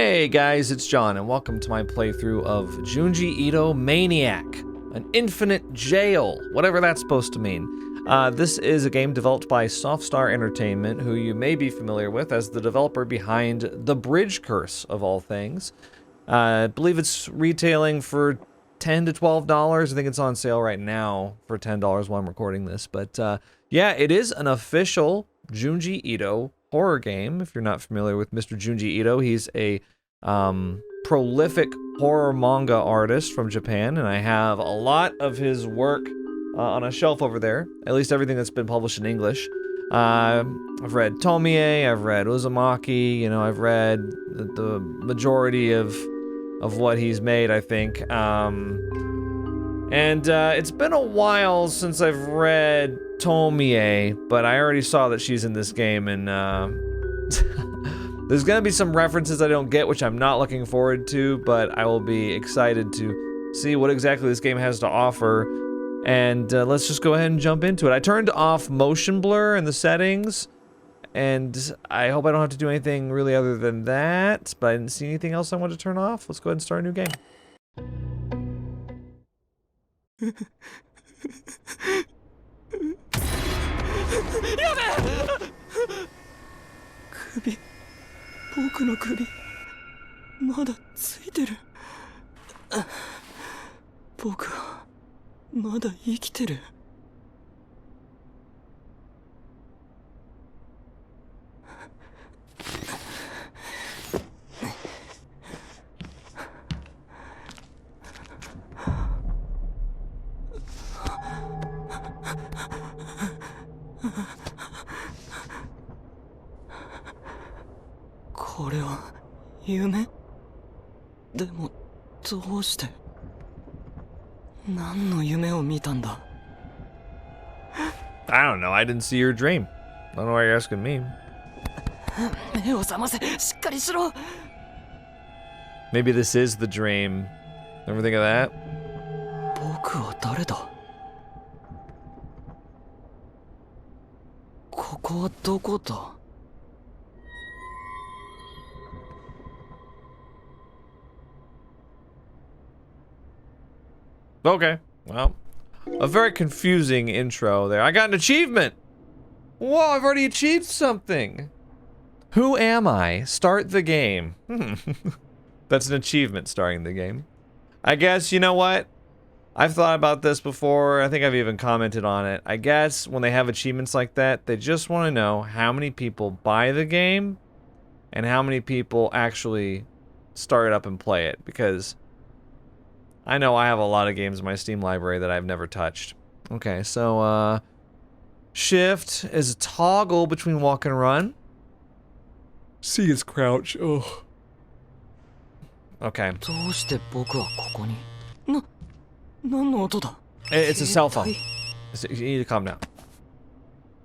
Hey guys, it's John, and welcome to my playthrough of Junji Ito Maniac, an infinite jail, whatever that's supposed to mean. This is a game developed by Softstar Entertainment, who you may be familiar with as the developer behind The Bridge Curse, of all things. I believe it's retailing for $10 to $12. I think it's on sale right now for $10 while I'm recording this. But yeah, it is an official Junji Ito horror game. If you're not familiar with Mr. Junji Ito, he's a prolific horror manga artist from Japan, and I have a lot of his work on a shelf over there, at least everything that's been published in English. I've read Tomie, I've read Uzumaki, you know, I've read the majority of what he's made, I think. And it's been a while since I've read Tomie, but I already saw that she's in this game, and there's gonna be some references I don't get, which I'm not looking forward to, but I will be excited to see what exactly this game has to offer. And let's just go ahead and jump into it. I turned off motion blur in the settings, and I hope I don't have to do anything really other than that, but I didn't see anything else I wanted to turn off. Let's go ahead and start a new game. やべ首僕の首まだついてる僕はまだ生きてるこれは夢でもどうして何の夢を見たんだ I don't know, I didn't see your dream. I don't know why you're asking me. 目を覚ませしっかりしろ Maybe this is the dream. Ever think of that? 僕は誰だここはどこだ Okay, well, a very confusing intro there. I got an achievement! Whoa, I've already achieved something! Who am I? Start the game. That's an achievement, starting the game. I guess, you know what? I've thought about this before. I think I've even commented on it. I guess when they have achievements like that, they just want to know how many people buy the game and how many people actually start it up and play it, because I know I have a lot of games in my Steam library that I've never touched. Okay, so, shift is a toggle between walk and run. C is crouch. Ugh. Okay. どうして僕はここに何の音だ It's a cell phone. You need to calm down.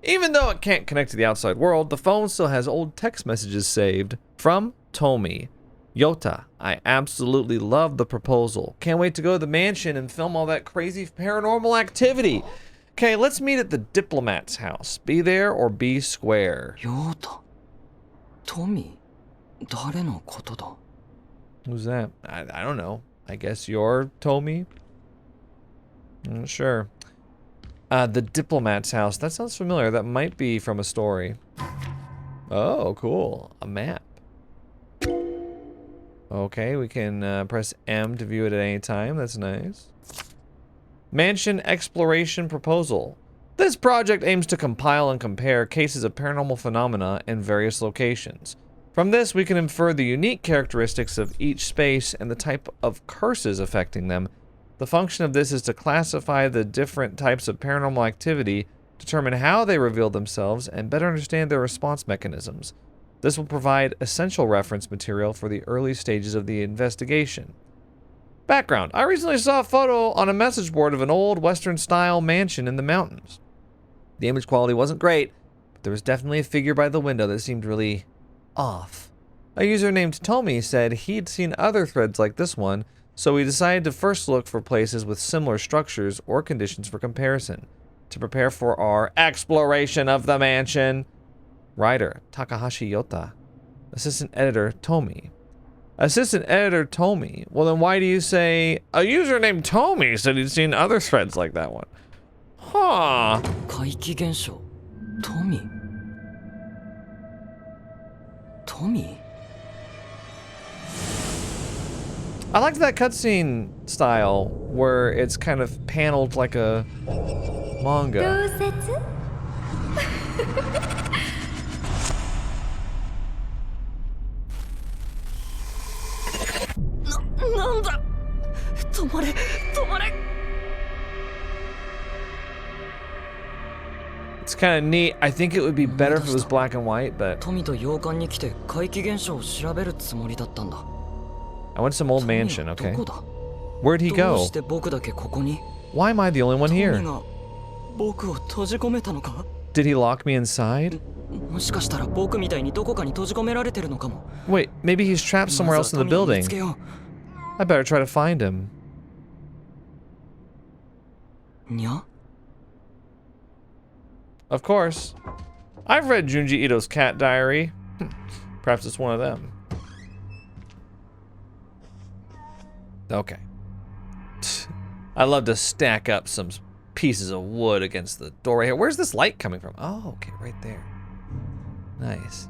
Even though it can't connect to the outside world, the phone still has old text messages saved from Tomie. Yota, I absolutely love the proposal. Can't wait to go to the mansion and film all that crazy paranormal activity. Okay, let's meet at the diplomat's house. Be there or be square. Yota Tomie 誰のことだ Who's that? I don't know. I guess you're Tomie? I'm not sure. The diplomat's house. That sounds familiar. That might be from a story. Oh, cool. A map. Okay, we can press M to view it at any time. That's nice. Mansion Exploration Proposal. This project aims to compile and compare cases of paranormal phenomena in various locations. From this, we can infer the unique characteristics of each space and the type of curses affecting them. The function of this is to classify the different types of paranormal activity, determine how they reveal themselves, and better understand their response mechanisms. This will provide essential reference material for the early stages of the investigation. Background. I recently saw a photo on a message board of an old Western-style mansion in the mountains. The image quality wasn't great, but there was definitely a figure by the window that seemed really off. A user named Tomie said he'd seen other threads like this one, so we decided to first look for places with similar structures or conditions for comparison. To prepare for our exploration of the mansion, Writer, Takahashi Yota. Assistant Editor, Tomie. Assistant editor Tomie. Well, then why do you say a user named Tomie said he'd seen other threads like that one? Huh. 怪奇現象トミトミ I liked that cutscene style where it's kind of paneled like a manga. It's kind of neat. I think it would be better if it was black and white, but トミと洋館に来て怪奇現象を調べるつもりだったんだ I went to some old mansion, ど okay. こだ Where'd he どう go? して僕だけここに Why am I the only one トミ here? が僕を閉じ込めたのか Did he lock me inside? もしかしたら僕みたいにどこかに閉じ込められてるのかも Wait, maybe he's trapped somewhere ま else ず in は the トミを見 building. つけよ I better try to find him. うにゃ Of course. I've read Junji Ito's Cat Diary. Perhaps it's one of them. Okay. I love to stack up some pieces of wood against the door right here. Where's this light coming from? Oh, okay, right there. Nice.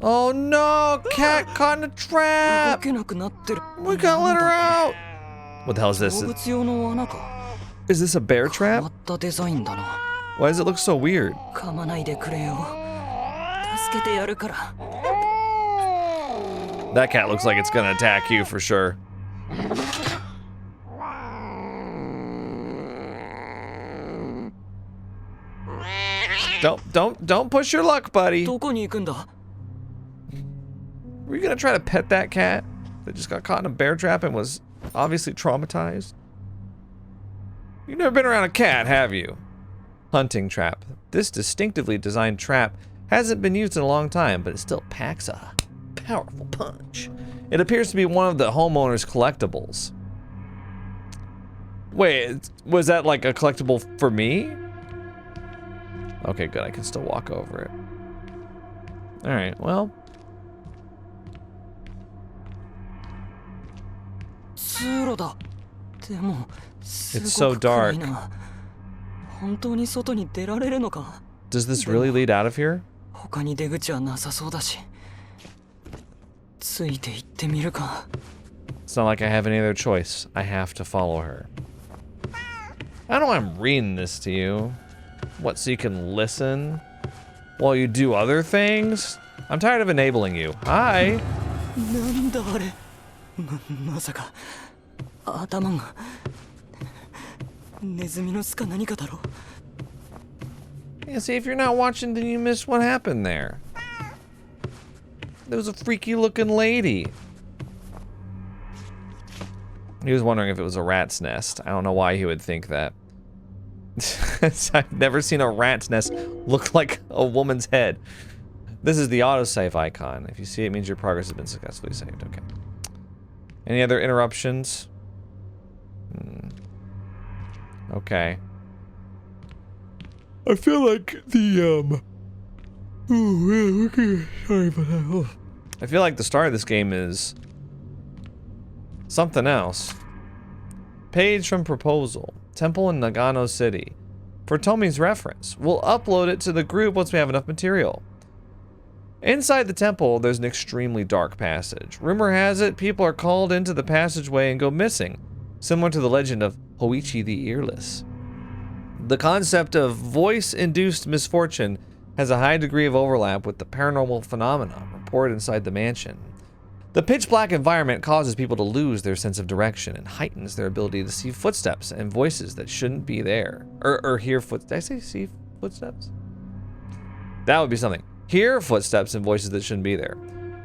Oh no! Cat caught in a 動 trap! けなくなってる We gotta let her out! What the hell is 動 this? 物用の罠か Is this a bear 変 trap? わったデザインだな Why does it look so weird? 噛まないでくれよ助けてやるから That cat looks like it's gonna attack you for sure. Don't push your luck, buddy. どこに行くんだ Were you gonna try to pet that cat that just got caught in a bear trap and was obviously traumatized? You've never been around a cat, have you? Hunting trap. This distinctively designed trap hasn't been used in a long time, but it still packs a powerful punch. It appears to be one of the homeowner's collectibles. Wait, was that like a collectible for me? Okay, good. I can still walk over it. Alright, well. 通路だでもす It's ご so く暗い dark. な本当に外に出られるのか Does this really lead out of here? 他に出口はなさそうだしついて行ってみるか It's not like I have any other choice. I have to follow her. I don't know why I'm reading this to you. What, so you can listen while you do other things? I'm tired of enabling you. Hi. なんだあれまさか頭がネズミの巣か何かだろ Yeah, see, if you're not watching, then you missed what happened there. There was a freaky looking lady. He was wondering if it was a rat's nest. I don't know why he would think that. I've never seen a rat's nest look like a woman's head. This is the autosave icon. If you see it, it means your progress has been successfully saved. Okay. Any other interruptions? Okay. I feel like the, Oh, man, okay. Sorry about that. Oh. I feel like the start of this game is something else. Page from proposal. Temple in Nagano City. For Tomie's reference. We'll upload it to the group once we have enough material. Inside the temple, there's an extremely dark passage. Rumor has it, people are called into the passageway and go missing, similar to the legend of Hoichi the Earless. The concept of voice-induced misfortune has a high degree of overlap with the paranormal phenomena reported inside the mansion. The pitch-black environment causes people to lose their sense of direction and heightens their ability to see footsteps and voices that shouldn't be there. Or hear footsteps. Did I say see footsteps? That would be something. Hear footsteps and voices that shouldn't be there.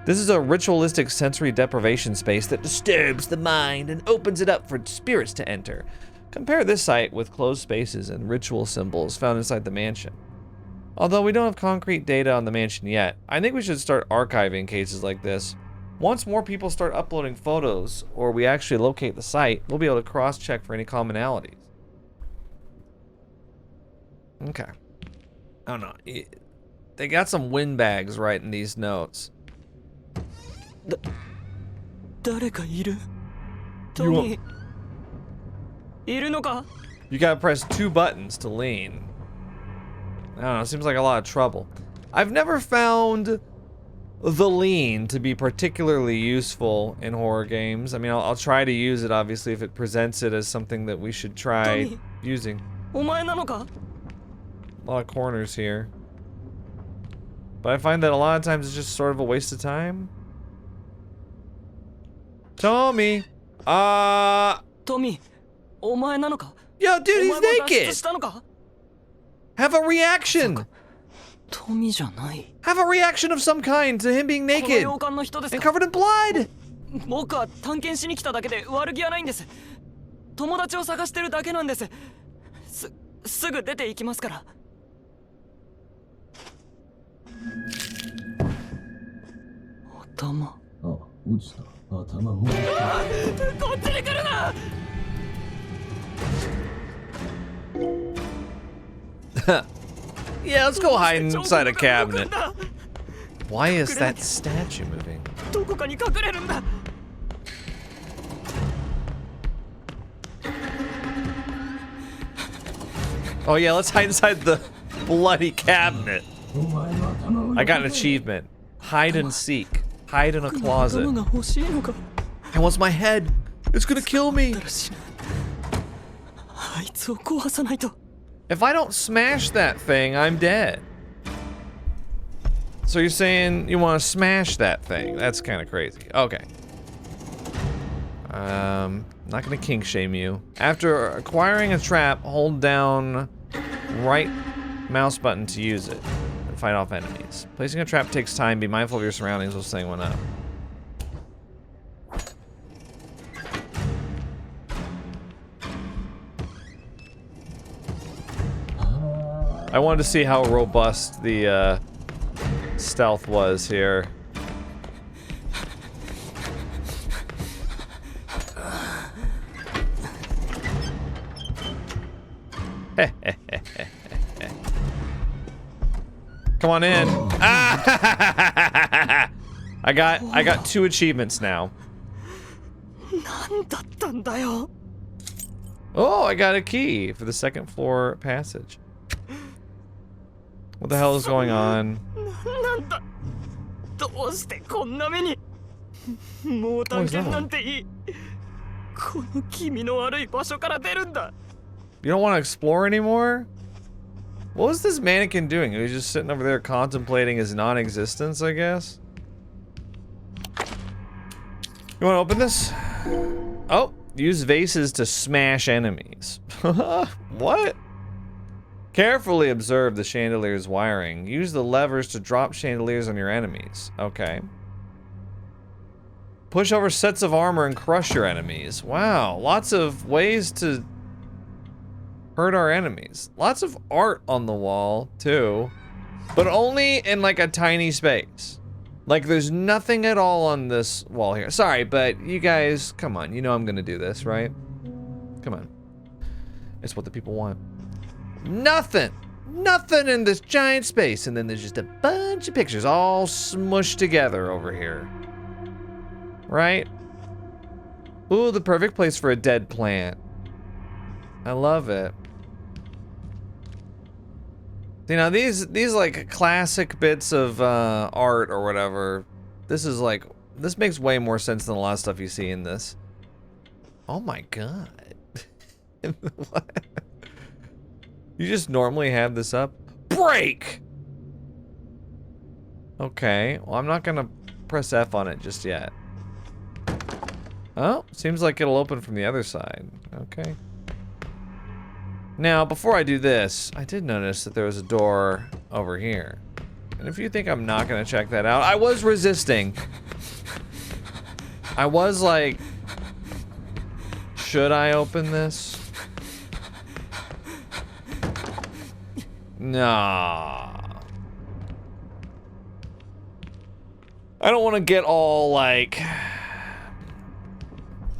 This is a ritualistic sensory deprivation space that disturbs the mind and opens it up for spirits to enter. Compare this site with closed spaces and ritual symbols found inside the mansion. Although we don't have concrete data on the mansion yet, I think we should start archiving cases like this. Once more people start uploading photos, or we actually locate the site, we'll be able to cross-check for any commonalities. Okay. I don't know. They got some windbags writing these notes. 誰かいる You want- トミーいるのか You gotta press 2 buttons to lean. I don't know, it seems like a lot of trouble. I've never found the lean to be particularly useful in horror games. I mean, I'll try to use it, obviously, if it presents it as something that we should try Tommy. using. お前なのか A lot of corners here. But I find that a lot of times it's just sort of a waste of time. Tommy! トミーお前なのか Yo, dude, お he's 前も脱出 naked! したのか Have a reaction! トミーじゃない Have a reaction of some kind to him being この naked 洋館の人です and か covered in blood! 僕は探検しに来ただけで悪気はないんです友達を探してるだけなんですすぐ出て行きますから頭あ、落ちた。頭も。こっちに来るな Yeah, let's go hide inside a cabinet. ど Why is that statue moving? こかに隠れるんだ Oh yeah, let's hide inside the bloody cabinet. I got an achievement. Hide and seek. Hide in a closet. 頭が欲しいのか And what's my head? It's gonna kill me. あいつを壊さないと If I don't smash that thing, I'm dead. So you're saying you want to smash that thing? That's kind of crazy. Okay. Not gonna kink shame you. After acquiring a trap, hold down right mouse button to use it and fight off enemies. Placing a trap takes time. Be mindful of your surroundings while setting one up. I wanted to see how robust the stealth was here. Come on in. Ah! I got 2 achievements now. 何だったんだよ Oh, I got a key for the 2nd floor passage. What the hell is going on? なんだどうしてこんな目にもう探検なんていいこの気味の悪い場所から出るんだ You don't want to explore anymore? What was this mannequin doing? He was just sitting over there contemplating his non-existence, I guess? You want to open this? Oh, use vases to smash enemies. What? Carefully observe the chandelier's wiring. Use the levers to drop chandeliers on your enemies. Okay. Push over sets of armor and crush your enemies. Wow, lots of ways to hurt our enemies. Lots of art on the wall, too. But only in, like, a tiny space. Like, there's nothing at all on this wall here. Sorry, but you guys, come on. You know I'm gonna do this, right? Come on. It's what the people want. Nothing! Nothing in this giant space. And then there's just a bunch of pictures all smushed together over here. Right? Ooh, the perfect place for a dead plant. I love it. You know, these like classic bits of art or whatever, this is like, this makes way more sense than a lot of stuff you see in this. Oh my god. What? You just normally have this up? Break! Okay, well I'm not gonna press F on it just yet. Oh, seems like it'll open from the other side. Okay. Now, before I do this, I did notice that there was a door over here. And if you think I'm not gonna check that out, I was resisting. I was like, should I open this? Nah. I don't want to get all like,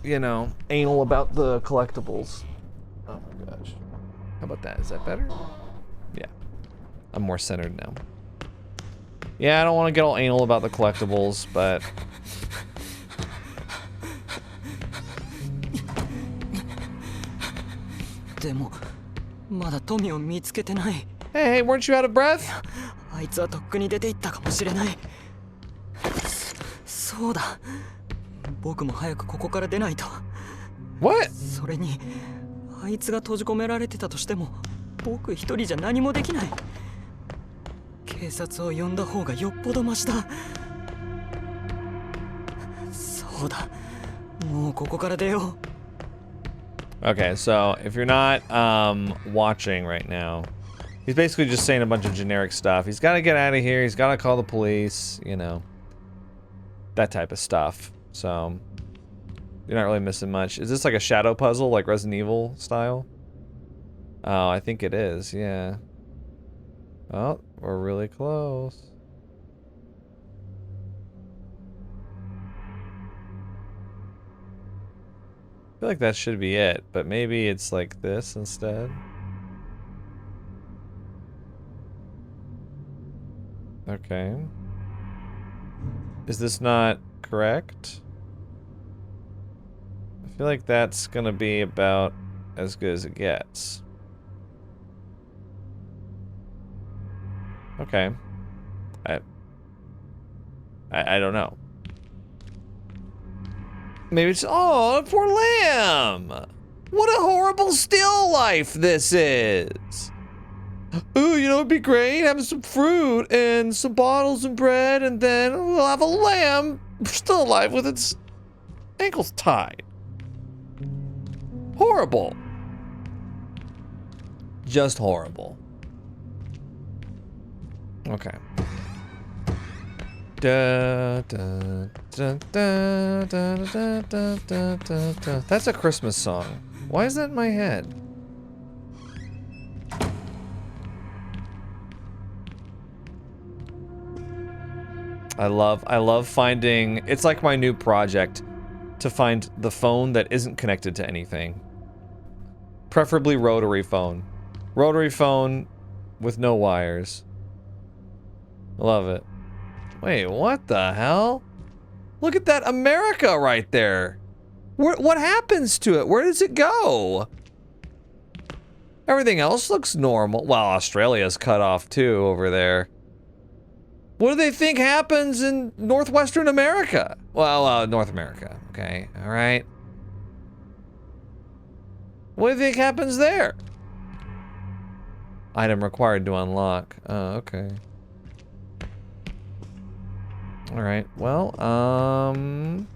you know, anal about the collectibles. Oh my gosh. How about that? Is that better? Yeah. I'm more centered now. Yeah, I don't want to get all anal about the collectibles, but... Hey, weren't you out of breath? あいつはとっくに出て行ったかもしれない。そうだ。僕も早くここから出ないと。What? それに、あいつが閉じ込められてたとしても、僕一人じゃ何もできない。警察を呼んだ方がよっぽどマシだ。そうだ。もうここから出よう。 Okay, so if you're not watching right now, he's basically just saying a bunch of generic stuff. He's got to get out of here. He's got to call the police, you know, that type of stuff. So you're not really missing much. Is this like a shadow puzzle, like Resident Evil style? Oh, I think it is, yeah. Oh, we're really close. I feel like that should be it, but maybe it's like this instead. Okay. Is this not correct? I feel like that's gonna be about as good as it gets. Okay. I don't know. Maybe it's, oh, poor lamb! What a horrible still life this is! Ooh, you know, it'd be great having some fruit and some bottles and bread, and then we'll have a lamb still alive with its ankles tied. Horrible. Just horrible. Okay. Da, da, da, da, da, da, da, da, da, da. That's a Christmas song. Why is that in my head? I love finding, it's like my new project to find the phone that isn't connected to anything. Preferably rotary phone. Rotary phone with no wires. I love it. Wait, what the hell? Look at that America right there. What happens to it? Where does it go? Everything else looks normal. Well, Australia's cut off too over there. What do they think happens in Northwestern America? Well, North America, okay, all right. What do you think happens there? Item required to unlock. Oh, okay. All right, well, I mean,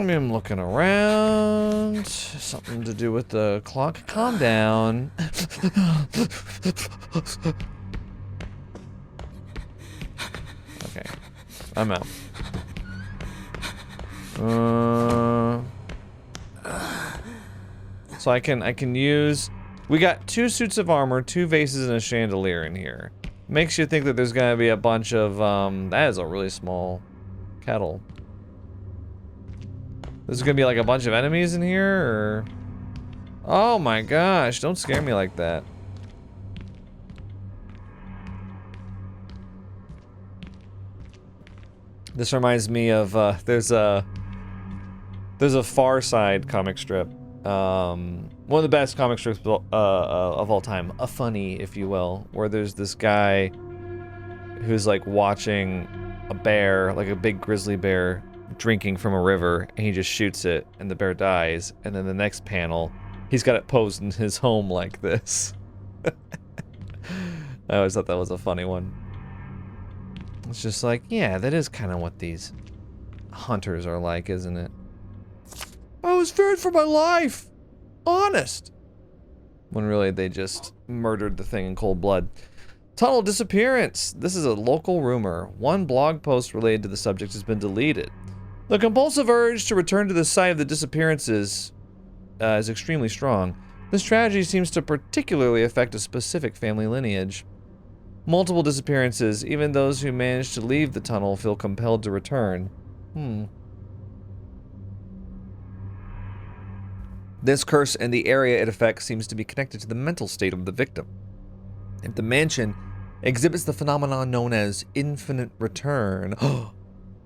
I'm looking around. Something to do with the clock. Calm down. Okay, I'm out. So I can use. We got 2 suits of armor, 2 vases, and a chandelier in here. Makes you think that there's gonna be a bunch of that is a really small kettle. There's gonna be like a bunch of enemies in here, or? Oh my gosh! Don't scare me like that. This reminds me of there's a Far Side comic strip, one of the best comic strips of all time, a funny, if you will, where there's this guy who's like watching a bear, like a big grizzly bear, drinking from a river, and he just shoots it, and the bear dies, and then the next panel, he's got it posed in his home like this. I always thought that was a funny one. It's just like, yeah, that is kind of what these hunters are like, isn't it? I was feared for my life! Honest! When really they just murdered the thing in cold blood. Tunnel disappearance! This is a local rumor. One blog post related to the subject has been deleted. The compulsive urge to return to the site of the disappearances is extremely strong. This tragedy seems to particularly affect a specific family lineage. Multiple disappearances, even those who managed to leave the tunnel feel compelled to return. This curse and the area it affects seems to be connected to the mental state of the victim. If the mansion exhibits the phenomenon known as infinite return.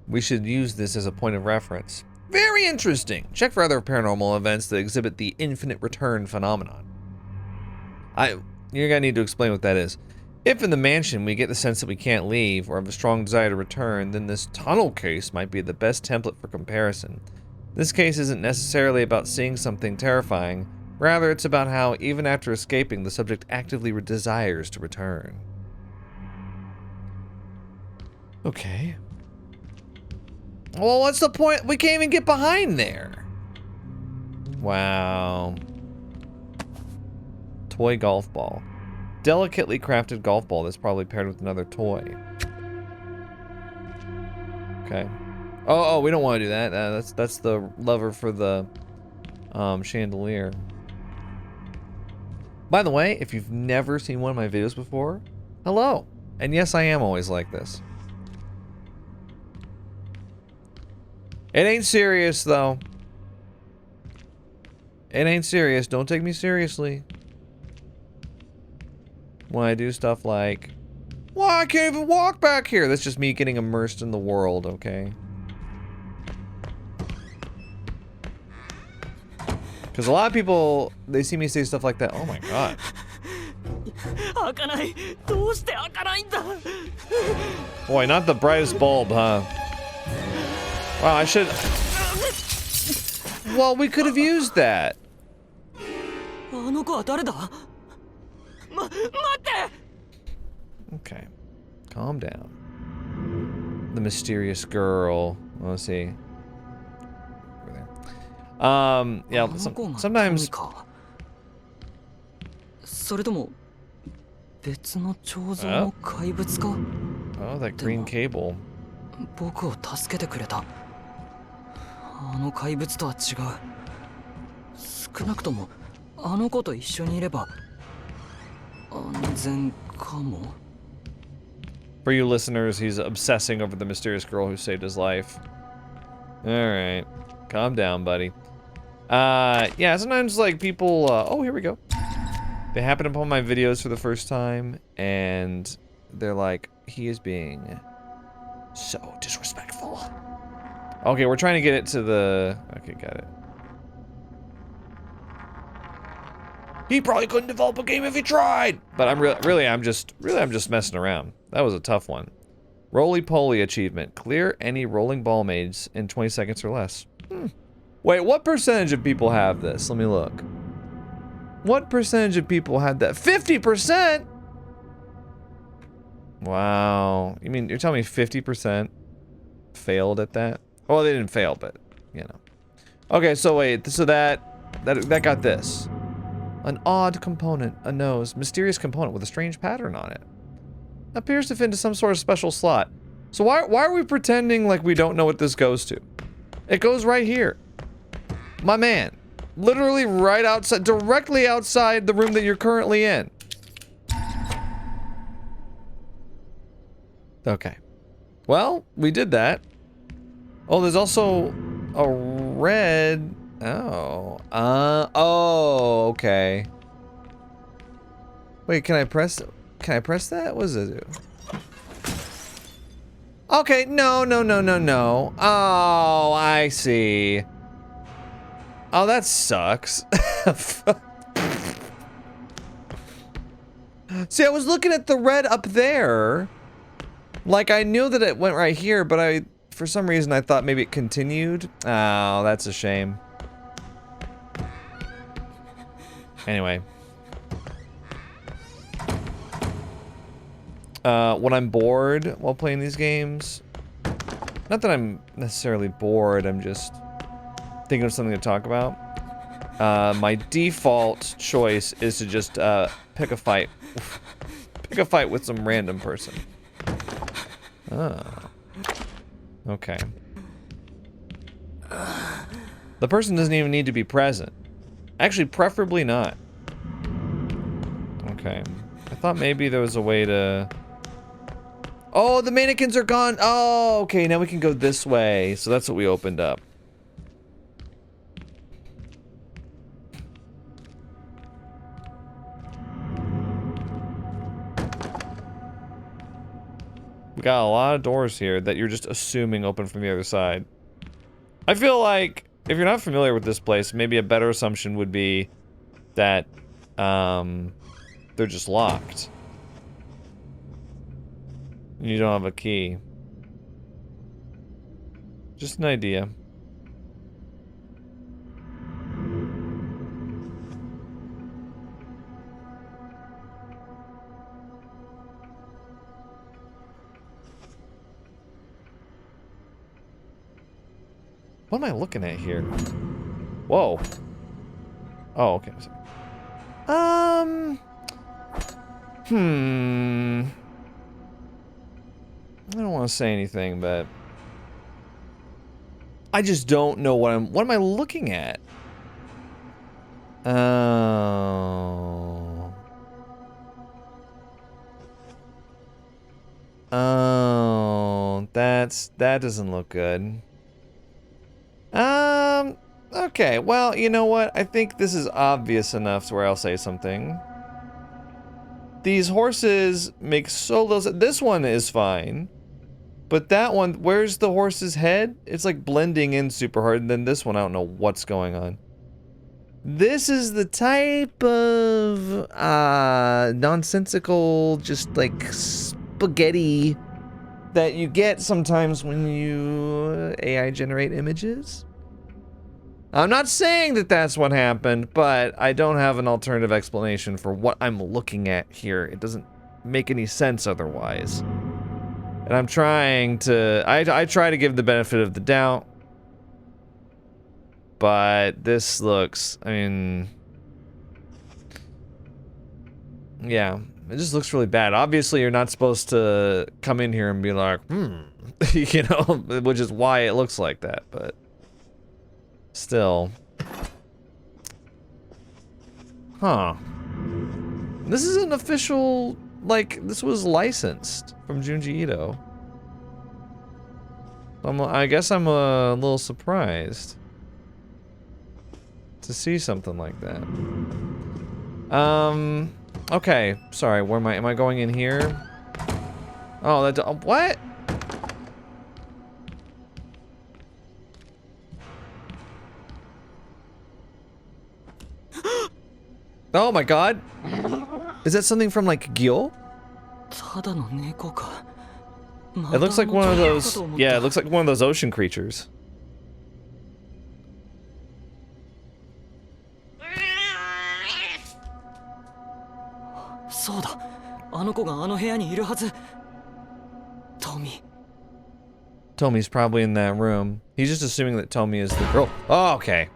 We should use this as a point of reference. Very interesting. Check for other paranormal events that exhibit the infinite return phenomenon. You're gonna need to explain what that is. If in the mansion we get the sense that we can't leave or have a strong desire to return, then this tunnel case might be the best template for comparison. This case isn't necessarily about seeing something terrifying. Rather, it's about how, even after escaping, the subject actively desires to return. Okay. Well, what's the point? We can't even get behind there. Wow. Toy golf ball. Delicately crafted golf ball that's probably paired with another toy. Okay. Oh, we don't want to do that. That's the lever for the chandelier. By the way, if you've never seen one of my videos before, hello. And yes, I am always like this. It ain't serious, though. It ain't serious. Don't take me seriously. When I do stuff like, well, I can't even walk back here. That's just me getting immersed in the world, okay? Because a lot of people, they see me say stuff like that. Oh my god. Boy, not the brightest bulb, huh? Wow, I should... Well, we could have used that. Okay. Calm down. The mysterious girl. Let's see. Over there. Yeah, sometimes... Oh, that green cable. 僕を助けてくれた。あの怪物とは違う。少なくともあの子と一緒にいれば安全かも。For you listeners, he's obsessing over the mysterious girl who saved his life. Alright. Calm down, buddy. Yeah, sometimes, like, people, oh, here we go. They happen upon my videos for the first time, and they're like, he is being so disrespectful. Okay, we're trying to get it to the... Okay, got it. He probably couldn't develop a game if he tried! But I'm I'm just messing around. That was a tough one. Roly-poly achievement. Clear any rolling ball maze in 20 seconds or less. Wait, what percentage of people have this? Let me look. What percentage of people had that? 50%?! Wow. You mean, you're telling me 50% failed at that? Well, they didn't fail, but, you know. Okay, so wait, so that got this. An odd component, a nose, mysterious component with a strange pattern on it. Appears to fit into some sort of special slot. So why are we pretending like we don't know what this goes to? It goes right here. My man. Literally right outside, directly outside the room that you're currently in. Okay. Well, we did that. Oh, there's also a red... Oh. Oh, okay. Wait, can I press that? What does it do? Okay, no. Oh, I see. Oh, that sucks. See, I was looking at the red up there. Like, I knew that it went right here, but for some reason, I thought maybe it continued. Oh, that's a shame. Anyway. When I'm bored while playing these games, not that I'm necessarily bored, I'm just thinking of something to talk about. My default choice is to just pick a fight. Pick a fight with some random person. Oh. Okay. The person doesn't even need to be present. Actually, preferably not. Okay. I thought maybe there was a way to... Oh, the mannequins are gone! Oh, okay, now we can go this way. So that's what we opened up. We got a lot of doors here that you're just assuming open from the other side. I feel like, if you're not familiar with this place, maybe a better assumption would be that, they're just locked. You don't have a key. Just an idea. What am I looking at here? Whoa. Oh, okay. I don't want to say anything, but I just don't know what am I looking at? Oh. Oh, that doesn't look good. Okay, well, you know what? I think this is obvious enough to where I'll say something. These horses make so little. This one is fine. But that one, where's the horse's head? It's like blending in super hard, and then this one, I don't know what's going on. This is the type of, nonsensical, just like spaghetti that you get sometimes when you AI generate images. I'm not saying that that's what happened, but I don't have an alternative explanation for what I'm looking at here. It doesn't make any sense otherwise. And I'm trying to, I try to give the benefit of the doubt. But this looks, I mean, yeah, it just looks really bad. Obviously, you're not supposed to come in here and be like, you know, which is why it looks like that, but still. Huh. This is an official, like, this was licensed from Junji Ito. I guess I'm a little surprised to see something like that. Okay, sorry, where am I going in here? Oh, that, what? Oh my god! Is that something from like Gyo? It looks like one of those, yeah, it looks like one of those ocean creatures. Tomie's probably in that room. He's just assuming that Tomie is the girl. Oh, okay.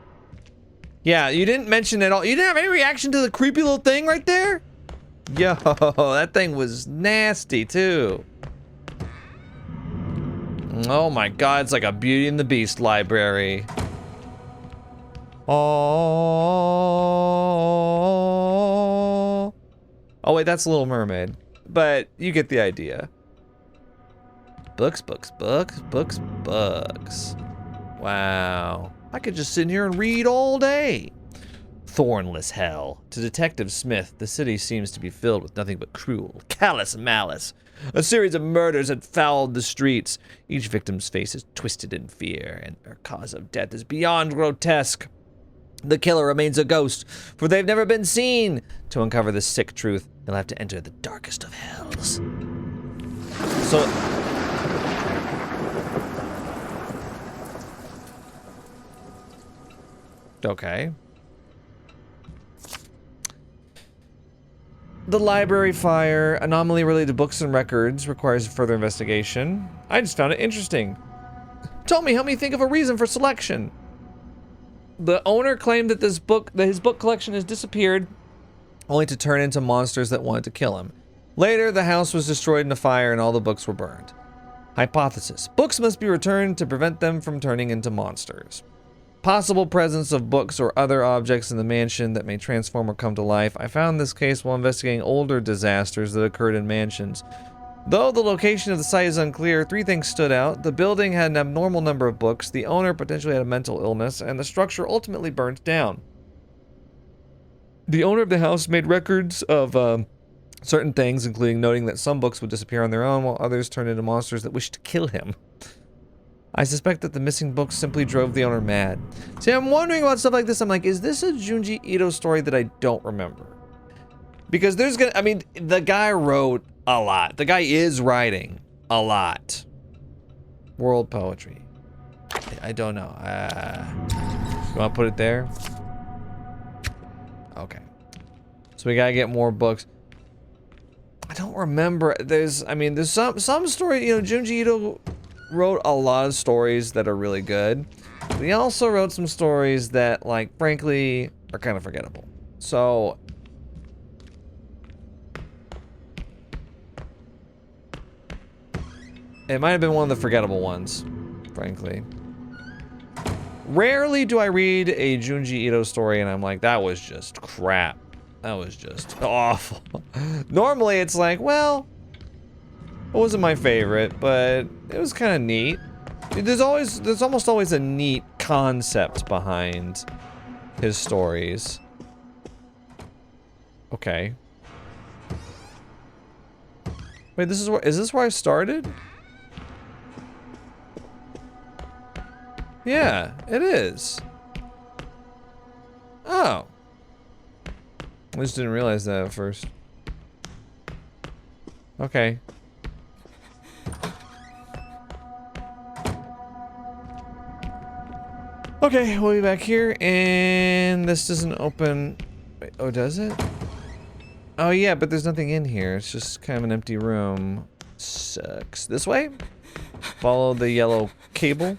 Yeah, you didn't mention at all. You didn't have any reaction to the creepy little thing right there? Yo, that thing was nasty too. Oh my god, it's like a Beauty and the Beast library. Oh. Oh wait, that's Little Mermaid. But you get the idea. Books, books, books, books, books. Wow. I could just sit here and read all day. Thornless hell. To Detective Smith, the city seems to be filled with nothing but cruel, callous malice. A series of murders had fouled the streets. Each victim's face is twisted in fear, and their cause of death is beyond grotesque. The killer remains a ghost, for they've never been seen. To uncover the sick truth, they'll have to enter the darkest of hells. So... okay. The library fire, anomaly related to books and records, requires further investigation. I just found it interesting. Tomie, help me think of a reason for selection. The owner claimed that his book collection has disappeared, only to turn into monsters that wanted to kill him. Later, the house was destroyed in a fire and all the books were burned. Hypothesis: books must be returned to prevent them from turning into monsters. Possible presence of books or other objects in the mansion that may transform or come to life. I found this case while investigating older disasters that occurred in mansions. Though the location of the site is unclear, 3 things stood out. The building had an abnormal number of books, the owner potentially had a mental illness, and the structure ultimately burned down. The owner of the house made records of certain things, including noting that some books would disappear on their own while others turned into monsters that wished to kill him. I suspect that the missing books simply drove the owner mad. See, I'm wondering about stuff like this. I'm like, is this a Junji Ito story that I don't remember? Because there's gonna, I mean, the guy wrote a lot. The guy is writing a lot. World poetry. I don't know. You want to put it there? Okay. So we gotta get more books. I don't remember. There's some story. You know, Junji Ito wrote a lot of stories that are really good. But he also wrote some stories that, like, frankly, are kind of forgettable. So it might have been one of the forgettable ones, frankly. Rarely do I read a Junji Ito story and I'm like, that was just crap. That was just awful. Normally it's like, well, it wasn't my favorite, but it was kind of neat. There's almost always a neat concept behind his stories. Okay. Wait, is this where I started? Yeah, it is. Oh. I just didn't realize that at first. Okay. Okay, we'll be back here, and this doesn't open. Wait, oh, does it? Oh yeah, but there's nothing in here. It's just kind of an empty room. Sucks. This way? Follow the yellow cable.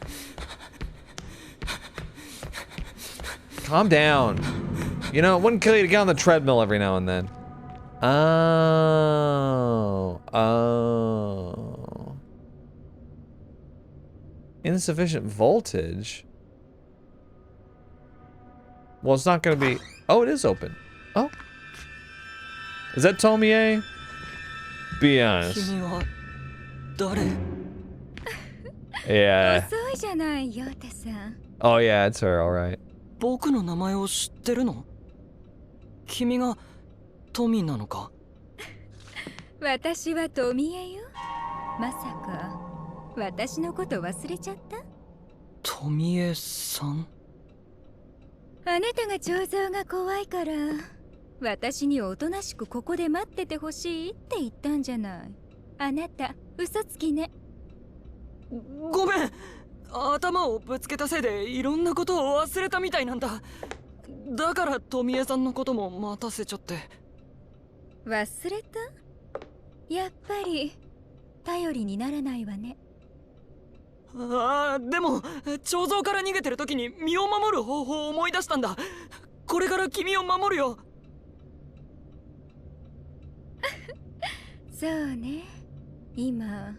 Calm down. You know, it wouldn't kill you to get on the treadmill every now and then. Oh. Oh. Insufficient voltage? Well, it's not gonna be... Oh, it is open. Oh. Is that Tomie? Be honest. Yeah. Oh yeah, it's her, alright. 僕の名前を知ってるの？君がトミなのか？私はトミエよ。まさか私のこと忘れちゃった？トミエさん？あなたが彫像が怖いから私におとなしくここで待っててほしいって言ったんじゃない。あなた嘘つきね。ごめん。頭をぶつけたせいでいろんなことを忘れたみたいなんだ。だから富江さんのことも待たせちゃって。忘れた？やっぱり頼りにならないわね。ああ、でも彫像から逃げてる時に身を守る方法を思い出したんだ。これから君を守るよ。そうね。今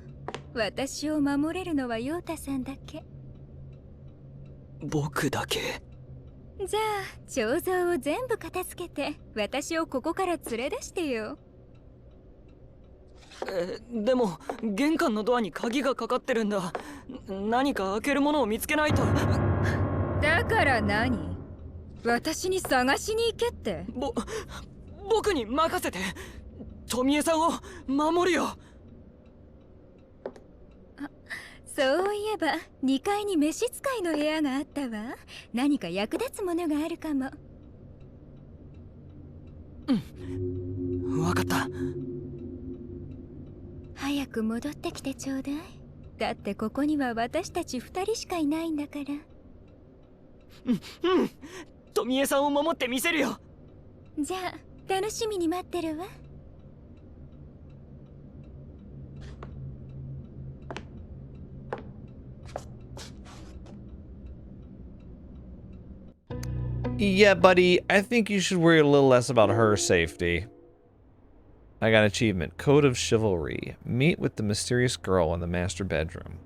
私を守れるのはヨータさんだけ。僕だけ？じゃあ彫像を全部片付けて私をここから連れ出してよ。でも玄関のドアに鍵がかかってるんだ。何か開けるものを見つけないと。だから何？私に探しに行けって。僕に任せて。富江さんを守るよ。そういえば2階に召使いの部屋があったわ。何か役立つものがあるかも。うん、わかった。早く戻ってきてちょうだい。だってここには私たち2人しかいないんだから。うん、富江さんを守ってみせるよ。じゃあ楽しみに待ってるわ。Yeah, buddy, I think you should worry a little less about her safety. I got an achievement. Code of Chivalry. Meet with the mysterious girl in the master bedroom.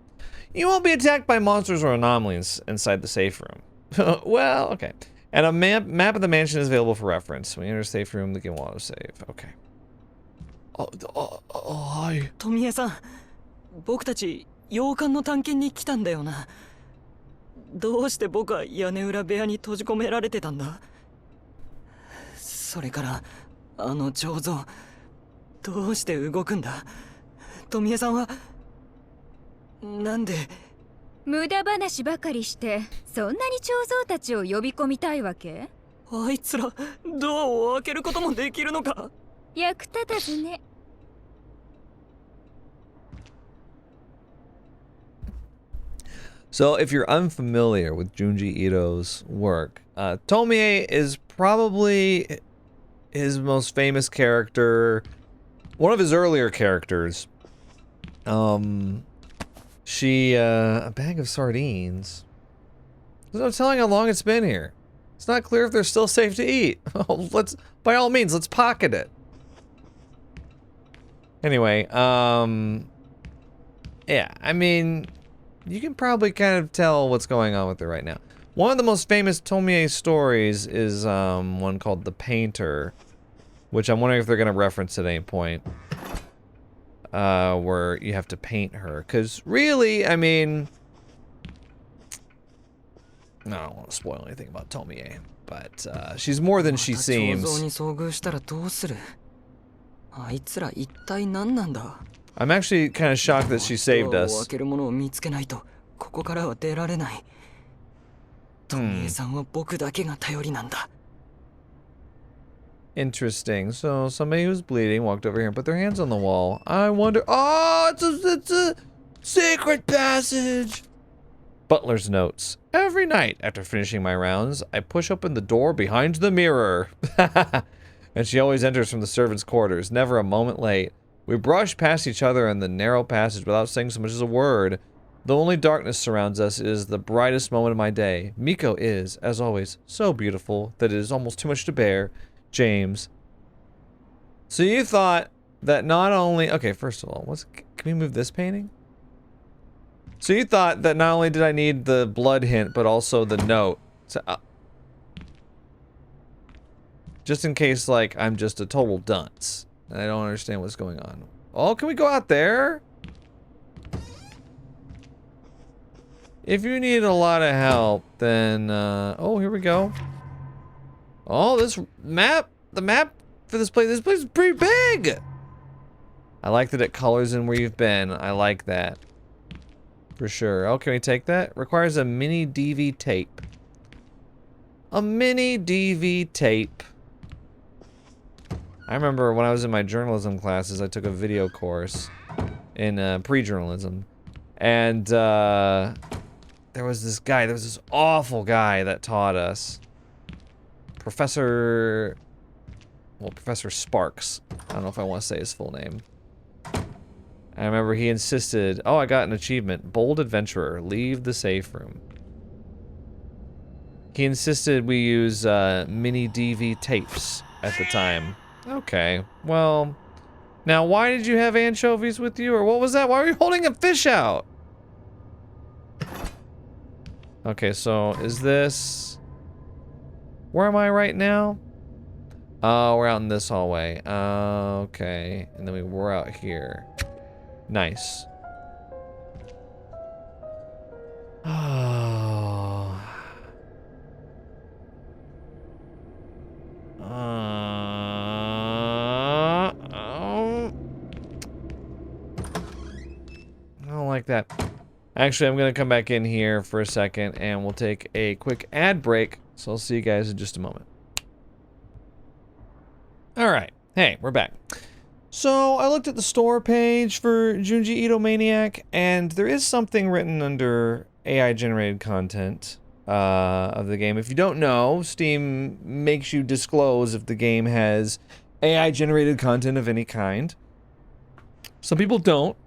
You won't be attacked by monsters or anomalies inside the safe room. Well, okay. And a map of the mansion is available for reference. When you enter the safe room, the game will auto-save. Okay. Hi. 富江さん、僕たち洋館の探検に来たんだよな。どうして僕は屋根裏部屋に閉じ込められてたんだ？それからあの彫像、どうして動くんだ？富江さんはなんで？無駄話ばかりしてそんなに彫像たちを呼び込みたいわけ？あいつらドアを開けることもできるのか？役立たずね。So, if you're unfamiliar with Junji Ito's work, Tomie is probably his most famous character, one of his earlier characters. A bag of sardines. There's no telling how long it's been here. It's not clear if they're still safe to eat. By all means, let's pocket it. Anyway, yeah, I mean, you can probably kind of tell what's going on with it right now. One of the most famous Tomie stories is one called The Painter, which I'm wondering if they're going to reference at any point. Where you have to paint her. Because really, I mean, I don't want to spoil anything about Tomie, but she's more than she seems. I'm actually kind of shocked that she saved us. Interesting. So somebody who's bleeding walked over here and put their hands on the wall. I wonder. Oh, it's a secret passage. Butler's notes. Every night after finishing my rounds, I push open the door behind the mirror. And she always enters from the servants' quarters, never a moment late. We brush past each other in the narrow passage without saying so much as a word. Though only darkness surrounds us, it is the brightest moment of my day. Miko is, as always, so beautiful that it is almost too much to bear. James. So you thought that not only... Okay, first of all, can we move this painting? So you thought that not only did I need the blood hint, but also the note. So, just in case, like, I'm just a total dunce. And I don't understand what's going on. Oh, can we go out there? If you need a lot of help, then, oh, here we go. Oh, this map, the map for this place is pretty big. I like that it colors in where you've been. I like that. For sure. Oh, can we take that? Requires a mini DV tape. A mini DV tape. I remember when I was in my journalism classes, I took a video course in pre-journalism. And there was this awful guy that taught us. Professor Sparks. I don't know if I want to say his full name. I remember he insisted, oh, I got an achievement. Bold adventurer, leave the safe room. He insisted we use mini DV tapes at the time. Okay, well, now why did you have anchovies with you, or what was that? Why were you holding a fish out? Okay, so is this... Where am I right now? Oh, we're out in this hallway. Okay. And then we're out here. Nice. Oh. I don't like that. Actually, I'm gonna come back in here for a second and we'll take a quick ad break. So I'll see you guys in just a moment. Alright. Hey, we're back. So I looked at the store page for Junji Ito Maniac, and there is something written under AI generated content of the game. If you don't know, Steam makes you disclose if the game has AI generated content of any kind. Some people don't.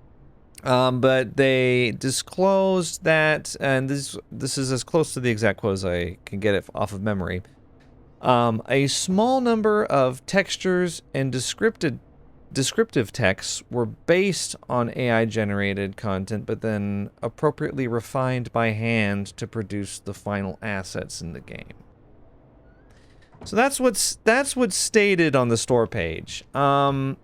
But they disclosed that, and this is as close to the exact quote as I can get it off of memory. A small number of textures and descriptive texts were based on AI-generated content, but then appropriately refined by hand to produce the final assets in the game. So that's what's stated on the store page. However,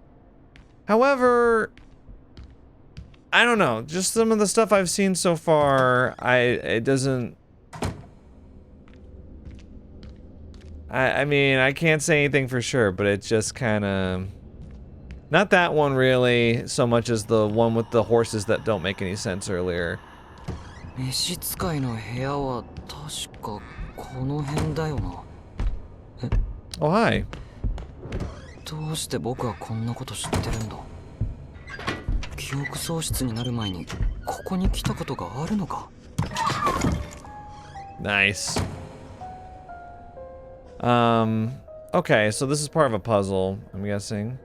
I don't know. Just some of the stuff I've seen so far, it doesn't... I mean, I can't say anything for sure, but it just kind of... Not that one really, so much as the one with the horses that don't make any sense earlier. 召使いの部屋は確かこの辺だよな。 Oh, hi. どうして僕はこんなこと知ってるんだ。記憶喪失になる前にここに来たことがあるのか。 Nice. Okay, so this is part of a puzzle, I'm guessing.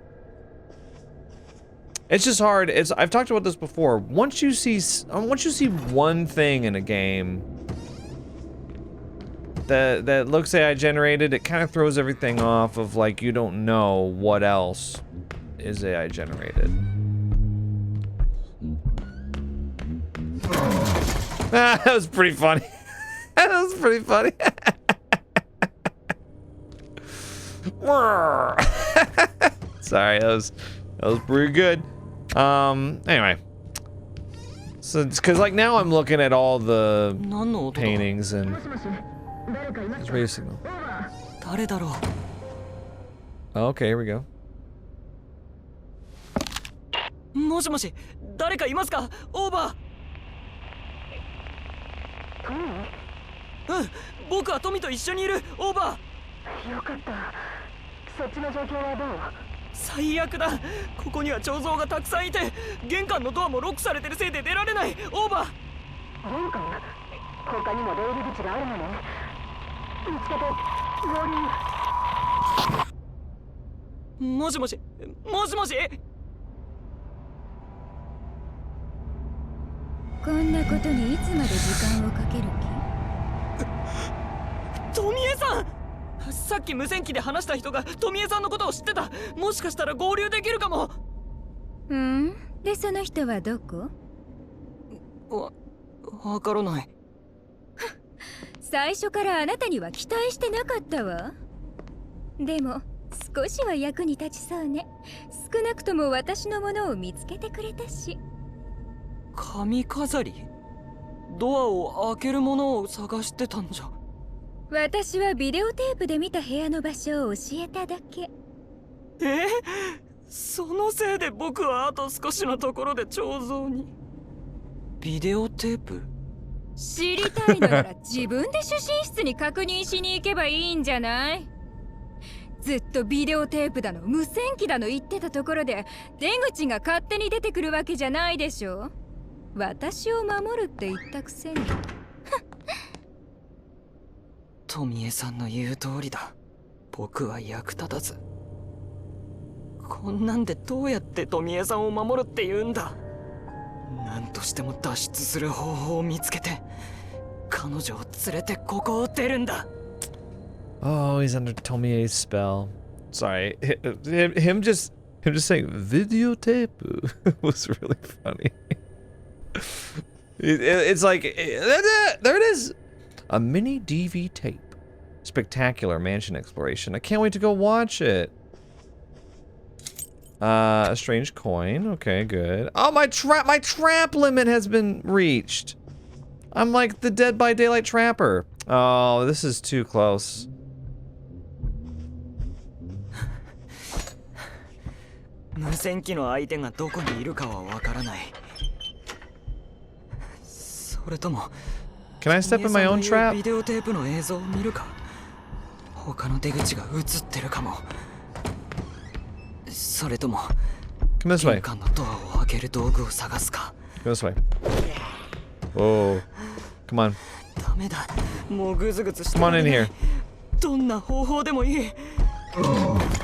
It's just hard. I've talked about this before. Once you see one thing in a game that looks AI generated, it kind of throws everything off of, like, you don't know what else is AI generated. Ah, that was pretty funny. That was pretty funny. Sorry, that was pretty good. Anyway. So it's because, like, now I'm looking at all the paintings and it's radio signal. Oh, okay, here we go. もしもし、誰かいますか？オーバー。うん、僕はトミと一緒にいる。オーバー。よかった。そっちの状況はどう？最悪だ。ここには彫像がたくさんいて、玄関のドアもロックされてるせいで出られない。オーバー。玄関？他にも出入り口があるのね。見つけて合流。もしもし、もしもし。こんなことにいつまで時間をかける気？トミエさん。さっき無線機で話した人がトミエさんのことを知ってた。もしかしたら合流できるかも。うん？でその人はどこ？わからない。最初からあなたには期待してなかったわ。でも少しは役に立ちそうね。少なくとも私のものを見つけてくれたし。髪飾り？ドアを開けるものを探してたんじゃ。私はビデオテープで見た部屋の場所を教えただけ。そのせいで僕はあと少しのところで彫像に。ビデオテープ？知りたいなら自分で主診室に確認しに行けばいいんじゃない？ずっとビデオテープだの無線機だの言ってたところで出口が勝手に出てくるわけじゃないでしょ。私を守るって言ったくせに。トミエさんの言う通りだ。僕は役立たず。こんなんでどうやってトミエさんを守るって言うんだ。何としても脱出する方法を見つけて彼女を連れてここを出るんだ。 Oh, he's under Tomie's spell. Sorry, him just saying videotape was really funny. It's like there it is, a mini DV tape. Spectacular mansion exploration. I can't wait to go watch it. A strange coin. Okay, good. Oh, my trap limit has been reached. I'm like the Dead by Daylight trapper. Oh, this is too close. 無線機の相手がどこにいるかはわからない。それとも Can I step in my own trap? ビデオテープの映像を見るか。他の出口が映ってるかも。それとも Come this way. 玄関のドアを開ける道具を探すか。 Go this way. Oh, come on. ダメだ。もうグズグズして Come on in here. どんな方法でもいい。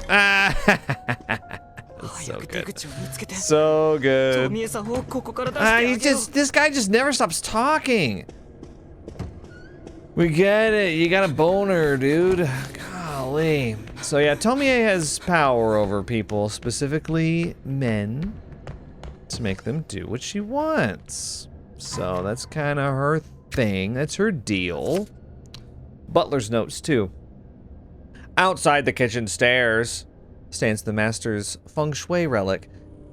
Ah, 早く出口を見つけて。 so ト good. ミエさんをここから出して Ah, あげよう。 this guy just never stops talking. We get it. You got a boner, dude. Golly. So yeah, Tomie has power over people, specifically men, to make them do what she wants. So that's kind of her thing. That's her deal. Butler's notes too. Outside the kitchen stairs stands the master's feng shui relic,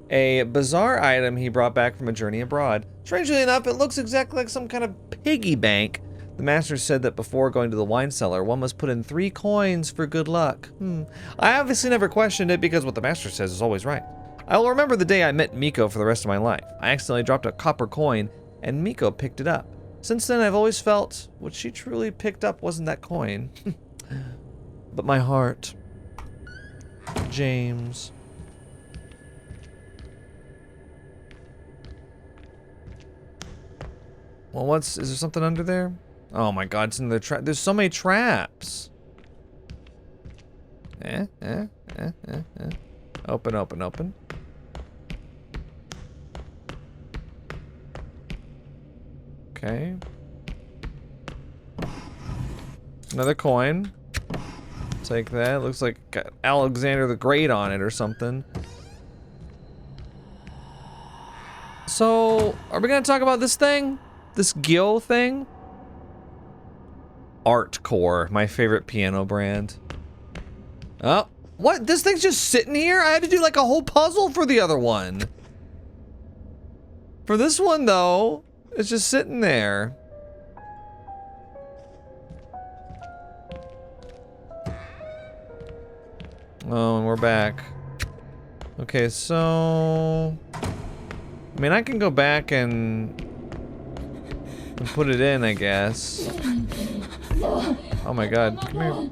a bizarre item he brought back from a journey abroad. Strangely enough, it looks exactly like some kind of piggy bank. The master said that before going to the wine cellar, one must put in 3 coins for good luck. I obviously never questioned it because what the master says is always right. I will remember the day I met Miko for the rest of my life. I accidentally dropped a copper coin, and Miko picked it up. Since then, I've always felt what she truly picked up wasn't that coin, but my heart. James. Well, is there something under there? Oh my god, it's another trap. There's so many traps. Open, open, open. Okay. Another coin. Take that. Looks like got Alexander the Great on it or something. So, are we gonna talk about this thing? This Gil thing? Artcore, my favorite piano brand. Oh, what? This thing's just sitting here? I had to do like a whole puzzle for the other one. For this one though, it's just sitting there. Oh, and we're back. Okay, so... I mean, I can go back and put it in, I guess. Oh my god, come here.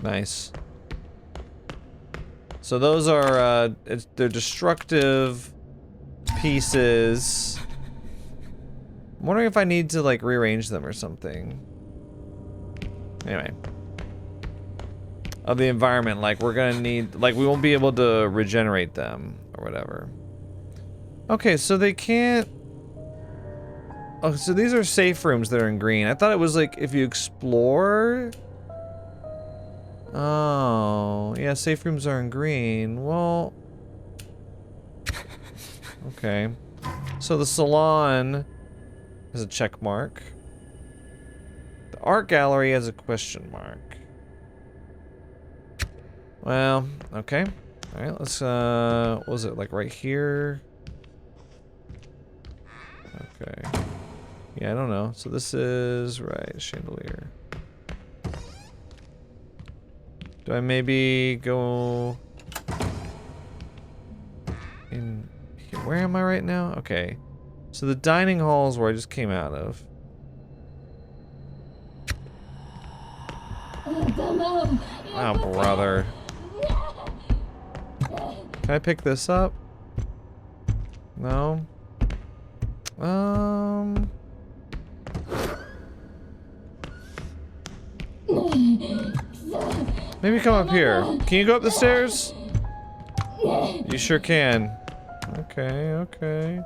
Nice. So those are, they're destructive pieces. I'm wondering if I need to, like, rearrange them or something. Anyway. Of the environment, like, we're gonna need, like, we won't be able to regenerate them, or whatever. Okay, so they can't... Oh, so these are safe rooms that are in green. I thought it was, like, if you explore... Oh, yeah, safe rooms are in green. Well... Okay. So the salon has a check mark. The art gallery has a question mark. Well, okay. Alright, let's, what was it, like right here? Okay. Yeah, I don't know. So this is, right, chandelier. Do I maybe go in here? Where am I right now? Okay. So the dining hall is where I just came out of. Oh, brother. Can I pick this up? No? Maybe come up here. Can you go up the stairs? You sure can. Okay, okay.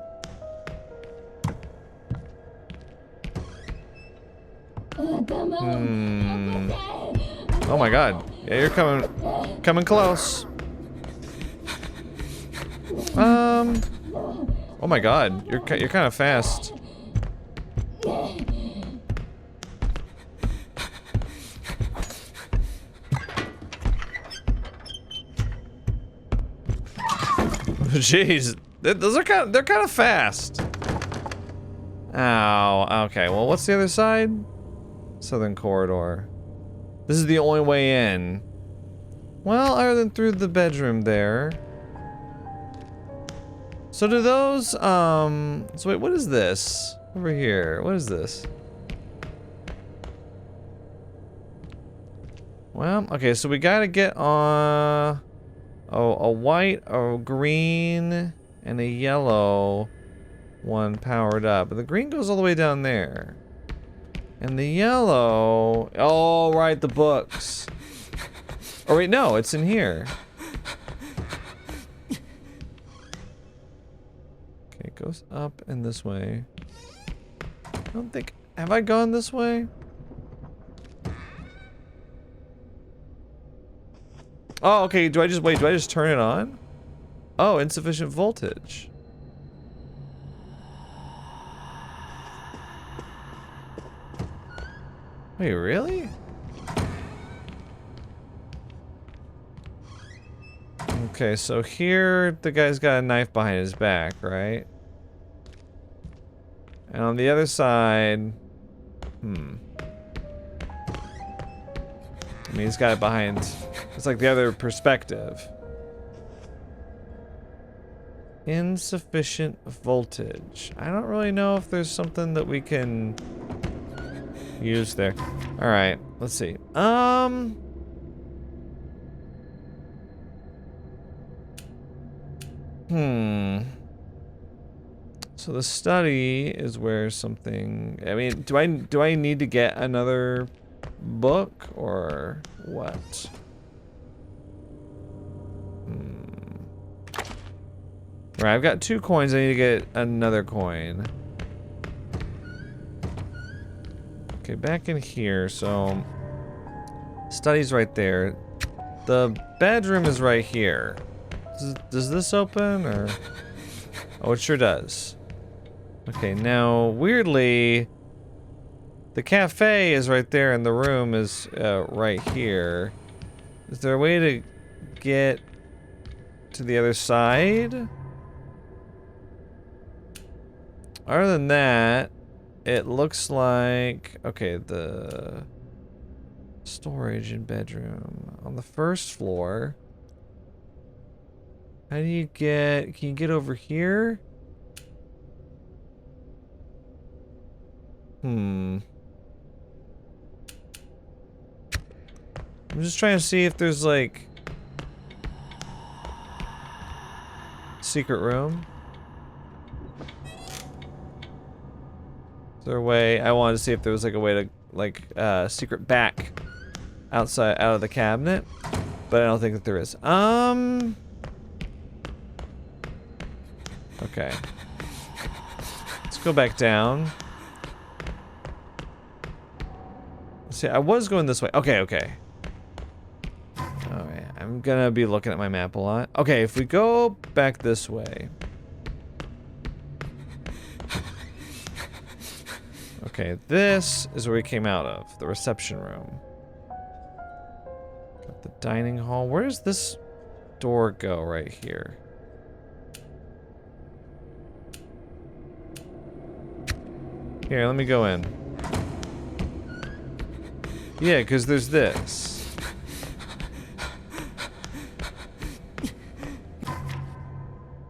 Oh my god. Yeah, you're coming close. Oh my god, you're kind of fast. Jeez, those are they're kind of fast. Ow. Okay, well, what's the other side? Southern corridor. This is the only way in. Well, other than through the bedroom there. So do those, so wait, what is this? Over here, what is this? Well, okay, so we gotta get on a white, a green, and a yellow one powered up. But the green goes all the way down there. And the yellow, oh, right, the books. Oh wait, no, it's in here. It goes up and this way. I don't think... Have I gone this way? Oh, okay. Do I just turn it on? Oh, insufficient voltage. Wait, really? Okay, so here the guy's got a knife behind his back, right? And on the other side, I mean, he's got it behind. It's like the other perspective. Insufficient voltage. I don't really know if there's something that we can use there. All right, let's see. So the study is where something. I mean, do I need to get another book or what? Right, I've got 2 coins. I need to get another coin. Okay, back in here. So study's right there. The bedroom is right here. Does this open or? Oh, it sure does. Okay, now weirdly, the cafe is right there and the room is right here. Is there a way to get to the other side? Other than that, it looks like, okay, the storage and bedroom on the first floor. How do you get, can you get over here? I'm just trying to see if there's like secret room. Is there a way? I wanted to see if there was like a way to like secret back outside out of the cabinet, but I don't think that there is. Okay. Let's go back down. See, I was going this way. Okay, okay. Alright, I'm gonna be looking at my map a lot. Okay, if we go back this way. Okay, this is where we came out of, the reception room. Got the dining hall. Where does this door go right here? Here, let me go in. Yeah, because there's this.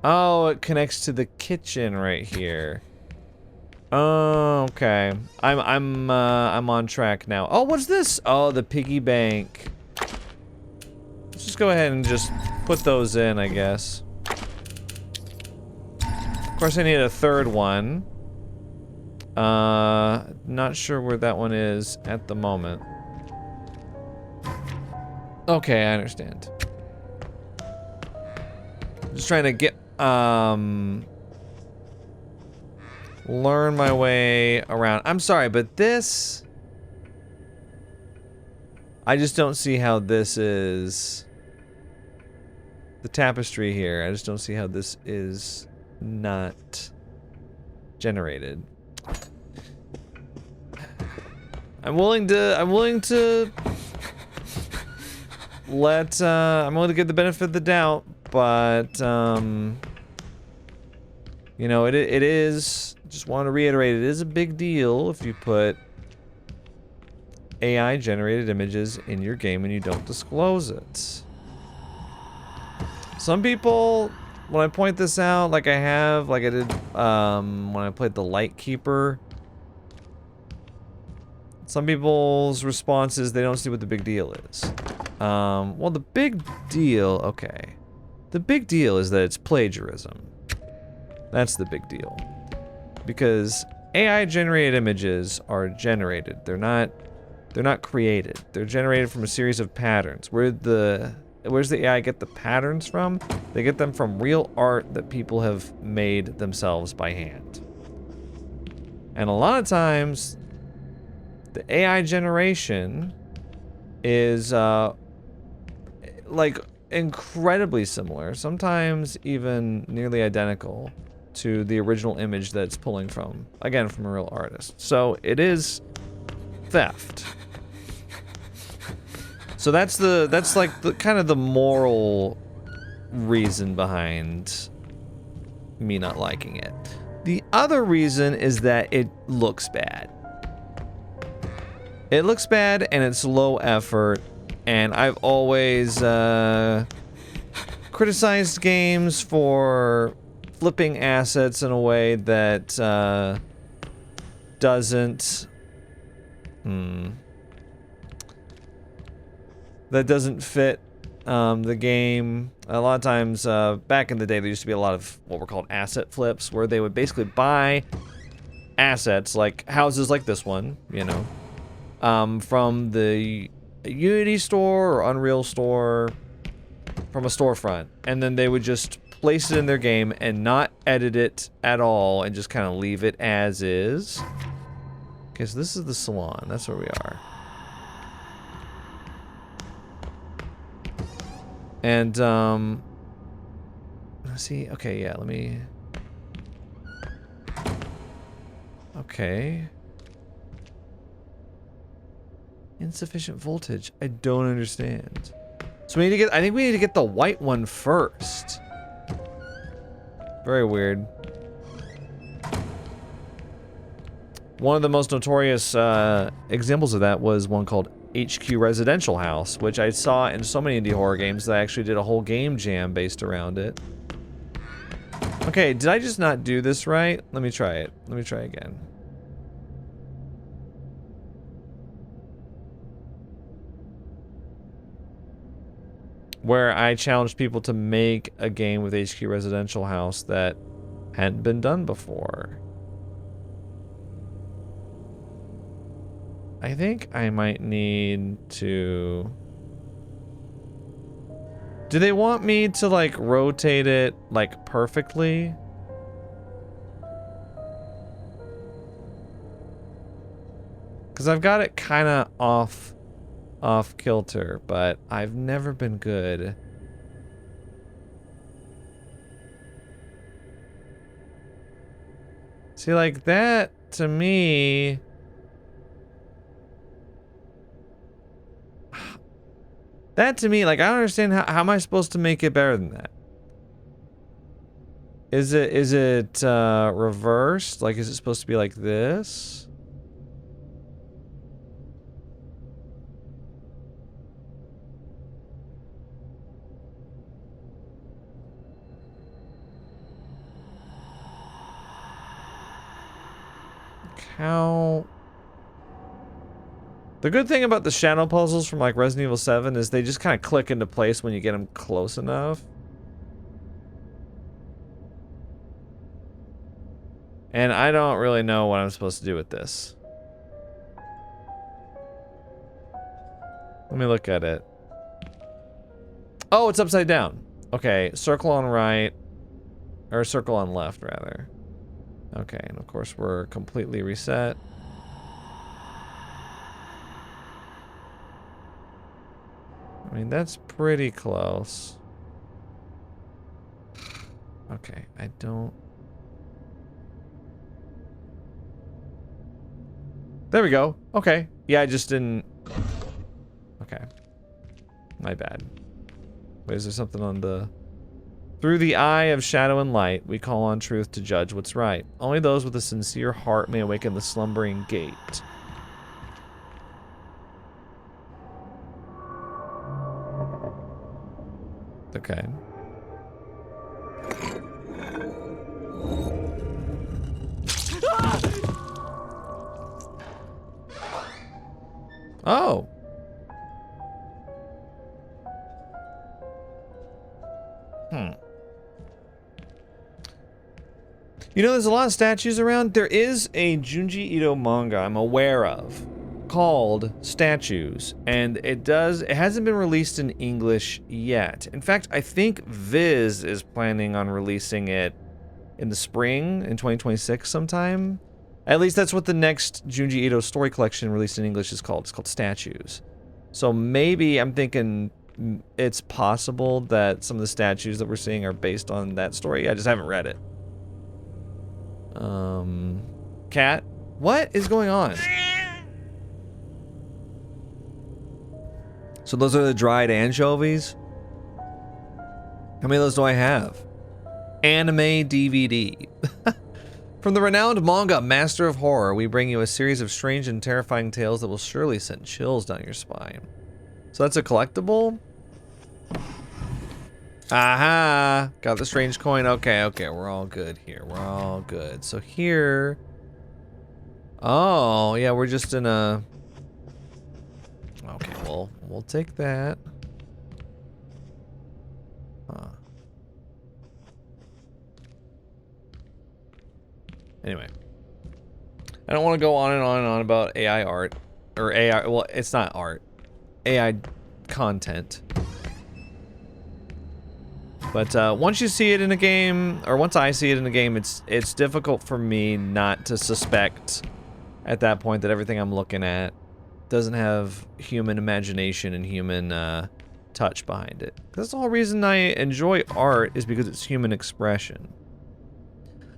Oh, it connects to the kitchen right here. Oh, okay. I'm on track now. Oh, what's this? Oh, the piggy bank. Let's just go ahead and just put those in, I guess. Of course, I need a third one. Not sure where that one is at the moment. Okay, I understand. Just trying to get, learn my way around. I'm sorry, but this... I just don't see how this is... The tapestry here, I just don't see how this is not generated. I'm willing to let, I'm willing to give the benefit of the doubt, but, you know, it is, just want to reiterate, it is a big deal if you put AI generated images in your game and you don't disclose it. Some people, when I point this out, like I did, when I played the Lightkeeper, some people's response is they don't see what the big deal is. Well, the big deal, okay. The big deal is that it's plagiarism. That's the big deal. Because AI generated images are generated. They're not created. They're generated from a series of patterns. Where's the AI get the patterns from? They get them from real art that people have made themselves by hand. And a lot of times, the AI generation is like incredibly similar, sometimes even nearly identical to the original image that it's pulling from, again, from a real artist. So it is theft. So that's like the kind of the moral reason behind me not liking it. The other reason is that it looks bad. It looks bad and it's low effort And I've always criticized games for flipping assets in a way that doesn't fit the game. A lot of times, back in the day, there used to be a lot of what were called asset flips, where they would basically buy assets, like houses like this one, you know, from the Unity store or Unreal store, from a storefront, and then they would just place it in their game and not edit it at all and just kind of leave it as is. Okay, so this is the salon. That's where we are. And, let's see. Okay, yeah, let me... Okay. Insufficient voltage. I don't understand. So we need to get... I think we need to get the white one first. Very weird. One of the most notorious examples of that was one called HQ Residential House, which I saw in so many indie horror games that I actually did a whole game jam based around it. Okay, did I just not do this right? Let me try it. Let me try again. Where I challenged people to make a game with HQ Residential House that hadn't been done before. I think I might need to... Do they want me to, like, rotate it, like, perfectly? Because I've got it kind of off kilter, but I've never been good. See, like, that, to me... That to me, like, I don't understand how am I supposed to make it better than that? Is it reversed? Like, is it supposed to be like this? How... The good thing about the shadow puzzles from like Resident Evil 7 is they just kind of click into place when you get them close enough. And I don't really know what I'm supposed to do with this. Let me look at it. Oh, it's upside down. Okay, circle on right. Or circle on left, rather. Okay, and of course we're completely reset. I mean, that's pretty close. Okay, I don't... There we go. Okay. Yeah, I just didn't... Okay. My bad. Wait, is there something on the... Through the eye of shadow and light, we call on truth to judge what's right. Only those with a sincere heart may awaken the slumbering gate. Okay. Oh. You know, there's a lot of statues around. There is a Junji Ito manga I'm aware of called Statues, and it hasn't been released in English yet. In fact, I think Viz is planning on releasing it in the spring, in 2026 sometime. At least that's what the next Junji Ito story collection released in English is called. It's called Statues. So maybe I'm thinking it's possible that some of the statues that we're seeing are based on that story. I just haven't read it. Cat? What is going on? So those are the dried anchovies? How many of those do I have? Anime DVD. From the renowned manga Master of Horror, we bring you a series of strange and terrifying tales that will surely send chills down your spine. So that's a collectible? Aha! Got the strange coin. Okay, okay, we're all good here. We're all good. So here... Oh, yeah, we're just in a... Okay, well, we'll take that. Huh. Anyway. I don't want to go on and on and on about AI art. Or AI... Well, it's not art. AI content. But once you see it in a game, or once I see it in a game, it's difficult for me not to suspect at that point that everything I'm looking at doesn't have human imagination and human touch behind it. That's the whole reason I enjoy art, is because it's human expression.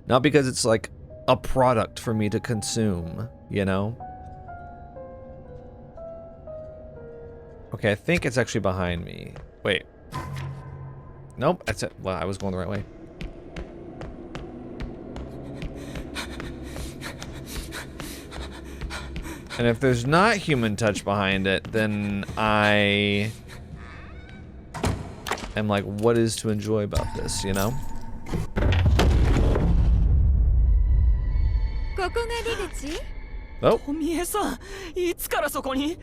Not because it's like a product for me to consume, you know? Okay, I think it's actually behind me. Wait. Nope, that's it. Well, I was going the right way. And if there's not human touch behind it, then I am like, what is to enjoy about this, you know? ここが出口？ Oh, トミエさん、いつからそこに？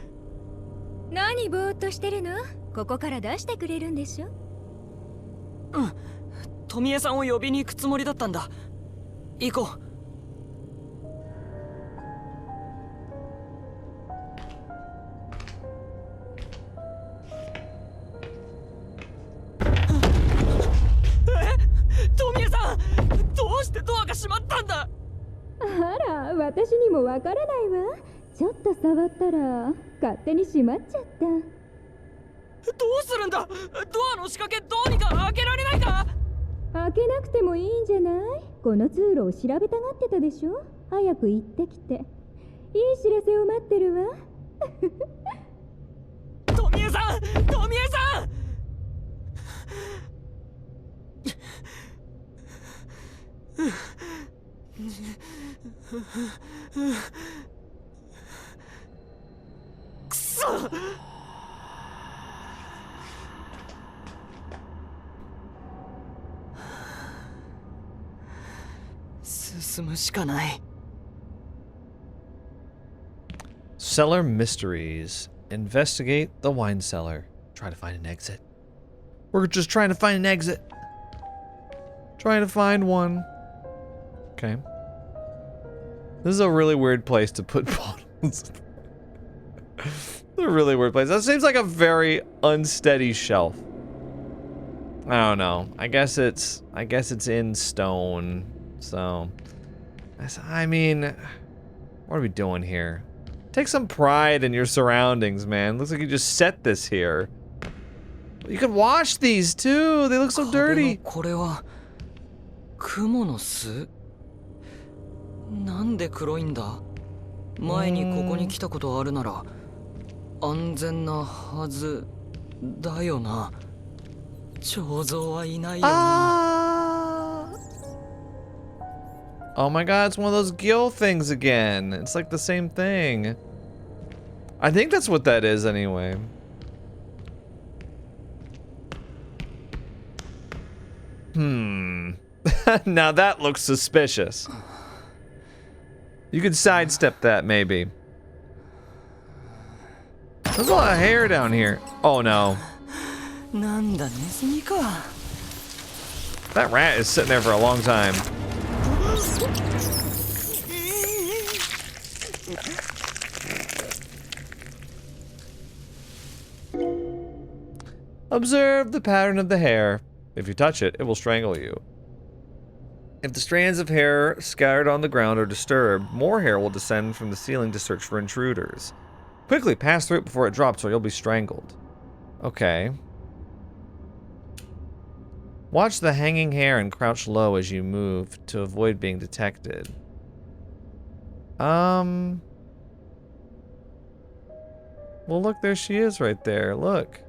何ぼーっとしてるの？ここから出してくれるんでしょ？うん、トミエさんを呼びに行くつもりだったんだ。行こう。トミエさん、どうしてドアが閉まったんだ？あら、私にもわからないわ。ちょっと触ったら勝手に閉まっちゃった。どうするんだ？ドアの仕掛けどうにか開けられないか？開けなくてもいいんじゃない？この通路を調べたがってたでしょ？早く行ってきて。いい知らせを待ってるわ。トミエさん、トミエさん！くそ！進むしかない。cellar mysteries. Investigate the wine cellar. Try to find an exit. We're just trying to find an exit. Trying to find one. Okay. This is a really weird place to put bottles. A really weird place. That seems like a very unsteady shelf. I don't know. I guess it's in stone. So, I mean, what are we doing here? Take some pride in your surroundings, man. Looks like you just set this here. You can wash these too. They look so dirty. これは雲の巣？なんで黒いんだ？前にここに来たことあるなら安全なはずだよな。彫像はいないよな。Oh my god, it's one of those gill things again. It's like the same thing. I think that's what that is anyway. Now that looks suspicious. You could sidestep that, maybe. There's a lot of hair down here. Oh no. なんだネズミか。That rat is sitting there for a long time. Observe the pattern of the hair. If you touch it, it will strangle you. If the strands of hair scattered on the ground are disturbed, more hair will descend from the ceiling to search for intruders. Quickly pass through it before it drops or you'll be strangled. Okay. Watch the hanging hair and crouch low as you move to avoid being detected. Well, look, there she is right there. Look.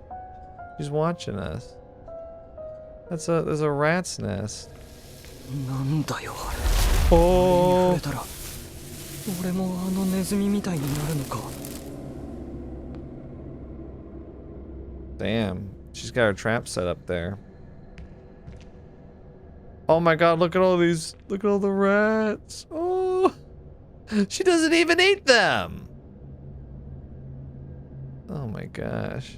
She's watching us. There's a rat's nest. なんだよあれ。Oh. 触れたら俺もあのネズミみたいになるのか。Damn. She's got her trap set up there. Oh my god, look at all these. Look at all the rats. Oh. She doesn't even eat them. Oh my gosh.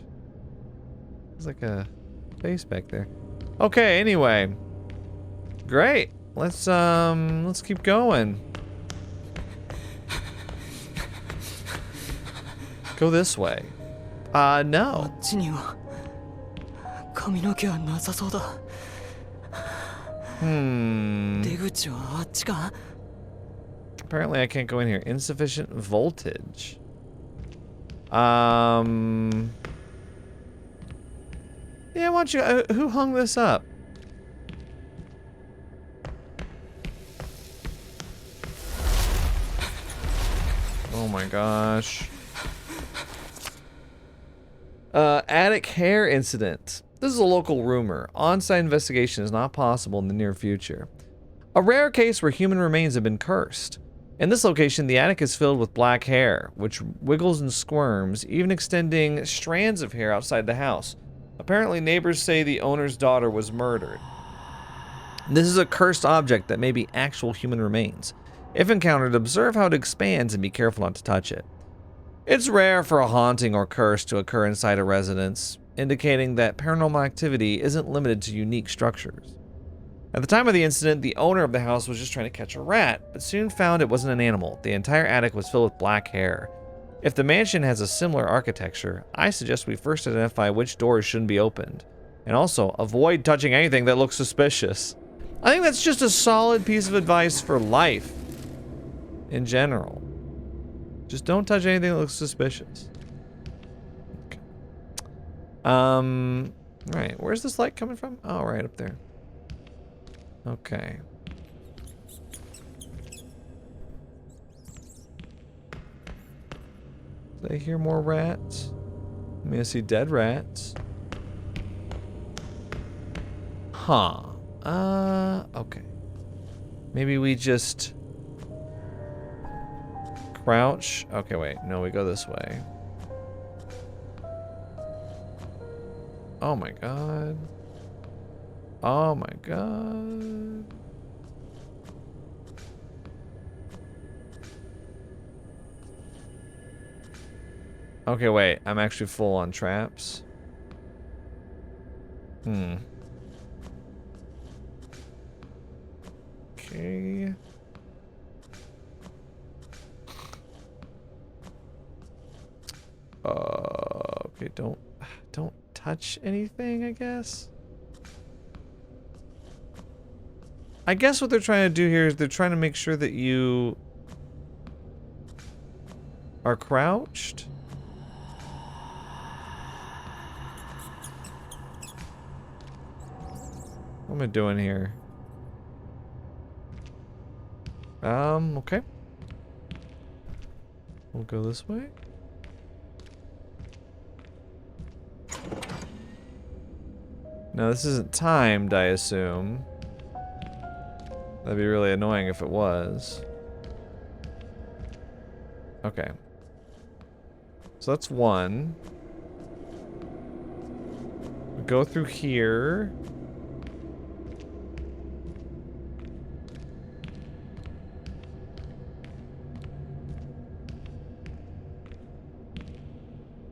There's like a face back there. Okay, anyway. Great. Let's keep going. Go this way. No. あっちには髪の毛はなさそうだ。出口はあっちか？ Apparently I can't go in here. Insufficient voltage. Yeah, why don't you... who hung this up? Oh my gosh. Attic hair incident. This is a local rumor. On-site investigation is not possible in the near future. A rare case where human remains have been cursed. In this location, the attic is filled with black hair, which wiggles and squirms, even extending strands of hair outside the house. Apparently, neighbors say the owner's daughter was murdered. This is a cursed object that may be actual human remains. If encountered, observe how it expands and be careful not to touch it. It's rare for a haunting or curse to occur inside a residence, indicating that paranormal activity isn't limited to unique structures. At the time of the incident, the owner of the house was just trying to catch a rat, but soon found it wasn't an animal. The entire attic was filled with black hair. If the mansion has a similar architecture, I suggest we first identify which doors shouldn't be opened, and also avoid touching anything that looks suspicious. I think that's just a solid piece of advice for life, in general. Just don't touch anything that looks suspicious. Okay. Right, where's this light coming from? Oh, right up there. Okay. Did I hear more rats? I mean, I see dead rats. Huh. Okay. Maybe we just crouch. Okay, wait. No, we go this way. Oh my god. Oh my god. Okay, wait. I'm actually full on traps. Okay. Okay, don't touch anything, I guess. I guess what they're trying to do here is they're trying to make sure that you are crouched. What am I doing here? Okay. We'll go this way. No, this isn't timed, I assume. That'd be really annoying if it was. Okay. So that's one. We go through here.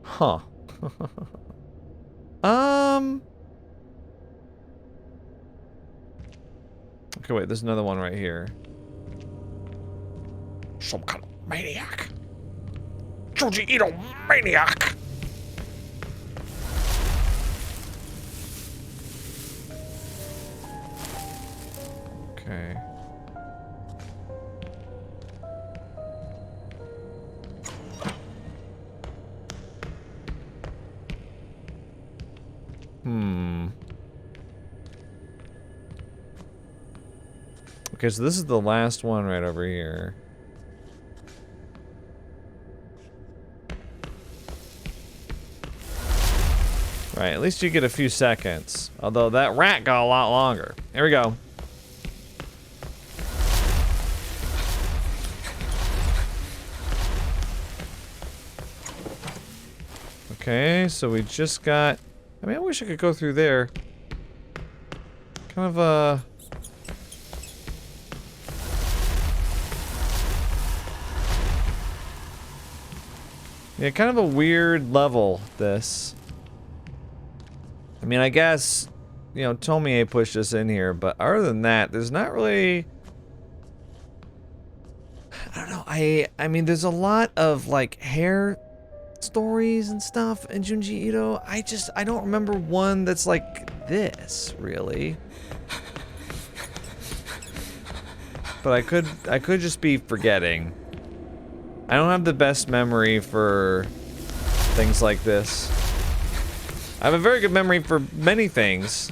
Huh. Okay, wait, there's another one right here. Some kind of maniac. Junji Ito Maniac. Okay. Okay, so this is the last one right over here. Right, at least you get a few seconds. Although that rat got a lot longer. Here we go. Okay, so we just got I mean, I wish I could go through there. Kind of a... yeah, kind of a weird level, this. I mean, I guess, you know, Tomie pushed us in here, but other than that, there's not really... I don't know, I mean, there's a lot of, like, hair stories and stuff in Junji Ito. I don't remember one that's like this, really. But I could just be forgetting. I don't have the best memory for things like this. I have a very good memory for many things.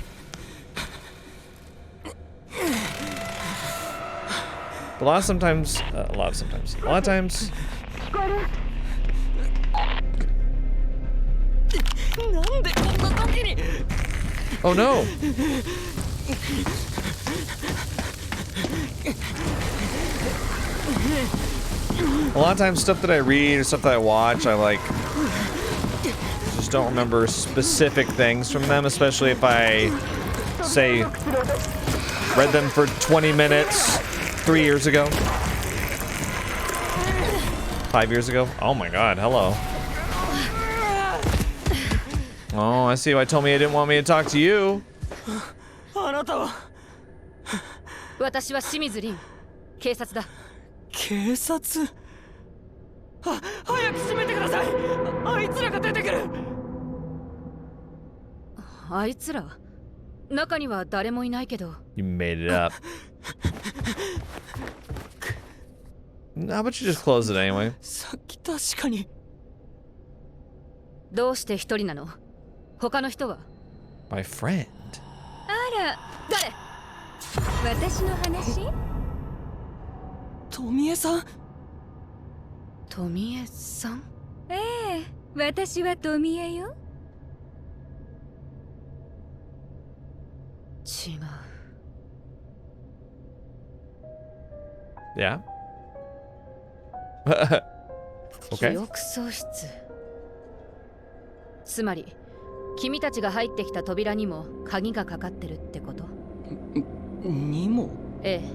But a lot of times. Oh no! A lot of times stuff that I read or stuff that I watch, I like just don't remember specific things from them, especially if I say read them for 20 minutes 3 years ago. 5 years ago. Oh my god, hello. Oh, I see why Tomie didn't want me to talk to you. あなたは私は清水凛、警察だ。警察？早く閉めてください。あいつらが出てくる。あいつら？中には誰もいないけど。You made it up. How about you just close it anyway? さっき確かに。どうして一人なの？他の人は？ My friend. あら、誰？私の話？富江さん？富江さん？ええ、私は富江よ。違う。Yeah. Okay. 記憶喪失。つまり、君たちが入ってきた扉にも鍵がかかってるってこと？にも？ええ。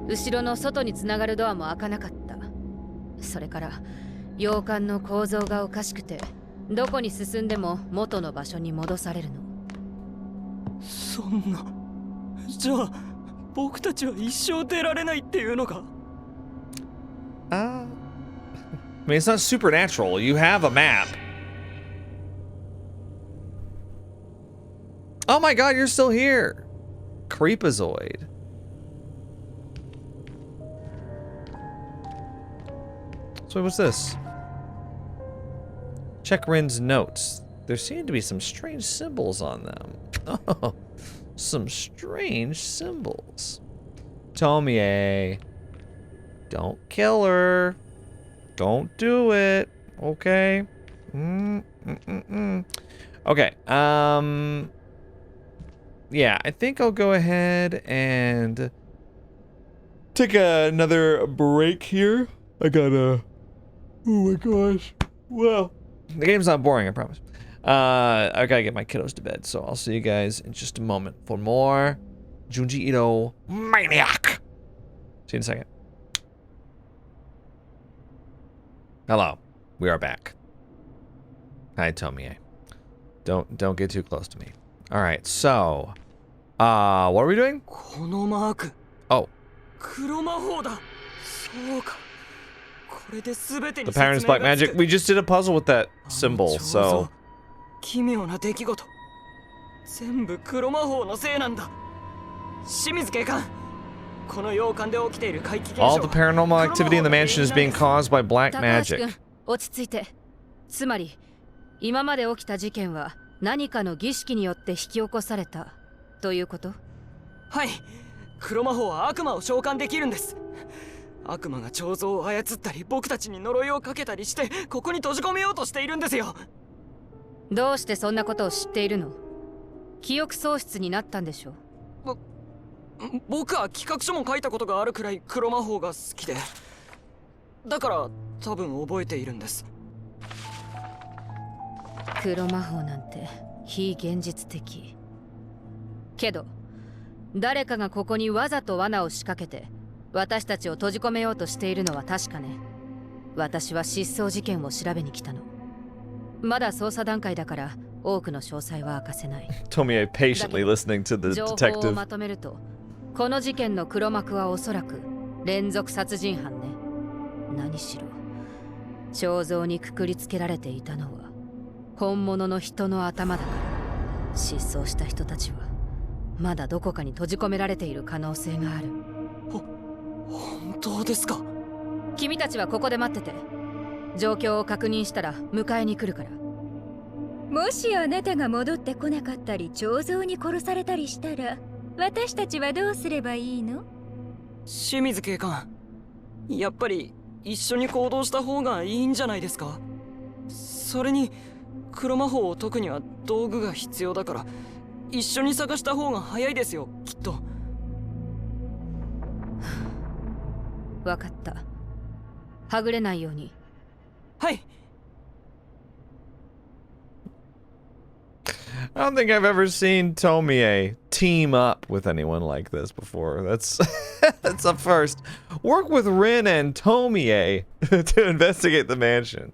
後ろの外につながるドアも開かなかった。それから洋館の構造がおかしくて、どこに進んでも元の場所に戻されるの。そんな。じゃあ僕たちは一生出られないっていうのかI mean, it's not supernatural. You have a map. Oh my god, you're still here. Creepazoid. So what's this? Check Rin's notes. There seem to be some strange symbols on them. Oh, some strange symbols. Tomie, don't kill her. Don't do it. Okay. Okay. Yeah, I think I'll go ahead and take another break here. I gotta. Oh my gosh. Well, the game's not boring, I promise. I gotta get my kiddos to bed, so I'll see you guys in just a moment for more Junji Ito Maniac. See you in a second. Hello, we are back. Hi, Tomie. Don't get too close to me. All right, so, what are we doing? このマーク。Oh. 黒魔法だ。そうか。これで全てに The pattern is black magic. We just did a puzzle with that symbol, so. 奇妙な出来事。全部黒魔法のせいなんだ。清水警官。この洋館で起きている怪奇現象。All the paranormal activity in the mansion is being caused by black 高橋 magic. 君、落ち着いて。つまり、今まで起きた事件は何かの儀式によって引き起こされたということ？はい。黒魔法は悪魔を召喚できるんです。悪魔が彫像を操ったり僕たちに呪いをかけたりしてここに閉じ込めようとしているんですよ。どうしてそんなことを知っているの？記憶喪失になったんでしょ？僕は企画書も書いたことがあるくらい黒魔法が好きで、だから多分覚えているんです。黒魔法なんて非現実的。けど誰かがここにわざと罠を仕掛けて私たちを閉じ込めようとしているのは確かね。私は失踪事件を調べに来たの。まだ捜査段階だから多くの詳細は明かせない。Tomie patiently listening to the 情報を detective. まとめると、この事件の黒幕はおそらく連続殺人犯ね。何しろ肖像にくくりつけられていたのは本物の人の頭だから、失踪した人たちはまだどこかに閉じ込められている可能性がある。本当ですか？君たちはここで待ってて。状況を確認したら迎えに来るから。もしあなたが戻ってこなかったり彫像に殺されたりしたら、私たちはどうすればいいの？清水警官、やっぱり一緒に行動した方がいいんじゃないですか？それに黒魔法を解くには道具が必要だから、一緒に探した方が早いですよ、きっと。わかった。はぐれないように。はい。I don't think I've ever seen Tomie team up with anyone like this before. That's that's a first. Work with Rin and Tomie to investigate the mansion.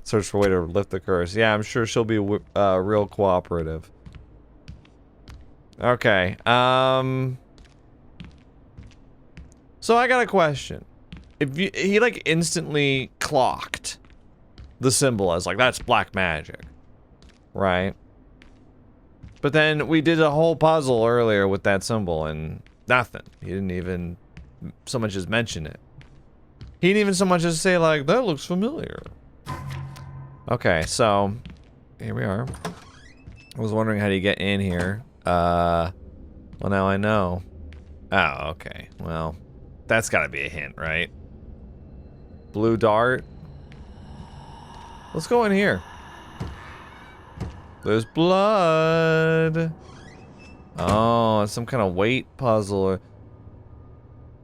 Search for a way to lift the curse. Yeah, I'm sure she'll be real cooperative. Okay. So I got a question. If he like instantly clocked the symbol as like that's black magic, right? But then we did a whole puzzle earlier with that symbol and nothing. He didn't even so much as mention it. He didn't even so much as say like, that looks familiar. Okay, so here we are. I was wondering how do you get in here. Well now I know. Oh, okay. Well, that's gotta be a hint, right? Blue dart. Let's go in here. There's blood. Oh, it's some kind of weight puzzle.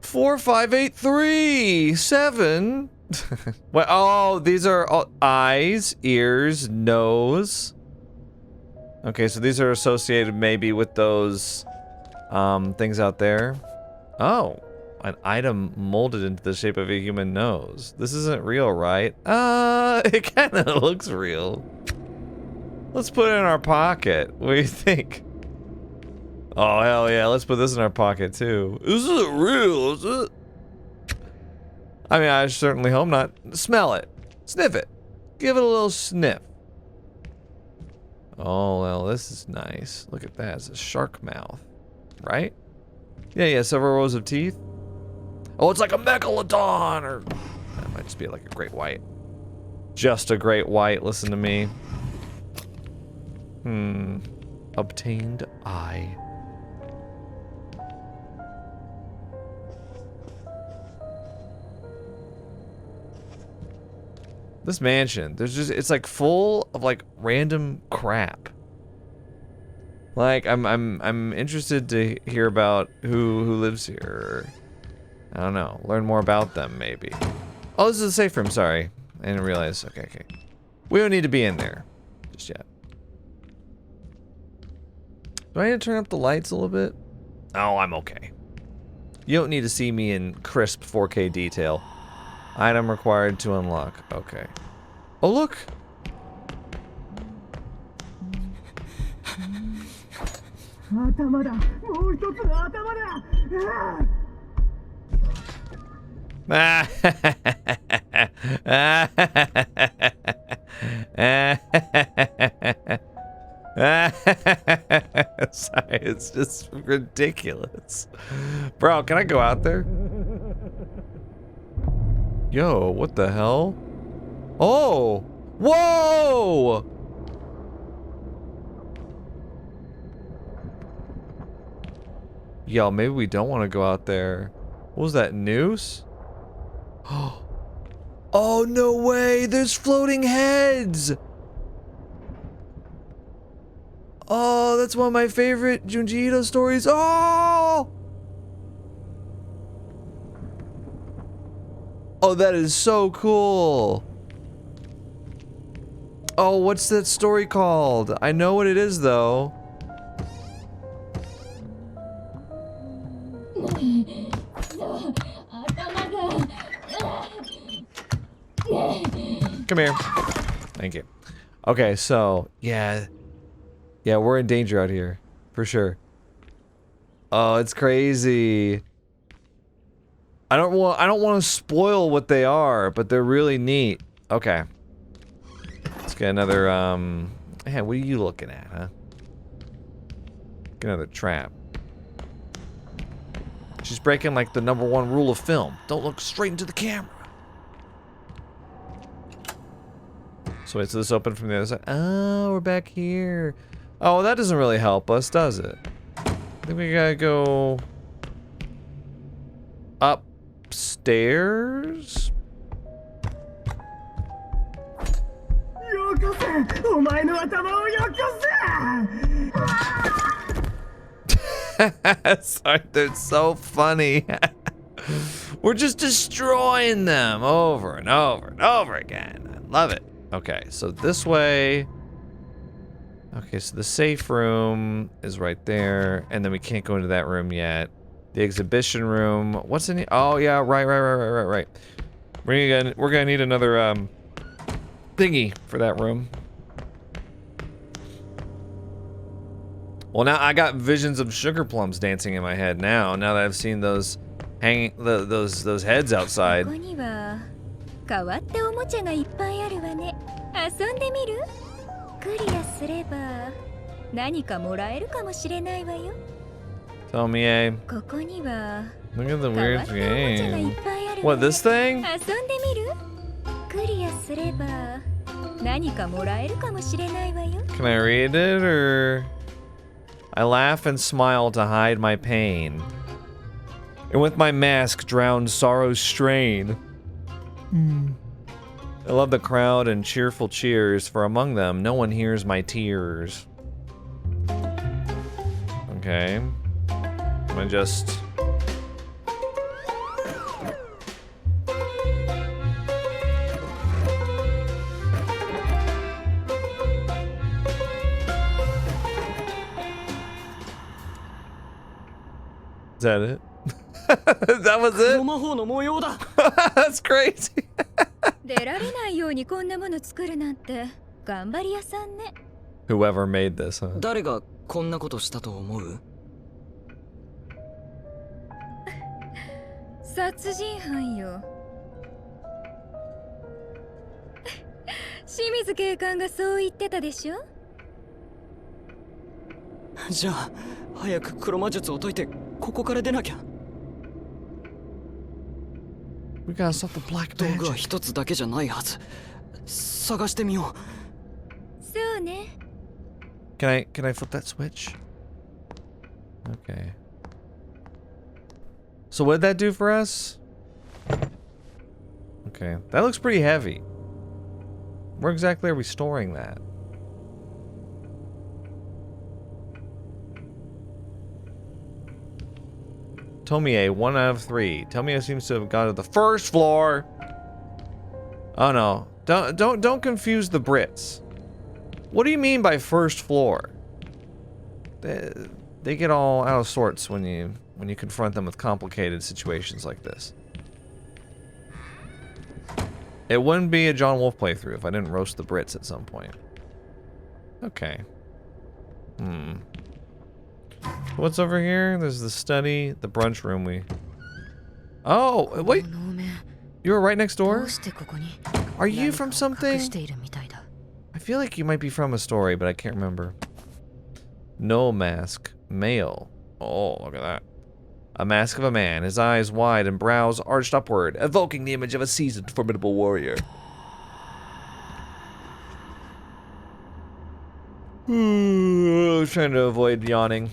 4, 5, 8, 3, 7. What? Oh, these are all eyes, ears, nose. Okay, so these are associated maybe with those things out there. Oh, an item molded into the shape of a human nose. This isn't real, right? It kind of looks real. Let's put it in our pocket. What do you think? Oh, hell yeah. Let's put this in our pocket, too. This isn't real, is it? I mean, I certainly hope not. Smell it. Sniff it. Give it a little sniff. Oh, well, this is nice. Look at that. It's a shark mouth. Right? Yeah, several rows of teeth. Oh, it's like a megalodon, or... That might just be like a great white. Just a great white. Listen to me. Obtained eye. This mansion, there's just, it's like full of like random crap. Like I'm interested to hear about who lives here. I don't know. Learn more about them maybe. Oh, this is a safe room, sorry. I didn't realize. Okay. We don't need to be in there just yet. Do I need to turn up the lights a little bit? Oh, I'm okay. You don't need to see me in crisp 4K detail. Item required to unlock. Okay. Oh, look! Sorry, it's just ridiculous. Bro, can I go out there? Yo, what the hell? Oh! Whoa! Yo, maybe we don't want to go out there. What was that, noose? Oh, no way! There's floating heads! Oh, that's one of my favorite Junji Ito stories. Oh! Oh, that is so cool. Oh, what's that story called? I know what it is, though. Come here. Thank you. Okay, so, yeah. Yeah, we're in danger out here. For sure. Oh, it's crazy. I don't want to spoil what they are, but they're really neat. Okay. Let's get another, hey, what are you looking at, huh? Get another trap. She's breaking, like, the #1 rule of film. Don't look straight into the camera. So wait, so this open from the other side? Oh, we're back here. Oh, that doesn't really help us, does it? I think we gotta go... upstairs? Sorry, they're so funny. We're just destroying them over and over and over again. I love it. Okay, so this way. Okay, so the safe room is right there, and then we can't go into that room yet. The exhibition room. What's in here? Oh yeah, right. We're gonna need another thingy for that room. Well, now I got visions of sugar plums dancing in my head now that I've seen those hanging those heads outside. ここには変わったおもちゃがいっぱいあるわね。遊んでみる？クリアすれば何かもらえるかもしれないわよ。Tomie. ここには Look at the 変わ weird ったおもちゃがい game. っぱいあるわ What, ね。 this thing? 遊んでみる？クリアすれば何かもらえるかもしれないわよ。 Can I read it or? I laugh and smile to hide my pain, and with my mask drown sorrow's strain. I love the crowd and cheerful cheers, for among them no one hears my tears. Okay. I'm gonna just... Is that it? That was it? 魔法の模様だ。 That's crazy. 出られないようにこんなもの作るなんて頑張り屋さんね。 Whoever made this, huh? 誰がこんなことしたと思う？殺人犯よ。清水警官がそう言ってたでしょ。じゃあ早く黒魔術を解いてここから出なきゃ。 We gotta stop the black 道具は magic. 一つだけじゃないはず。探してみよう。そうね。 Can I flip that switch? Okay. So what did that do for us? Okay, that looks pretty heavy. Where exactly are we storing that? Tomie, 1 out of 3. Tomie seems to have gone to the first floor. Oh no. Don't confuse the Brits. What do you mean by first floor? They get all out of sorts when you confront them with complicated situations like this. It wouldn't be a John Wolfe playthrough if I didn't roast the Brits at some point. Okay. What's over here? There's the study, the brunch room Oh, wait. You were right next door? Are you from something? I feel like you might be from a story, but I can't remember. No mask. Male. Oh, look at that. A mask of a man, his eyes wide and brows arched upward, evoking the image of a seasoned, formidable warrior. I was trying to avoid yawning.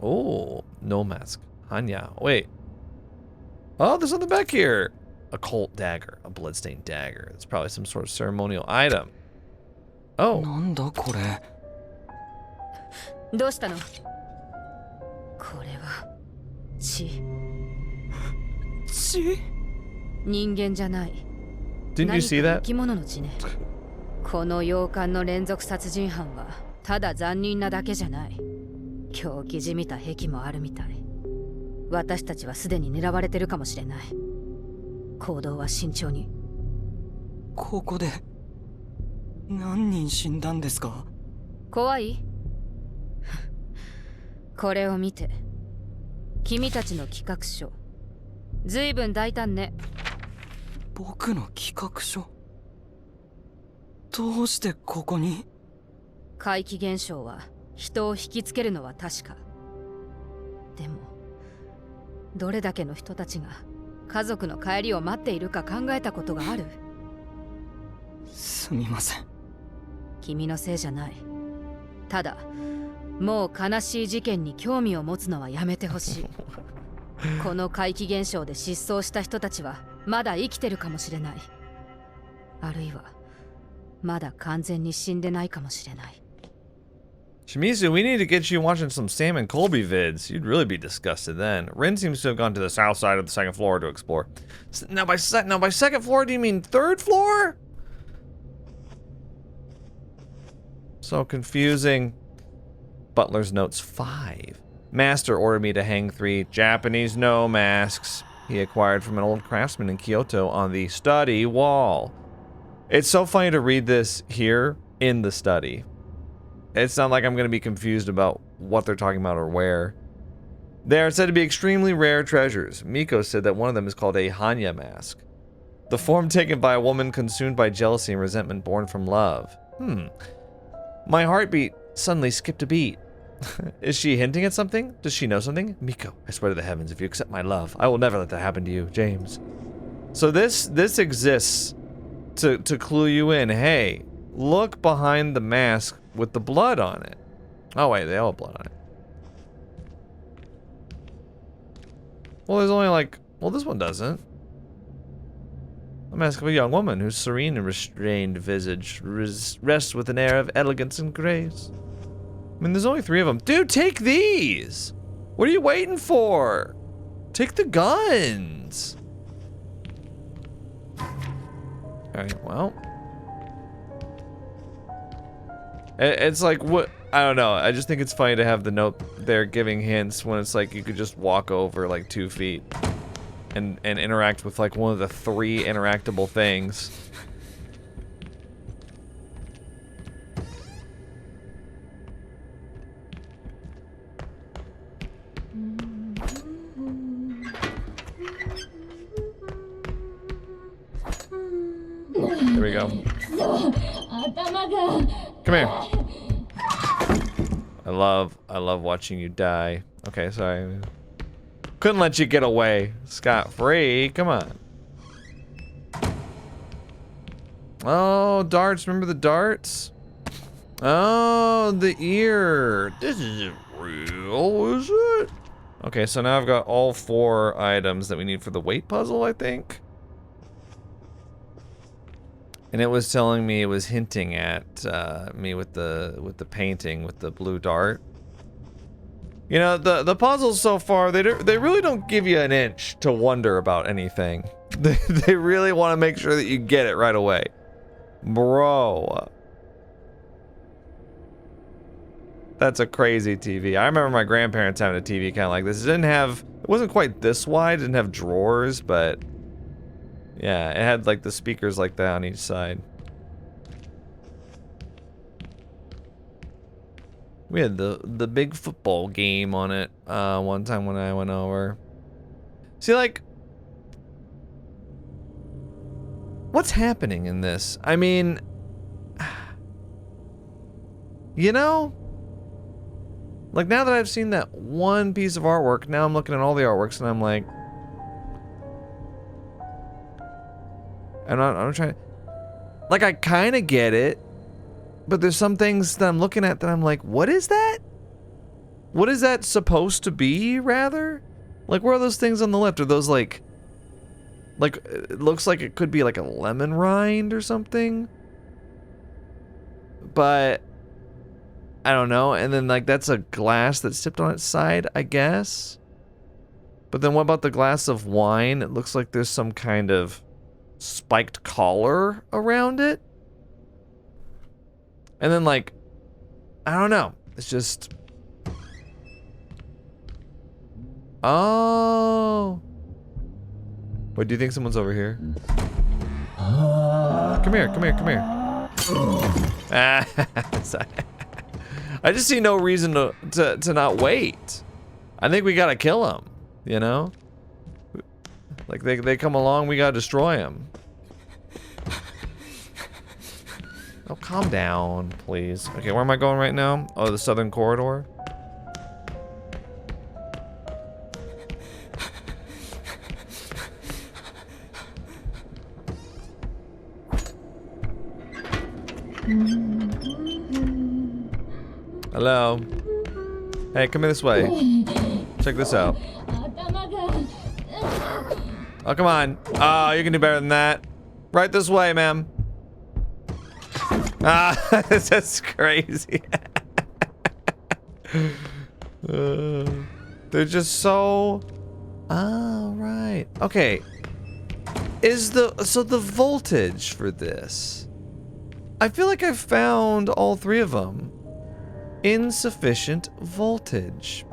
Oh, no mask. Hanya. Wait. Oh, there's something back here. A Colt dagger. A bloodstained dagger. It's probably some sort of ceremonial item. Oh. なんだこれ。どうしたの？これは血。血？人間じゃない。 Didn't you see that? 生き物の血ね。この洋館の連続殺人犯はただ残忍なだけじゃない。狂気じみた癖もあるみたい。私たちはすでに狙われてるかもしれない。行動は慎重に。ここで何人死んだんですか？怖い？これを見て。君たちの企画書ずいぶん大胆ね。僕の企画書？どうしてここに？怪奇現象は人を引きつけるのは確か。でもどれだけの人たちが家族の帰りを待っているか考えたことがある？すみません。君のせいじゃない。ただもう悲しい事件に興味を持つのはやめてほしい。この怪奇現象で失踪した人たちはまだ生きてるかもしれない。あるいはまだ完全に死んでないかもしれない。Shimizu, we need to get you watching some Sam and Colby vids. You'd really be disgusted then. Rin seems to have gone to the south side of the second floor to explore. Now by second floor, do you mean third floor? So confusing. Butler's notes 5. Master ordered me to hang 3 Japanese no masks he acquired from an old craftsman in Kyoto on the study wall. It's so funny to read this here in the study. It's not like I'm going to be confused about what they're talking about or where. They are said to be extremely rare treasures. Miko said that one of them is called a Hanya mask. The form taken by a woman consumed by jealousy and resentment born from love. My heartbeat suddenly skipped a beat. Is she hinting at something? Does she know something? Miko, I swear to the heavens, if you accept my love, I will never let that happen to you, James. So this exists to clue you in. Hey, look behind the mask with the blood on it. Oh wait, they all have blood on it. Well, there's only like, well, this one doesn't. A mask of a young woman whose serene and restrained visage rests with an air of elegance and grace. I mean, there's only 3 of them. Dude, take these! What are you waiting for? Take the guns! Alright, well. It's like, what? I don't know. I just think it's funny to have the note there giving hints when it's like you could just walk over like 2 feet and interact with like one of the 3 interactable things. There we go. Come here. I love watching you die. Okay, sorry. Couldn't let you get away scot-free. Come on. Oh, darts. Remember the darts? Oh, the ear. This isn't real, is it? Okay, so now I've got all 4 items that we need for the weight puzzle, I think. And it was telling me, it was hinting at me with the painting with the blue dart. You know, the puzzles so far, they really don't give you an inch to wonder about anything. They really want to make sure that you get it right away. Bro. That's a crazy TV. I remember my grandparents having a TV kind of like this. It wasn't quite this wide, it didn't have drawers, but yeah, it had like the speakers like that on each side. We had the big football game on it one time when I went over. See, like, what's happening in this? I mean, you know, like now that I've seen that one piece of artwork, now I'm looking at all the artworks and I'm like, I'm trying to, like, I kind of get it, but there's some things that I'm looking at that I'm like, what is that? What is that supposed to be, rather? Like, where are those things on the left? Are those like, it looks like it could be like a lemon rind or something? But I don't know. And then like that's a glass that's tipped on its side, I guess. But then what about the glass of wine? It looks like there's some kind of spiked collar around it. And then like, I don't know. It's just, oh. Wait, do you think someone's over here? Come here, come here, come here. Ah, sorry. I just see no reason to not wait. I think we gotta kill him, you know? Like they come along, we gotta destroy him. Oh, calm down, please. Okay, where am I going right now? Oh, the southern corridor. Hello. Hey, come in this way. Check this out. Oh, come on. Oh, you can do better than that. Right this way, ma'am. Ah, that's crazy. They're just so... Oh, right. Okay. So the voltage for this... I feel like I've found all three of them. Insufficient voltage.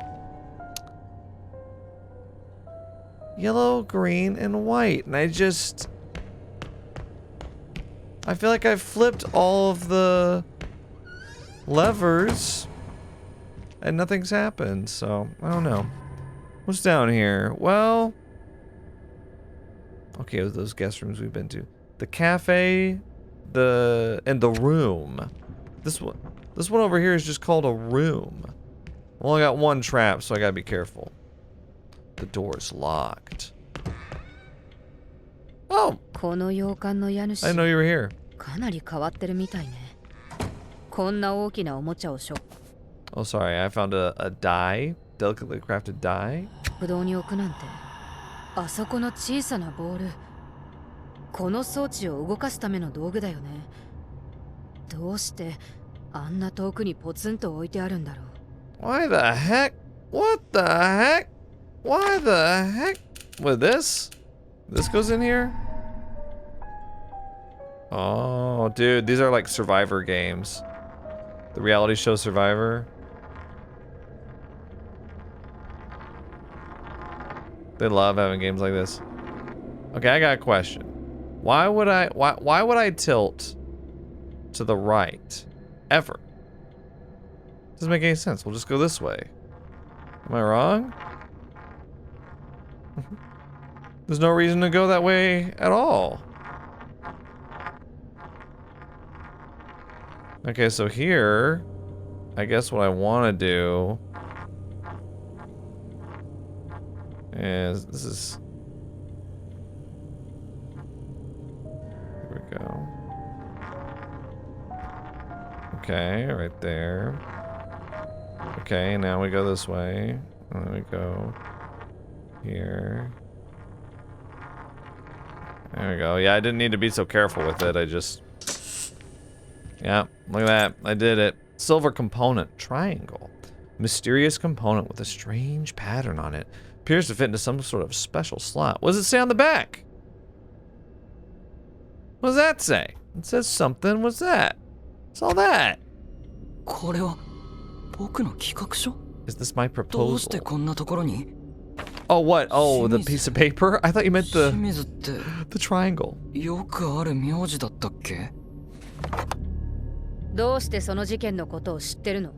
Yellow, green, and white. And I feel like I've flipped all of the levers and nothing's happened, so I don't know. What's down here? Well, okay, those guest rooms we've been to. The cafe, and the room. This one over here is just called a room. I've only got one trap, so I gotta be careful. The door's locked. Oh! I didn't know you were here. Oh, sorry, I found a die. Delicately crafted die. ぶどうに置くなんてあそこの小さなボールこの装置を動かすための道具だよねどうしてあんな遠くにポツンと置いてあるんだろう Why the heck? What the heck? Why the heck? With this? This goes in here? Oh, dude, these are like Survivor games. The reality show Survivor. They love having games like this. Okay, I got a question. Why would I tilt to the right? Ever? Doesn't make any sense. We'll just go this way. Am I wrong? There's no reason to go that way at all. Okay, so here, I guess what I want to do is, this is, here we go. Okay, right there. Okay, now we go this way. And then we go here. There we go. Yeah, I didn't need to be so careful with it. I just... Yeah, look at that. I did it. Silver component. Triangle. Mysterious component with a strange pattern on it. Appears to fit into some sort of special slot. What does it say on the back? What does that say? It says something. What's that? What's all that? これは僕の企画書 Is this my どうして proposal? こんなところに Oh, what? Oh, the piece of paper? I thought you meant 清水って the triangle. よくある名字だったっけどうしてその事件のことを知ってるの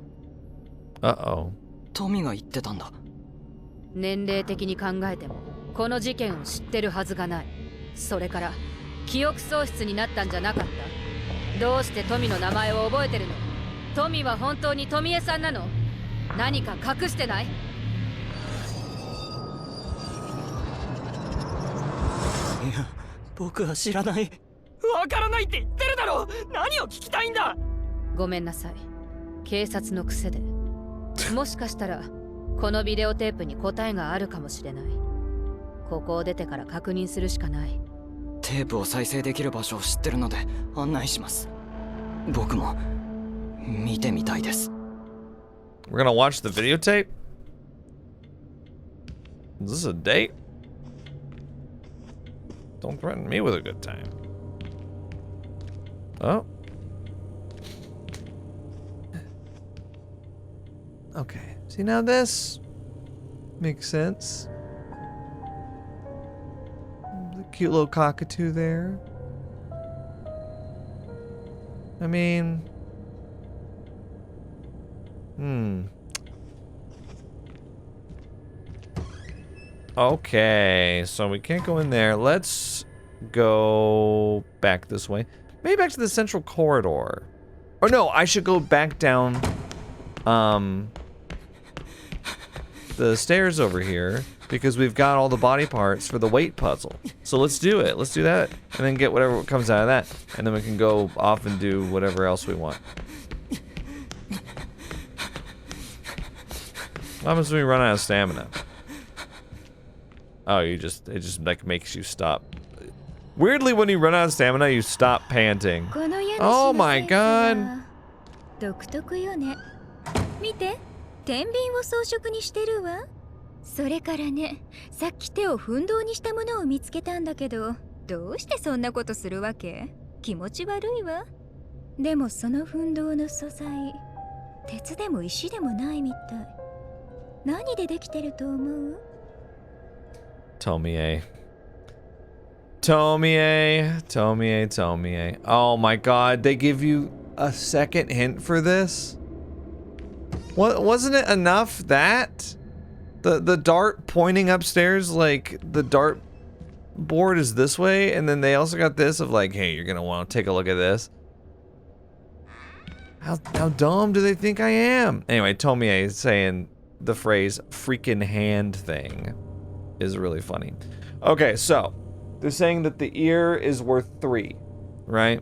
Uh-oh. トミが言ってたんだ年齢的に考えてもこの事件を知ってるはずがないそれから記憶喪失になったんじゃなかったどうしてトミの名前を覚えてるのトミは本当にトミエさんなの何か隠してないいや僕は知らないわからないって言ってるだろ何を聞きたいんだごめんなさい警察の癖でもしかしたらこのビデオテープに答えがあるかもしれないここを出てから確認するしかないテープを再生できる場所を知ってるので案内します僕も見てみたいです We're gonna watch the videotape? Is this a date? Don't threaten me with a good time. Oh. Okay. See, now this makes sense. The cute little cockatoo there. I mean... Okay, so we can't go in there. Let's go back this way. Maybe back to the central corridor. Or no, I should go back down the stairs over here because we've got all the body parts for the weight puzzle. So let's do it. Let's do that and then get whatever comes out of that. And then we can go off and do whatever else we want. What happens when we run out of stamina? Oh, it just like makes you stop. Weirdly, when you run out of stamina, you stop panting. Oh my god. 独特よね。見て、天秤を装飾にしてるわ。それからね、さっき手を奮動にしたものを見つけたんだけど、どうしてそんなことするわけ？気持ち悪いわ。でもその奮動の素材、鉄でも石でもないみたい。何でできてると思う？ Tomie. Oh my god, they give you a second hint for this? What, wasn't it enough that? The dart pointing upstairs, like the dart board is this way, and then they also got this of like, hey, you're gonna want to take a look at this. How dumb do they think I am? Anyway, Tomie is saying the phrase freaking hand thing is really funny. Okay, so they're saying that the ear is worth 3, right?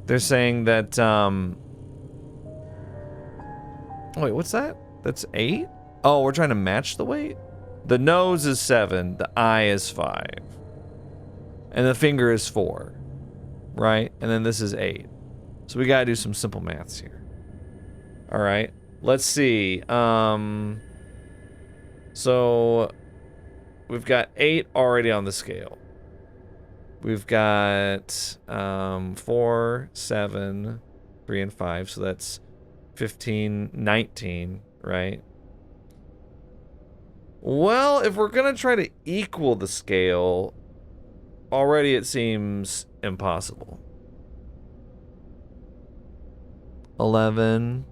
They're saying that wait, what's that? That's 8? Oh, we're trying to match the weight? The nose is 7, the eye is 5. And the finger is 4. Right? And then this is 8. So we gotta do some simple maths here. Alright. Let's see. So we've got 8 already on the scale. We've got 4, 7, 3, and 5. So that's 15, 19, right? Well, if we're gonna try to equal the scale, already it seems impossible. 11.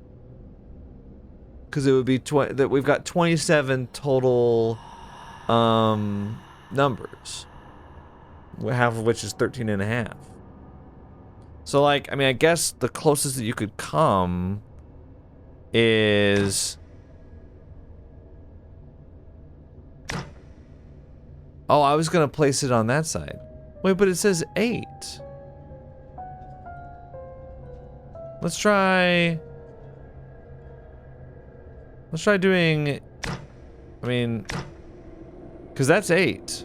Because it would be that we've got 27 total numbers, half of which is 13 and a half. So like, I mean, I guess the closest that you could come is, oh, I was gonna place it on that side. Wait, but it says 8. Let's try doing, I mean, because that's 8.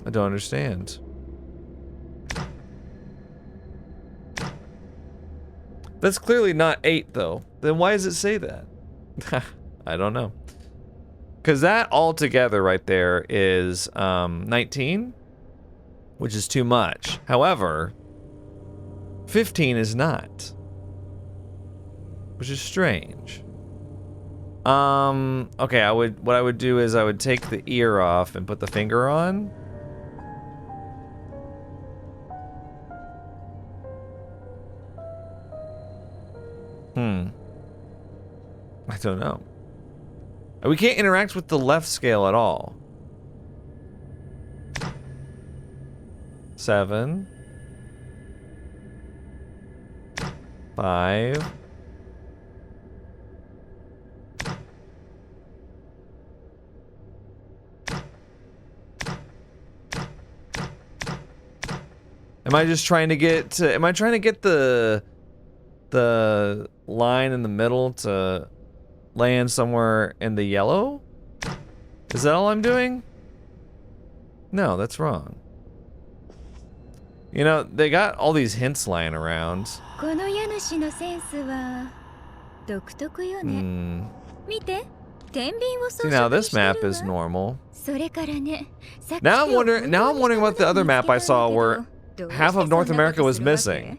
I don't understand. That's clearly not 8 though. Then why does it say that? I don't know. Because that altogether right there is 19, which is too much. However, 15 is not, which is strange. Okay, what I would do is I would take the ear off and put the finger on. I don't know. We can't interact with the left scale at all. 7. 5. Am I just trying to get am I trying to get the line in the middle to land somewhere in the yellow? Is that all I'm doing? No, that's wrong. You know, they got all these hints lying around. See, now this map is normal. Now I'm wondering what the other map I saw where half of North America was missing.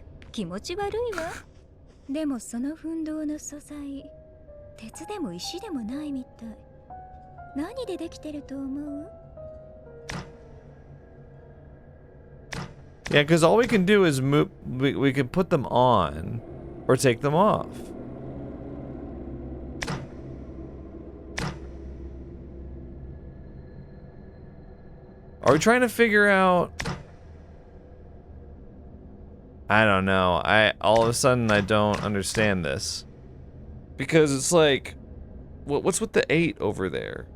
でもその奮闘の素材、鉄でも石でもないみたい。何でできてると思う？ Yeah, because all we can do is move. We can put them on or take them off. Are we trying to figure out? I don't know. All of a sudden I don't understand this. Because it's like, what's with the 8 over there?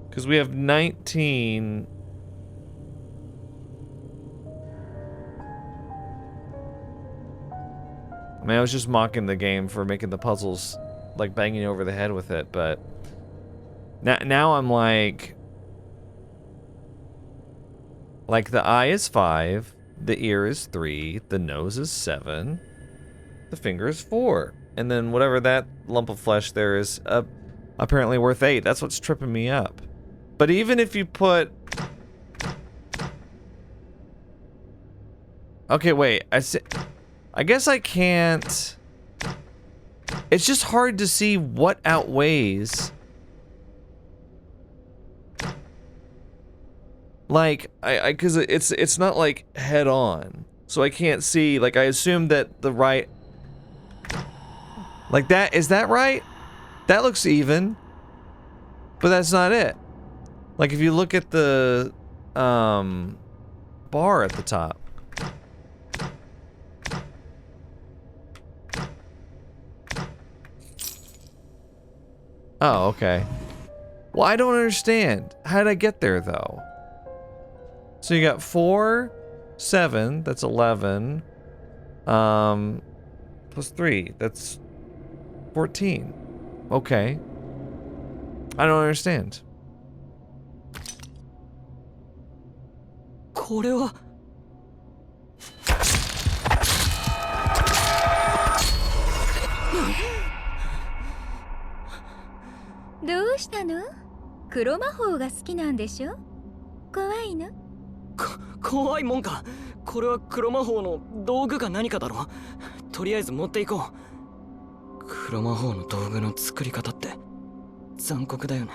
Because we have 19. I mean, I was just mocking the game for making the puzzles, like banging you over the head with it, but now I'm like the eye is 5, the ear is 3, the nose is 7, the finger is 4, and then whatever that lump of flesh there is apparently worth 8. That's what's tripping me up. But even if you put... Okay, wait. I guess I can't... It's just hard to see what outweighs... Like, because it's not like head on. So I can't see, like I assume that the right... Like that, is that right? That looks even. But that's not it. Like if you look at the bar at the top. Oh, okay. Well, I don't understand. How did I get there though? So you got 4, 7, that's 11. Plus 3, that's 14. Okay. I don't understand. これはどうしたの？黒魔法が好きなんでしょ？怖いの？怖いもんか。これは黒魔法の道具か何かだろ。とりあえず持っていこう。黒魔法の道具の作り方って残酷だよね。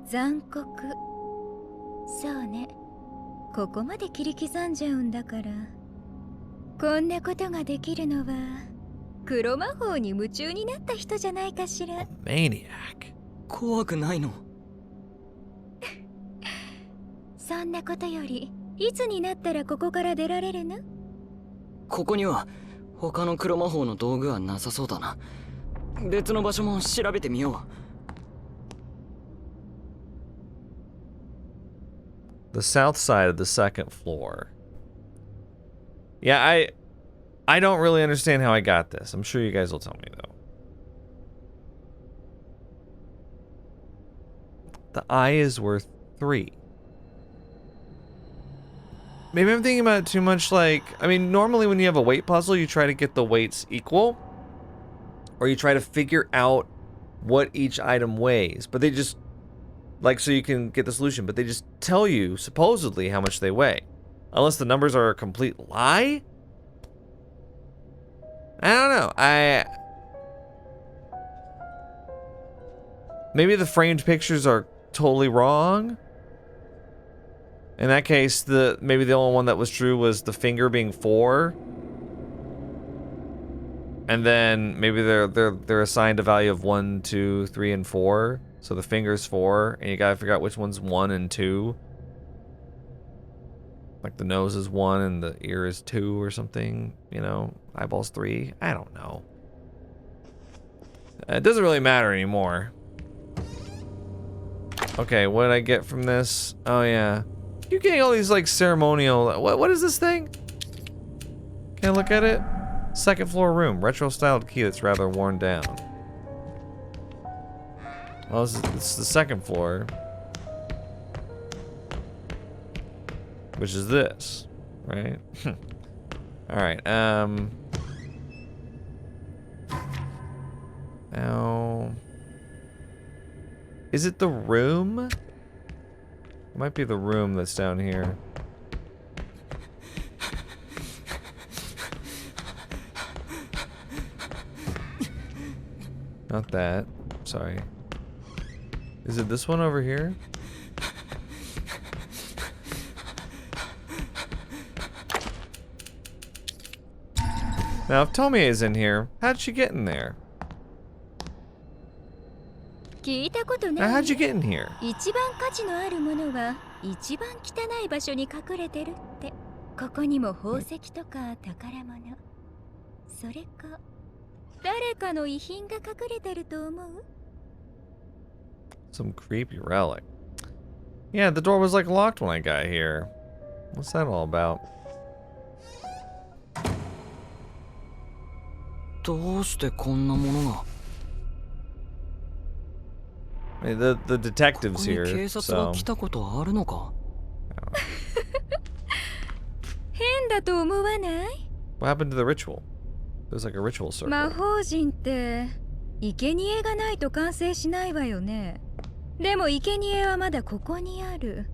残酷。そうね。ここまで切り刻んじゃうんだから。こんなことができるのは黒魔法に夢中になった人じゃないかしら。Maniac. 怖くないの？そんなことより、いつになったらここから出られるの？ここには他の黒魔法の道具はなさそうだな。別の場所も調べてみよう。The south side of the second floor. Yeah, I don't really understand how I got this. I'm sure you guys will tell me though. The eye is worth 3. Maybe I'm thinking about it too much. Like, I mean, normally when you have a weight puzzle, you try to get the weights equal, or you try to figure out what each item weighs, but they just, like, so you can get the solution, but they just tell you, supposedly, how much they weigh. Unless the numbers are a complete lie? I don't know. Maybe the framed pictures are totally wrong? In that case, maybe the only one that was true was the finger being 4. And then maybe they're assigned a value of 1, 2, 3, and 4. So the finger's 4, and you gotta figure out which one's 1 and 2. Like the nose is 1 and the ear is 2 or something, you know, eyeballs 3. I don't know. It doesn't really matter anymore. Okay, what did I get from this? Oh yeah. You're getting all these like ceremonial, what is this thing? Can I look at it? Second floor room, retro styled key that's rather worn down. Well, it's the second floor. Which is this, right? Alright, now... Is it the room? Might be the room that's down here. Not that. Sorry. Is it this one over here? Now, if Tomie is in here, how'd she get in there? 聞いたこと Now, ない how'd you get in here? 一番価値のあるものは一番汚い場所に隠れてるって。ここにも宝石とか宝物、それか誰かの遺品が隠れてると思う？ Some creepy relic. Yeah, the door was like locked when I got here. What's that all about? どうしてこんなものが。 I mean, the こ detectives こに here, 警察が so 来たことあるのか。変だと思わない？ what happened to the ritual? There's like a ritual circle. 魔法陣って生贄がないと完成しないわよね。でも生贄はまだここにある。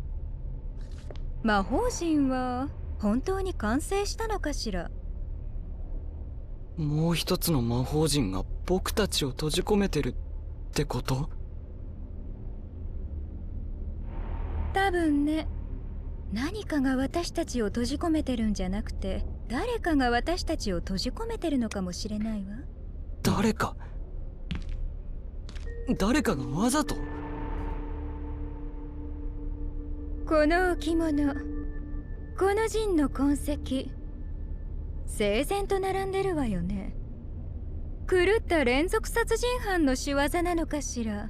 魔法陣は本当に完成したのかしら？もう一つの魔法陣が僕たちを閉じ込めてるってこと？多分ね。何かが私たちを閉じ込めてるんじゃなくて、誰かが私たちを閉じ込めてるのかもしれないわ。誰かがわざと。この置物、この陣の痕跡、整然と並んでるわよね。狂った連続殺人犯の仕業なのかしら。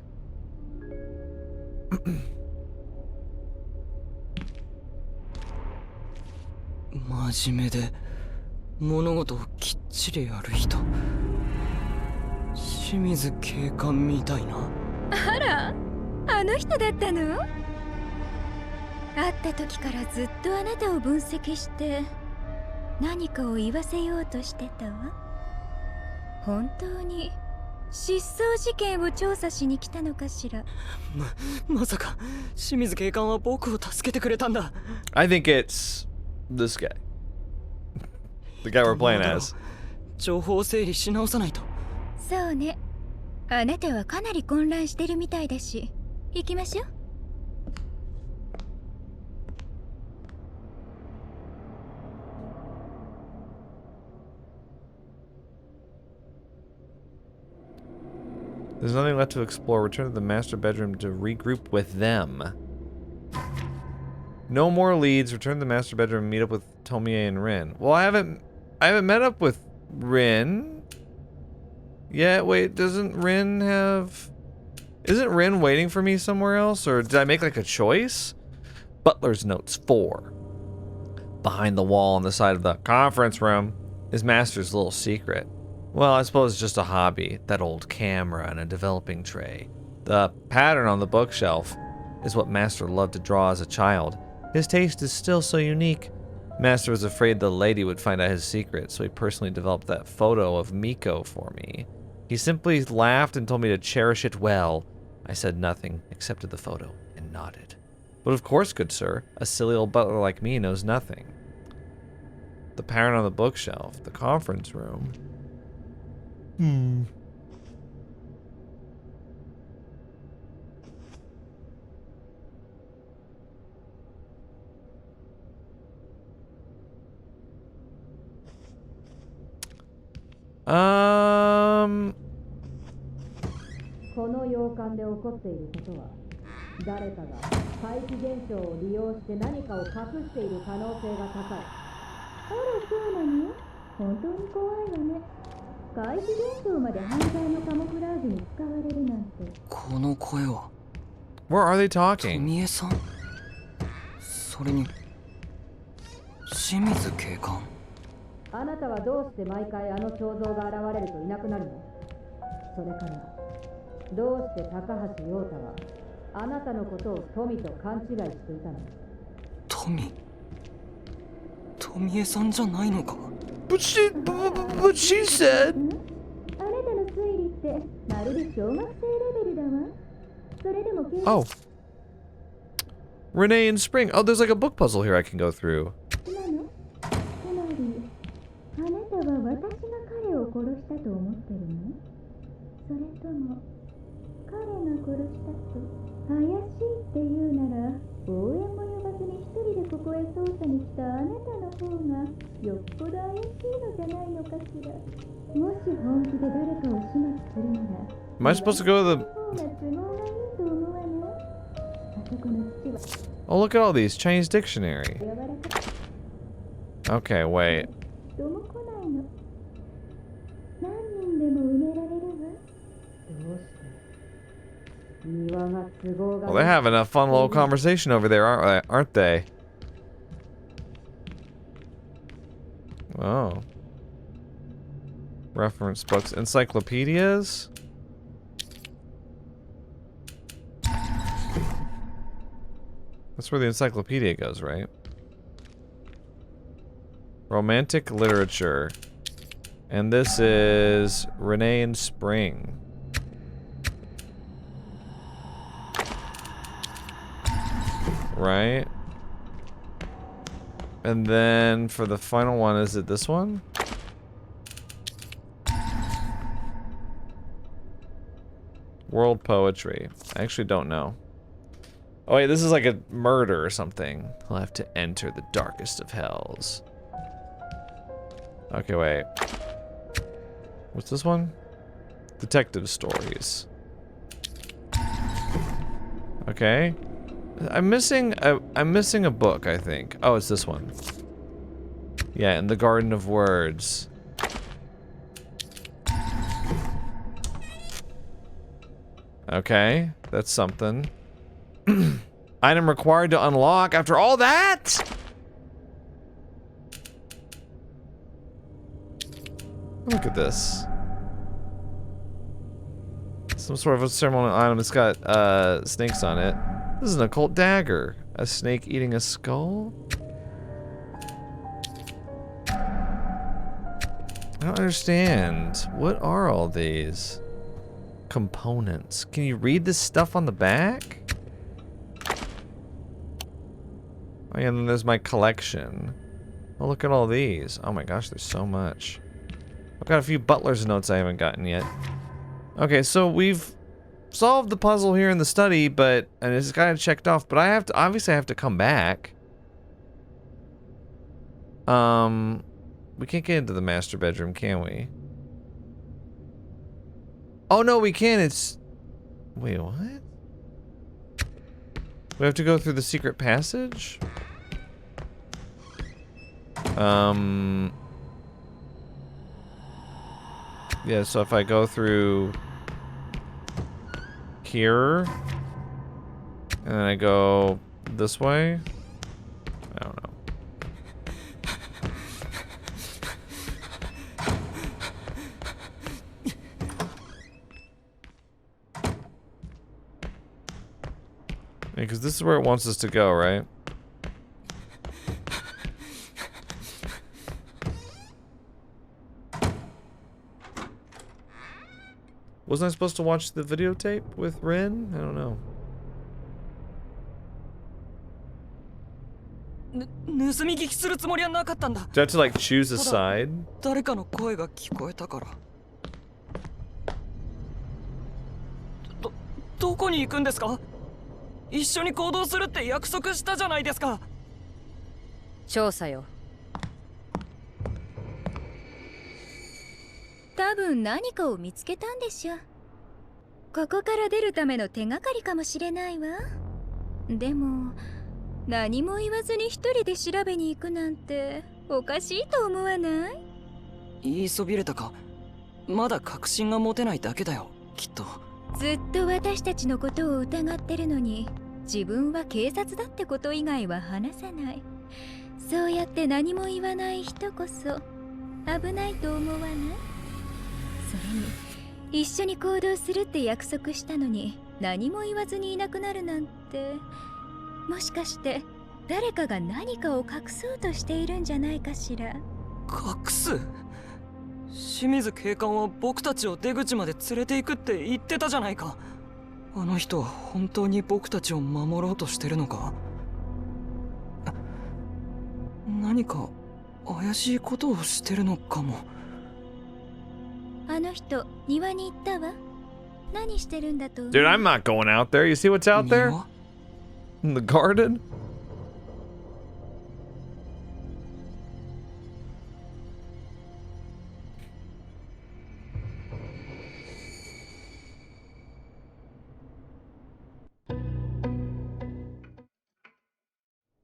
真面目で物事をきっちりやる人。清水警官みたいな。あら、あの人だったの？会った時からずっとあなたを分析して何かを言わせようとしてたわ。本当に失踪事件を調査しに来たのかしら。まさか清水警官は僕を助けてくれたんだ。 I think it's this guy. The guy we're playing as. 情報を整理し直さないと。そうね。あなたはかなり混乱してるみたいだし、行きましょう。There's nothing left to explore. Return to the master bedroom to regroup with them. No more leads. Return to the master bedroom and meet up with Tomie and Rin. Well, I haven't met up with Rin. Yeah, wait, doesn't Rin have... Isn't Rin waiting for me somewhere else? Or did I make like a choice? Butler's notes 4. Behind the wall on the side of the conference room is Master's little secret. Well, I suppose it's just a hobby. That old camera and a developing tray. The pattern on the bookshelf is what Master loved to draw as a child. His taste is still so unique. Master was afraid the lady would find out his secret, so he personally developed that photo of Miko for me. He simply laughed and told me to cherish it well. I said nothing, accepted the photo, and nodded. But of course, good sir, a silly old butler like me knows nothing. The pattern on the bookshelf, the conference room. Um... この洋館で起こっていることは、誰かが怪奇現象を利用して何かを隠している可能性が高い。あら、そうなの？本当に怖いわね。怪奇現象まで犯罪のカモフラージュに使われるなんて。この声は Where are they talking? 富江さん。それに清水警官。あなたはどうして毎回あの肖像が現れるといなくなるの？それからどうして高橋陽太はあなたのことを富と勘違いしていたの？富江さんじゃないのか？ But she said... あなたの推理ってまるで小学生レベルだわ。それでも Oh. Renee and Spring. Oh, there's like a book puzzle here I can go through. なの？つまり、あなたは私が彼を殺したと思ってるの？それとも、彼が殺したと怪しいって言うなら、応援も呼ばずに一人でここへ捜査に来たあなたの方がよっぽど怪しいのじゃないのかしら。もし本気で誰かを始末するなら、 Am I supposed to go to the... 方が都合がいいと思わない？あそこの土は Oh, look at all these. Chinese dictionary. 柔らかく Okay, wait. 人も来ないの。何人でも埋められるわ。どうして？庭が都合が Well, they're having a fun little conversation over there, aren't they? Oh. Reference books. Encyclopedias? That's where the encyclopedia goes, right? Romantic literature. And this is Renee and Spring. Right? And then for the final one, is it this one? World poetry. I actually don't know. Oh wait, this is like a murder or something. I'll have to enter the darkest of hells. Okay, wait. What's this one? Detective stories. Okay. I'm missing a book, I think. Oh, it's this one. Yeah, in the Garden of Words. Okay, that's something. Item required to unlock after all that? Look at this. Some sort of a ceremonial item. It's got snakes on it. This is an occult dagger. A snake eating a skull? I don't understand. What are all these components? Can you read this stuff on the back? Oh yeah, and then there's my collection. Oh, look at all these. Oh my gosh, there's so much. I've got a few butler's notes I haven't gotten yet. Okay, so we've solved the puzzle here in the study, and it's kind of checked off, but obviously I have to come back. We can't get into the master bedroom, can we? Oh no, we can. Wait, what? We have to go through the secret passage? Yeah, so if I go through here, and then I go this way, I don't know. Because this is where it wants us to go, right? Wasn't I supposed to watch the videotape with Rin? I don't know. 盗み聞きするつもりはなかったんだ。 Do I have to like choose a side? 誰かの声が聞こえたから。どこに行くんですか？一緒に行動するって約束したじゃないですか。調査よ。多分何かを見つけたんでしょ。ここから出るための手がかりかもしれないわ。でも何も言わずに一人で調べに行くなんておかしいと思わない？言いそびれたか。まだ確信が持てないだけだよ、きっと。ずっと私たちのことを疑ってるのに、自分は警察だってこと以外は話さない。そうやって何も言わない人こそ危ないと思わない？それに一緒に行動するって約束したのに何も言わずにいなくなるなんて、もしかして誰かが何かを隠そうとしているんじゃないかしら。隠す？清水警官は僕たちを出口まで連れて行くって言ってたじゃないか。あの人は本当に僕たちを守ろうとしてるのか？何か怪しいことをしてるのかも。あの人庭に行ったわ。何してるんだと。 Dude, I'm not going out there. You see what's out there? 庭 In the garden?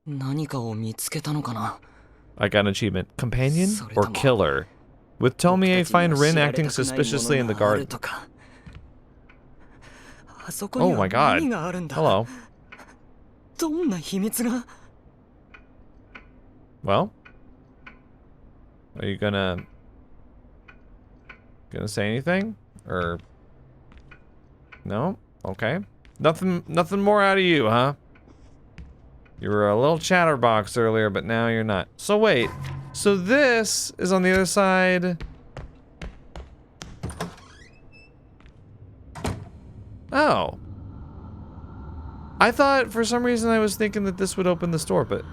何かを見つけたのかな。 I got an achievement. Companion or それとも killer? With Tomie, find Rin acting suspiciously in the 僕たちには知られたくないものがある garden. とか。あそこに Oh は my god. 何があるんだ。 Hello. どんな秘密が。 Well? Are you gonna say anything? Or no? Okay. Nothing more out of you, huh? You were a little chatterbox earlier, but now you're not. So wait. So this is on the other side. Oh. I thought for some reason I was thinking that this would open the store, but...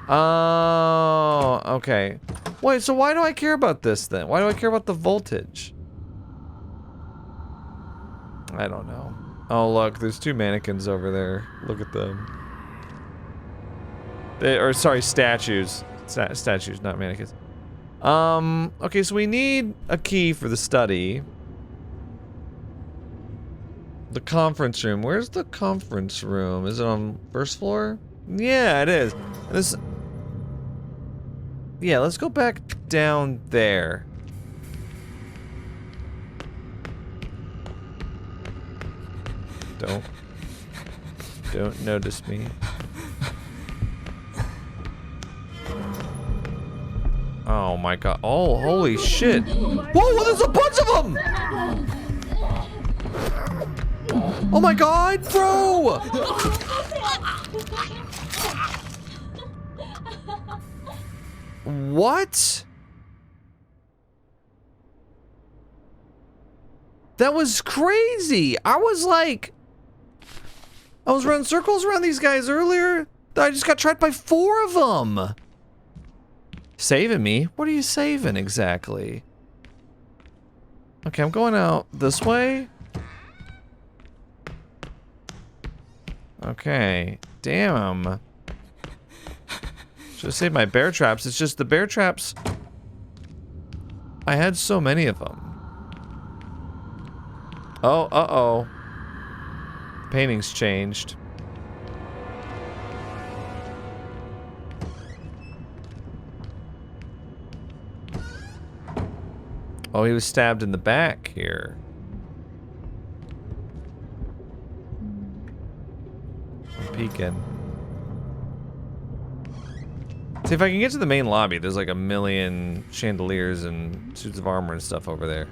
Oh, okay. Wait, so why do I care about this then? Why do I care about the voltage? I don't know. Oh, look, there's two mannequins over there. Look at them. Sorry, statues. Statues, not mannequins. Okay, so we need a key for the study. The conference room. Where's the conference room? Is it on first floor? Yeah, it is. This... Yeah, let's go back down there. Don't notice me. Oh my god. Oh, holy shit. Whoa, there's a bunch of them! Oh my god, bro! What? That was crazy. I was running circles around these guys earlier. I just got trapped by 4 of them. Saving me? What are you saving exactly? Okay, I'm going out this way. Okay. Damn. Should've saved my bear traps. It's just the bear traps. I had so many of them. Oh, uh-oh. Painting's changed. Oh, he was stabbed in the back here. I'm peeking. See, if I can get to the main lobby, there's like a million chandeliers and suits of armor and stuff over there.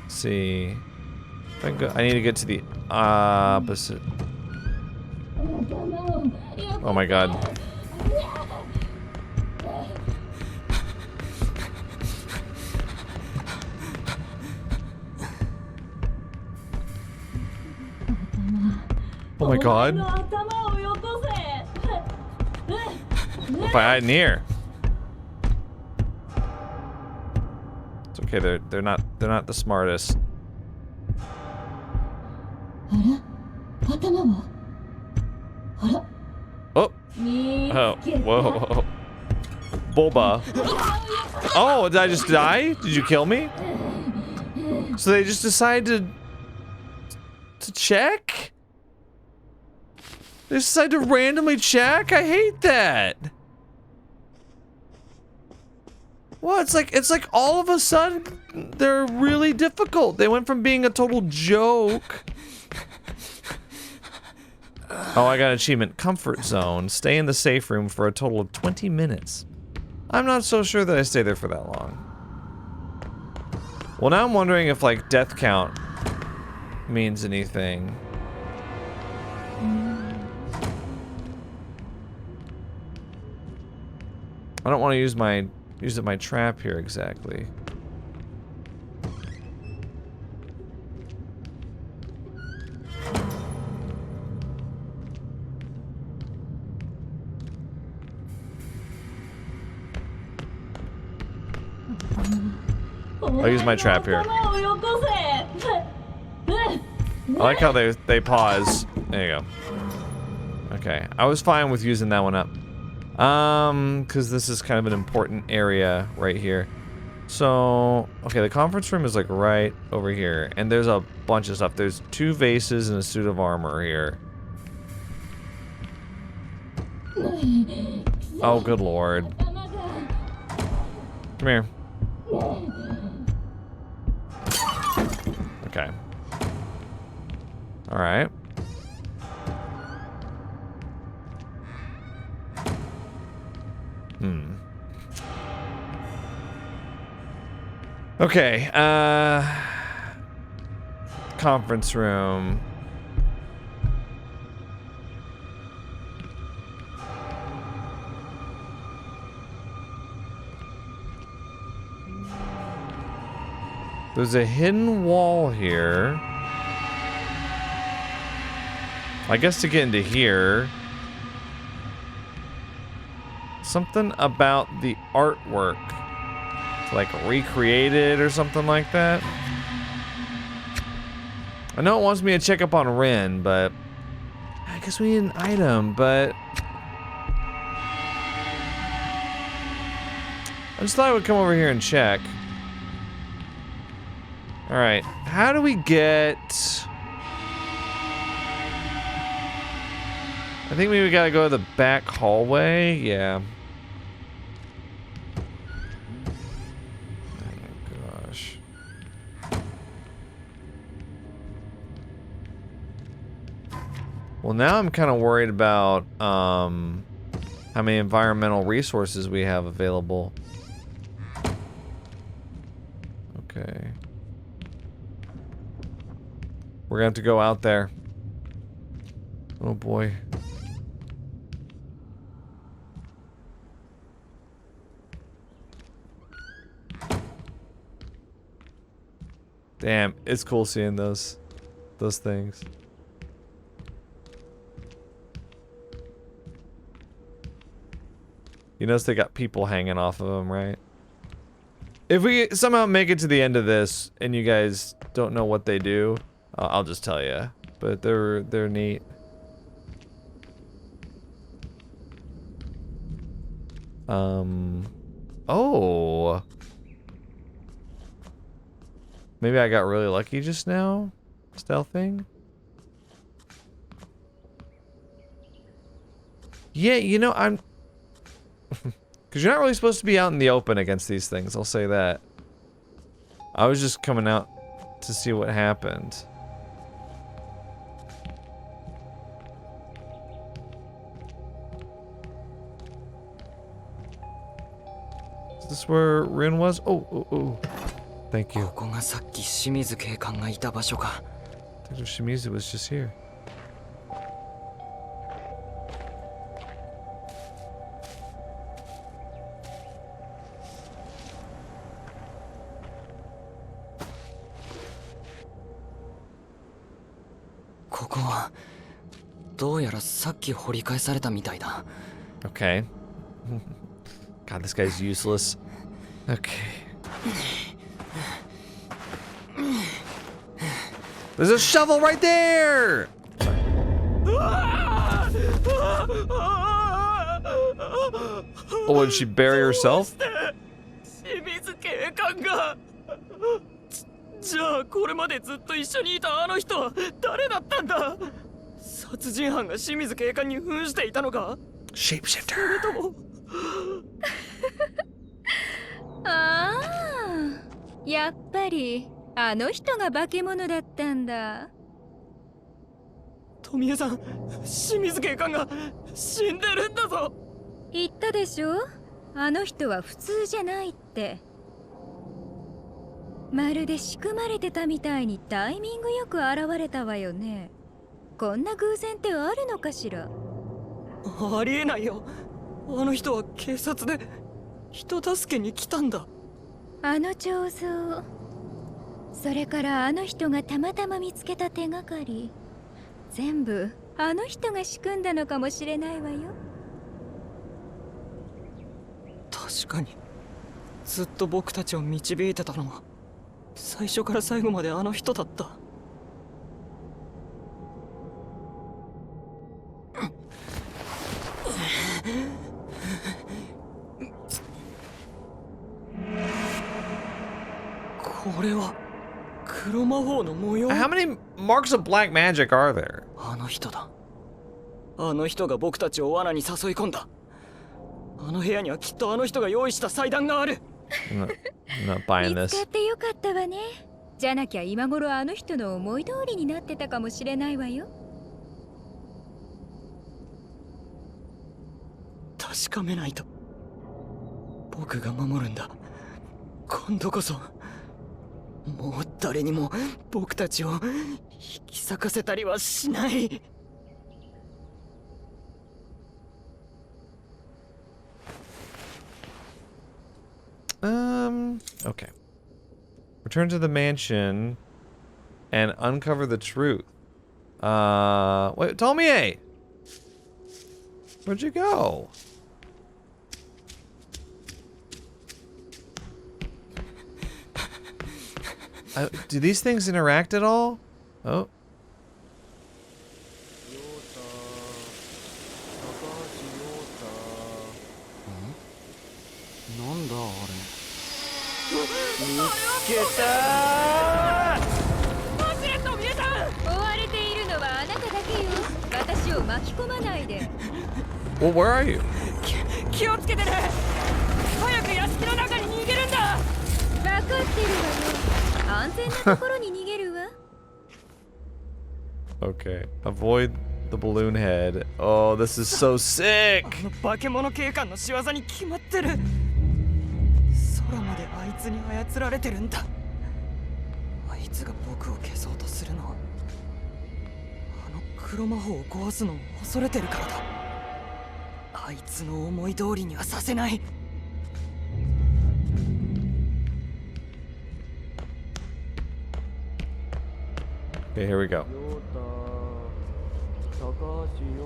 Let's see. If I can go, I need to get to the opposite. Oh my god. Oh my god. If I hide in here. It's okay, they're not the smartest. Oh. Oh. Whoa. Boba. Oh, did I just die? Did you kill me? So they just decided to check? They decide to randomly check? I hate that. Well, it's like all of a sudden they're really difficult. They went from being a total joke. Oh, I got an achievement. Comfort zone. Stay in the safe room for a total of 20 minutes. I'm not so sure that I stay there for that long. Well, now I'm wondering if like death count means anything. I don't want to use my trap here exactly. I'll use my trap here. I like how they pause. There you go. Okay, I was fine with using that one up. Because this is kind of an important area right here. So, okay, the conference room is like right over here, and there's a bunch of stuff. There's 2 vases and a suit of armor here. Oh, good lord. Come here. Okay. Alright. Okay, conference room. There's a hidden wall here. I guess to get into here. Something about the artwork. Like recreated or something like that. I know it wants me to check up on Rin, but I guess we need an item, but I just thought I would come over here and check. Alright, how do we get... I think maybe we gotta go to the back hallway, yeah. Well, now I'm kind of worried about how many environmental resources we have available. Okay. We're gonna have to go out there. Oh boy. Damn, it's cool seeing those things. You notice they got people hanging off of them, right? If we somehow make it to the end of this and you guys don't know what they do, I'll just tell you. But they're neat. Oh. Maybe I got really lucky just now? Stealthing? Yeah, you know, I'm... Because you're not really supposed to be out in the open against these things, I'll say that. I was just coming out to see what happened. Is this where Rin was? Oh. Thank you. Detective Shimizu was just here. Okay. God, this guy's useless. Okay. There's a shovel right there! Oh, did she bury herself? じゃあこれまでずっと一緒にいたあの人は誰だったんだ。殺人犯が清水警官に扮していたのか。Shapeshifter。それとも。ああ、やっぱりあの人が化け物だったんだ。富江さん、清水警官が死んでるんだぞ。言ったでしょ、あの人は普通じゃないって。まるで仕組まれてたみたいにタイミングよく現れたわよね。こんな偶然ってあるのかしら。ありえないよ。あの人は警察で人助けに来たんだ。あの彫像、それからあの人がたまたま見つけた手がかり、全部あの人が仕組んだのかもしれないわよ。確かにずっと僕たちを導いてたのは最初から最後まであの人だった。これは黒魔法の模様。 How many marks of black magic are there? あの人だ。あの人が僕たちを罠に誘い込んだ。あの部屋にはきっとあの人が用意した祭壇がある。I'm not buying 見つ this. かってよかったわね。じゃなきゃ今頃あの人の思い通りになってたかもしれないわよ。確かめないと。僕が守るんだ。今度こそ。もう誰にも僕たちを引き裂かせたりはしない。Okay. Return to the mansion and uncover the truth. Wait, Tomie! Where'd you go? Do these things interact at all? Oh. なんだあれ。見つけたー。マジレット皆さん、追われているのはあなただけよ。私を巻き込まないで。 Well, where are you? 気をつけてね。早く屋敷の中に逃げるんだ。分かってるわよ。安全なところに逃げるわ。Okay. Avoid the balloon head. Oh, this is so sick! あの化け物警官の仕業に決まってる。空まであいつに操られてるんだ。あいつが僕を消そうとするのはあの黒魔法を壊すのを恐れてるからだ。あいつの思い通りにはさせない。Okay, here we go.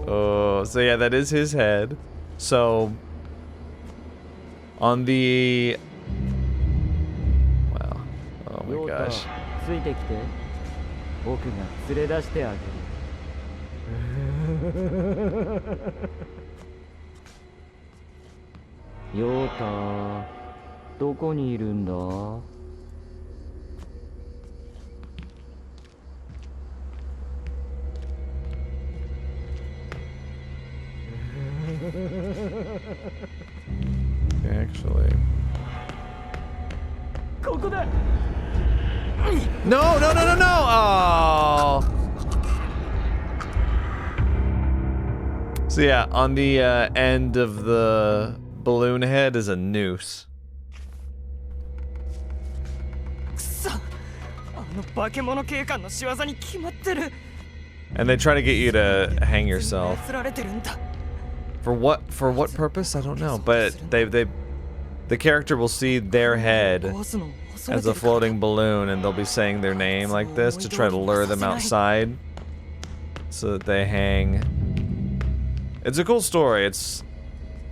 Oh, so yeah, that is his head. So, on the... Wow. Oh my gosh. ついてきて。僕が連れ出してあげる。ヨータ、どこにいるんだ？Actually. ここだ。 No, no, no, no, no! Oh! So yeah, on the end of the balloon head is a noose. くそ。あの化け物警官の仕業に決まってる。 And they try to get you to hang yourself. 操られてるんだ。 For what purpose? I don't know. But the character will see their head 壊すのを恐れ as て a るから。 floating balloon, and they'll be saying their name like this to try to lure them outside, so that they hang. It's a cool story. It's,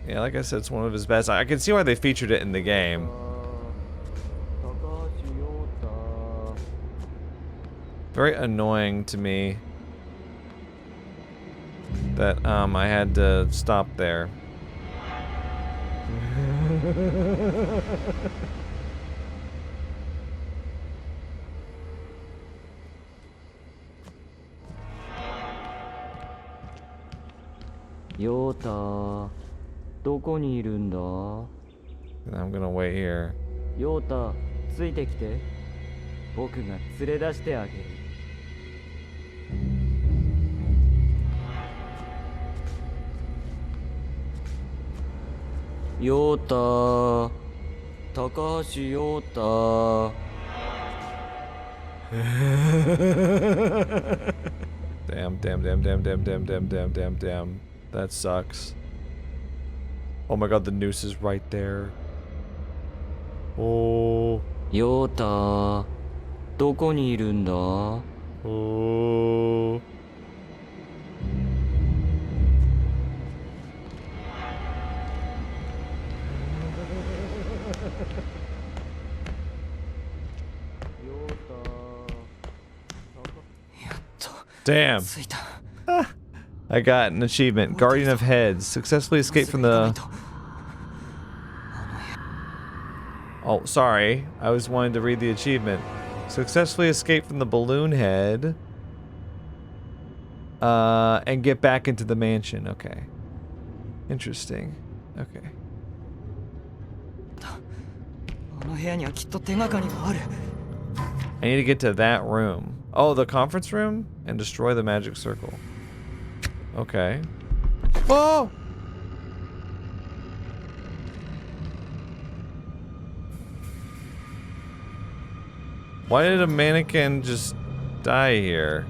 yeah, like I said, it's one of his best. I can see why they featured it in the game. Very annoying to me that I had to stop there. Yota, どこにいるんだ？ I'm gonna wait here. ヨータ、ついてきて。僕が連れ出してあげる。ヨータ、高橋ヨータ。 Damn. That sucks. Oh my god, the noose is right there. Oh. ヨータ、どこにいるんだ？ Oh. Damn. 着いた。 I got an achievement. Guardian of Heads. Successfully escaped from the... Oh, sorry. I was wanting to read the achievement. Successfully escape from the balloon head. And get back into the mansion. Okay. Interesting. Okay. あの部屋にはきっと手がかりがある。 I need to get to that room. Oh, the conference room? And destroy the magic circle. Okay. Oh! Why did a mannequin just die here?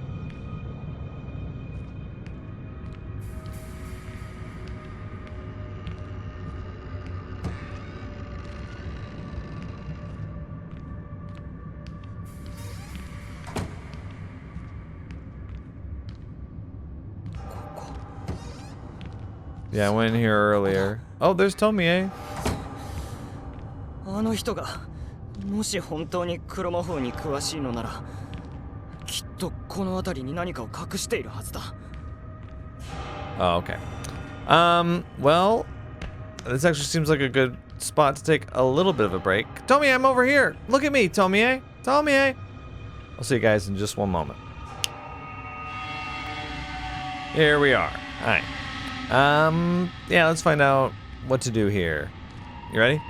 Yeah, I went in here earlier. Oh, there's Tomie. あの人がもし本当に黒魔法に詳しいのなら、きっとこの辺りに何かを隠しているはずだ。 Oh, okay. Well, this actually seems like a good spot to take a little bit of a break. Tomie, I'm over here. Look at me, Tomie. Tomie. I'll see you guys in just one moment. Here we are. Alright. Yeah, let's find out what to do here. You ready?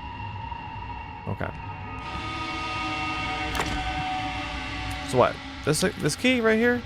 Okay. So what? This key right here?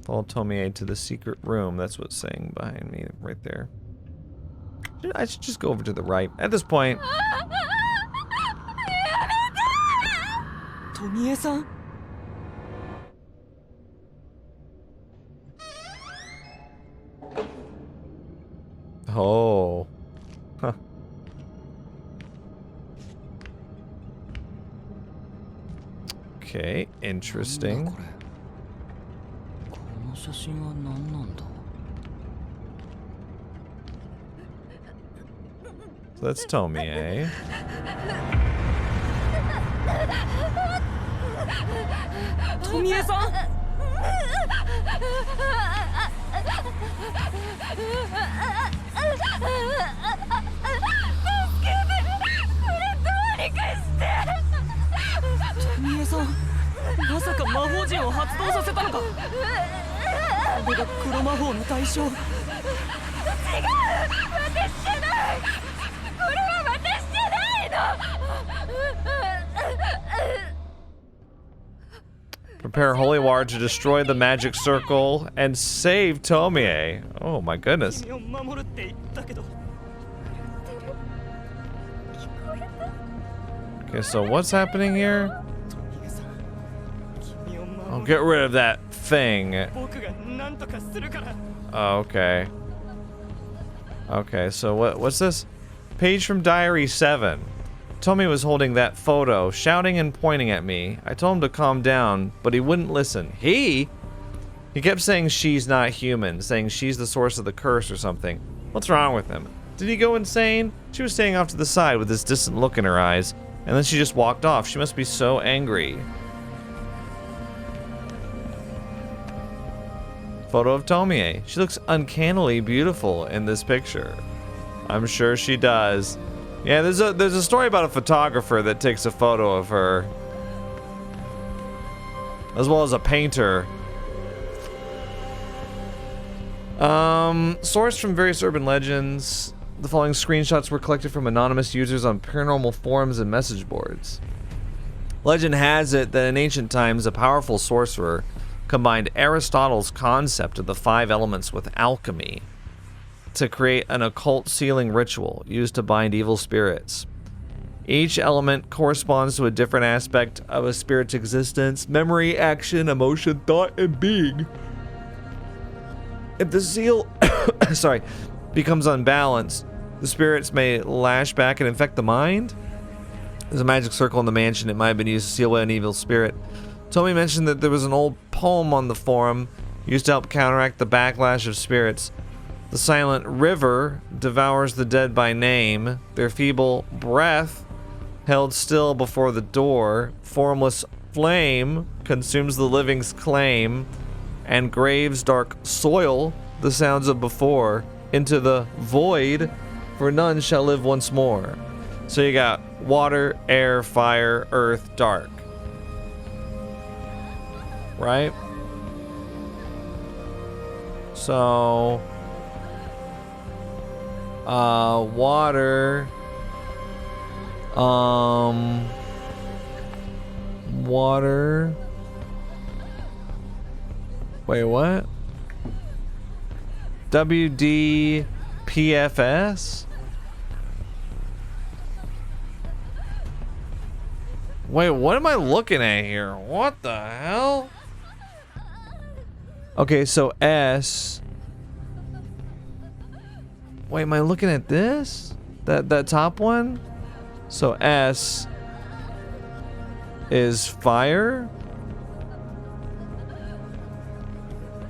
Follow Tomie to the secret room. That's what's saying behind me right there. I should just go over to the right. At this point... 富江さん。 Oh. Huh. Okay, interesting. この写真は何なんだ。 So that's Tomie. 富江さん。 富江さん、まさか魔法陣を発動させたのか。これが黒魔法の対象。違う、私じゃない。これは私じゃないの。 Prepare holy water to destroy the magic circle and save Tomie. Oh my goodness. 君を守るって言ったけど。 Okay, so what's happening here? 富江さん、君を I'll 守る。 get rid of that thing. 僕が何とかするから。 Oh, okay. Okay, so what's this? Page from Diary 7. Tomie was holding that photo, shouting and pointing at me. I told him to calm down, but he wouldn't listen. He kept saying she's not human, saying she's the source of the curse or something. What's wrong with him? Did he go insane? She was standing off to the side with this distant look in her eyes, and then she just walked off. She must be so angry. Photo of Tomie. She looks uncannily beautiful in this picture. I'm sure she does. Yeah, there's a story about a photographer that takes a photo of her, as well as a painter. Sourced from various urban legends, the following screenshots were collected from anonymous users on paranormal forums and message boards. Legend has it that in ancient times, a powerful sorcerer combined Aristotle's concept of the 5 elements with alchemy to create an occult sealing ritual used to bind evil spirits. Each element corresponds to a different aspect of a spirit's existence: memory, action, emotion, thought, and being. If the seal becomes unbalanced, The spirits may lash back and infect the mind. There's a magic circle in the mansion. It might have been used to seal away an evil spirit. Tomie mentioned that there was an old poem on the forum used to help counteract the backlash of spirits. The silent river devours the dead by name. Their feeble breath held still before the door. Formless flame consumes the living's claim. And grave's dark soil the sounds of before. Into the void, for none shall live once more. So you got water, air, fire, earth, dark. Right? So water, water. Wait, what? WDPFS? Wait, what am I looking at here? What the hell? Okay, so S. Wait, am I looking at this? That top one? So S is fire?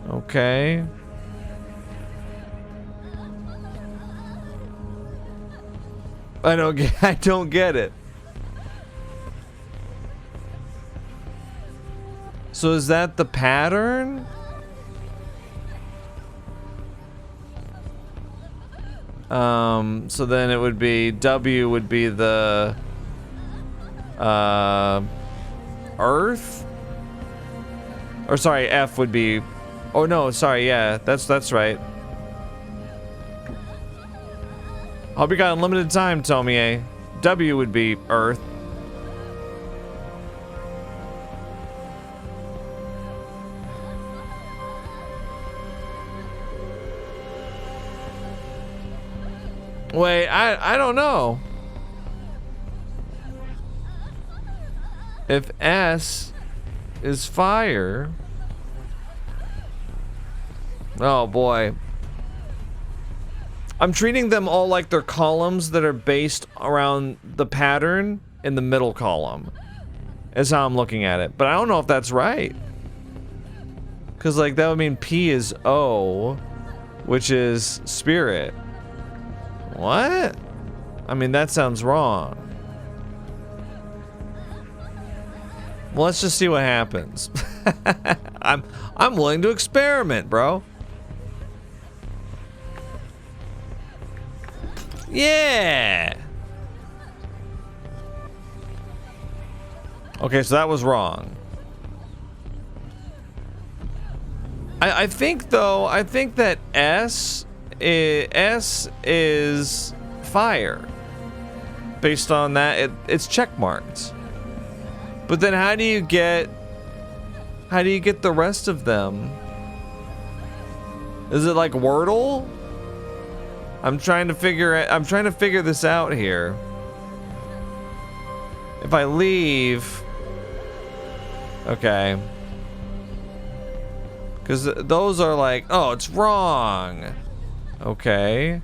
Okay. I don't get it. So is that the pattern? So then it would be W would be the Earth? Or sorry, F would be, oh no, sorry, yeah, that's right. Hope you got unlimited time, Tomie. W would be Earth. Wait, I don't know. If S is fire. Oh boy. I'm treating them all like they're columns that are based around the pattern in the middle column. Is how I'm looking at it. But I don't know if that's right. Because like that would mean P is O, which is spirit. What? I mean, that sounds wrong. Well, let's just see what happens. I'm willing to experiment, bro. Yeah. Okay, so that was wrong. I think though, I think that S is fire. Based on that, it's checkmarked. But then how do you get the rest of them? Is it like Wordle? I'm trying to figure this out here. If I leave, okay. Because those are like, oh, it's wrong. Okay.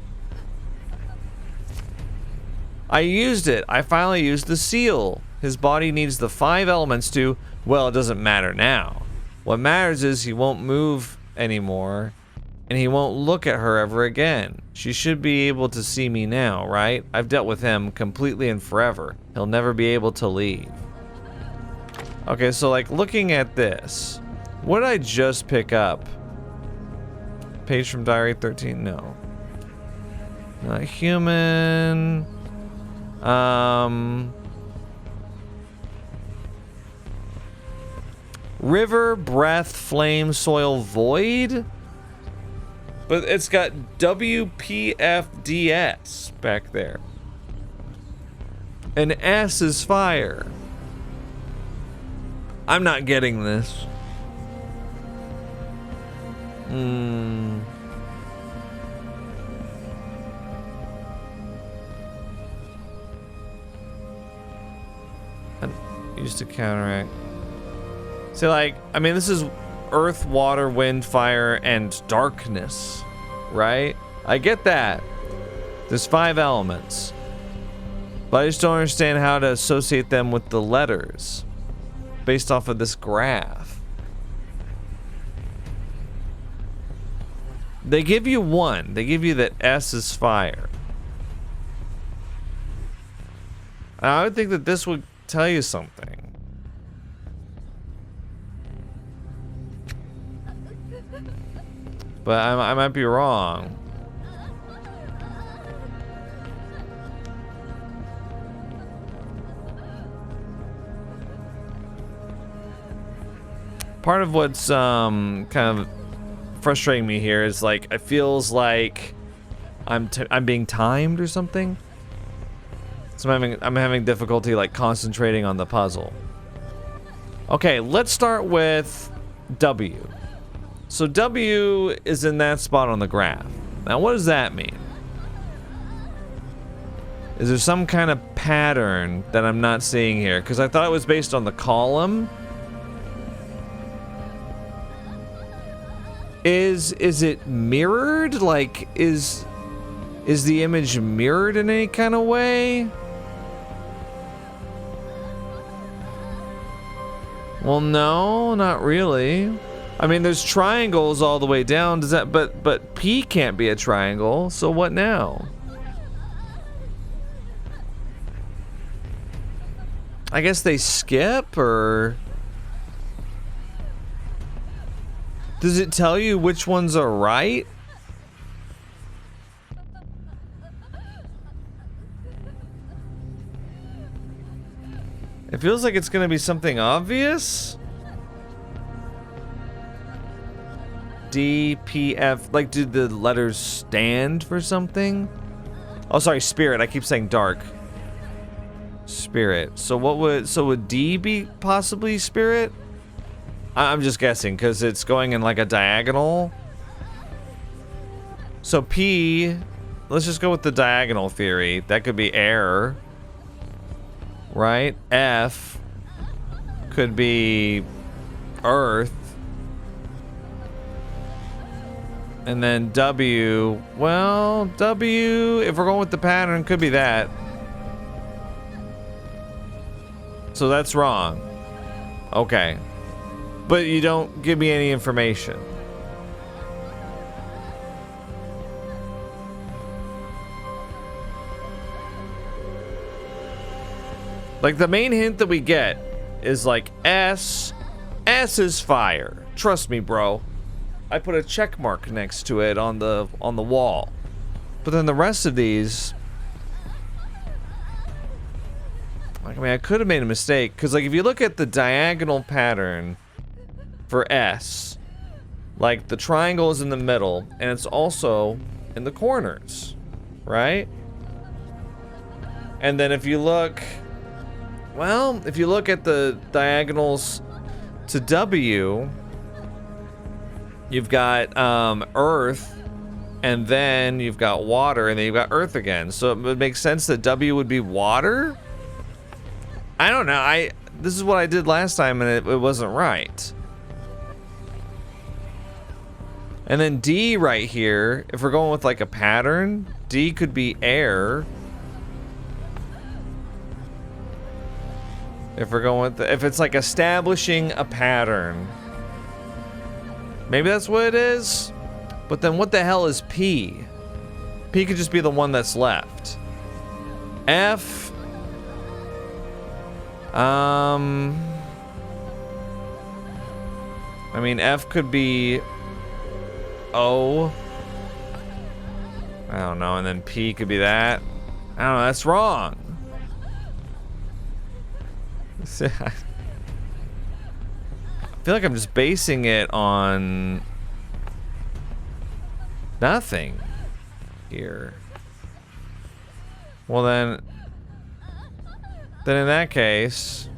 I used it. I finally used the seal. His body needs the 5 elements to, well, it doesn't matter now. What matters is he won't move anymore, and he won't look at her ever again. She should be able to see me now, right? I've dealt with him completely and forever. He'll never be able to leave. Okay, so like looking at this, what did I just pick up? Page from Diary 13? No. Not human. River, breath, flame, soil, void? But it's got WPFDS back there. And S is fire. I'm not getting this. Used to counteract. See, like, I mean, this is earth, water, wind, fire, and darkness, right? I get that. There's 5 elements. But I just don't understand how to associate them with the letters based off of this graph. They give you one. They give you that S is fire. I would think that this would tell you something. But I might be wrong. Part of what's kind of frustrating me here is like it feels like I'm being timed or something. So I'm having difficulty like concentrating on the puzzle. Okay, let's start with W. So W is in that spot on the graph. Now what does that mean? Is there some kind of pattern that I'm not seeing here? Because I thought it was based on the column. Is it mirrored? Like, is the image mirrored in any kind of way? Well, no, not really. I mean, there's triangles all the way down. Does that? But P can't be a triangle. So what now? I guess they skip, or does it tell you which ones are right? It feels like it's gonna be something obvious. D, P, F. Like, do the letters stand for something? Oh, sorry, spirit. I keep saying dark. Spirit. So what would D be possibly spirit? I'm just guessing because it's going in like a diagonal. So P, let's just go with the diagonal theory. That could be air. Right? F could be earth. And then W, well, W, if we're going with the pattern, could be that. So that's wrong. Okay. But you don't give me any information. Like, the main hint that we get is like S is fire. Trust me, bro. I put a check mark next to it on the wall. But then the rest of these, like, I mean, I could have made a mistake because, like, if you look at the diagonal pattern for S, like, the triangle is in the middle and it's also in the corners, right? And then if you look, well, if you look at the diagonals to W, you've got earth, and then you've got water, and then you've got earth again. So it would make sense that W would be water? I don't know. This is what I did last time, and it wasn't right. And then D right here, if we're going with like a pattern, D could be air. If we're going with if it's like establishing a pattern. Maybe that's what it is. But then what the hell is P? P could just be the one that's left. F. I mean, F could be O. I don't know. And then P could be that. I don't know. That's wrong. I feel like I'm just basing it on nothing here. Well then in that case,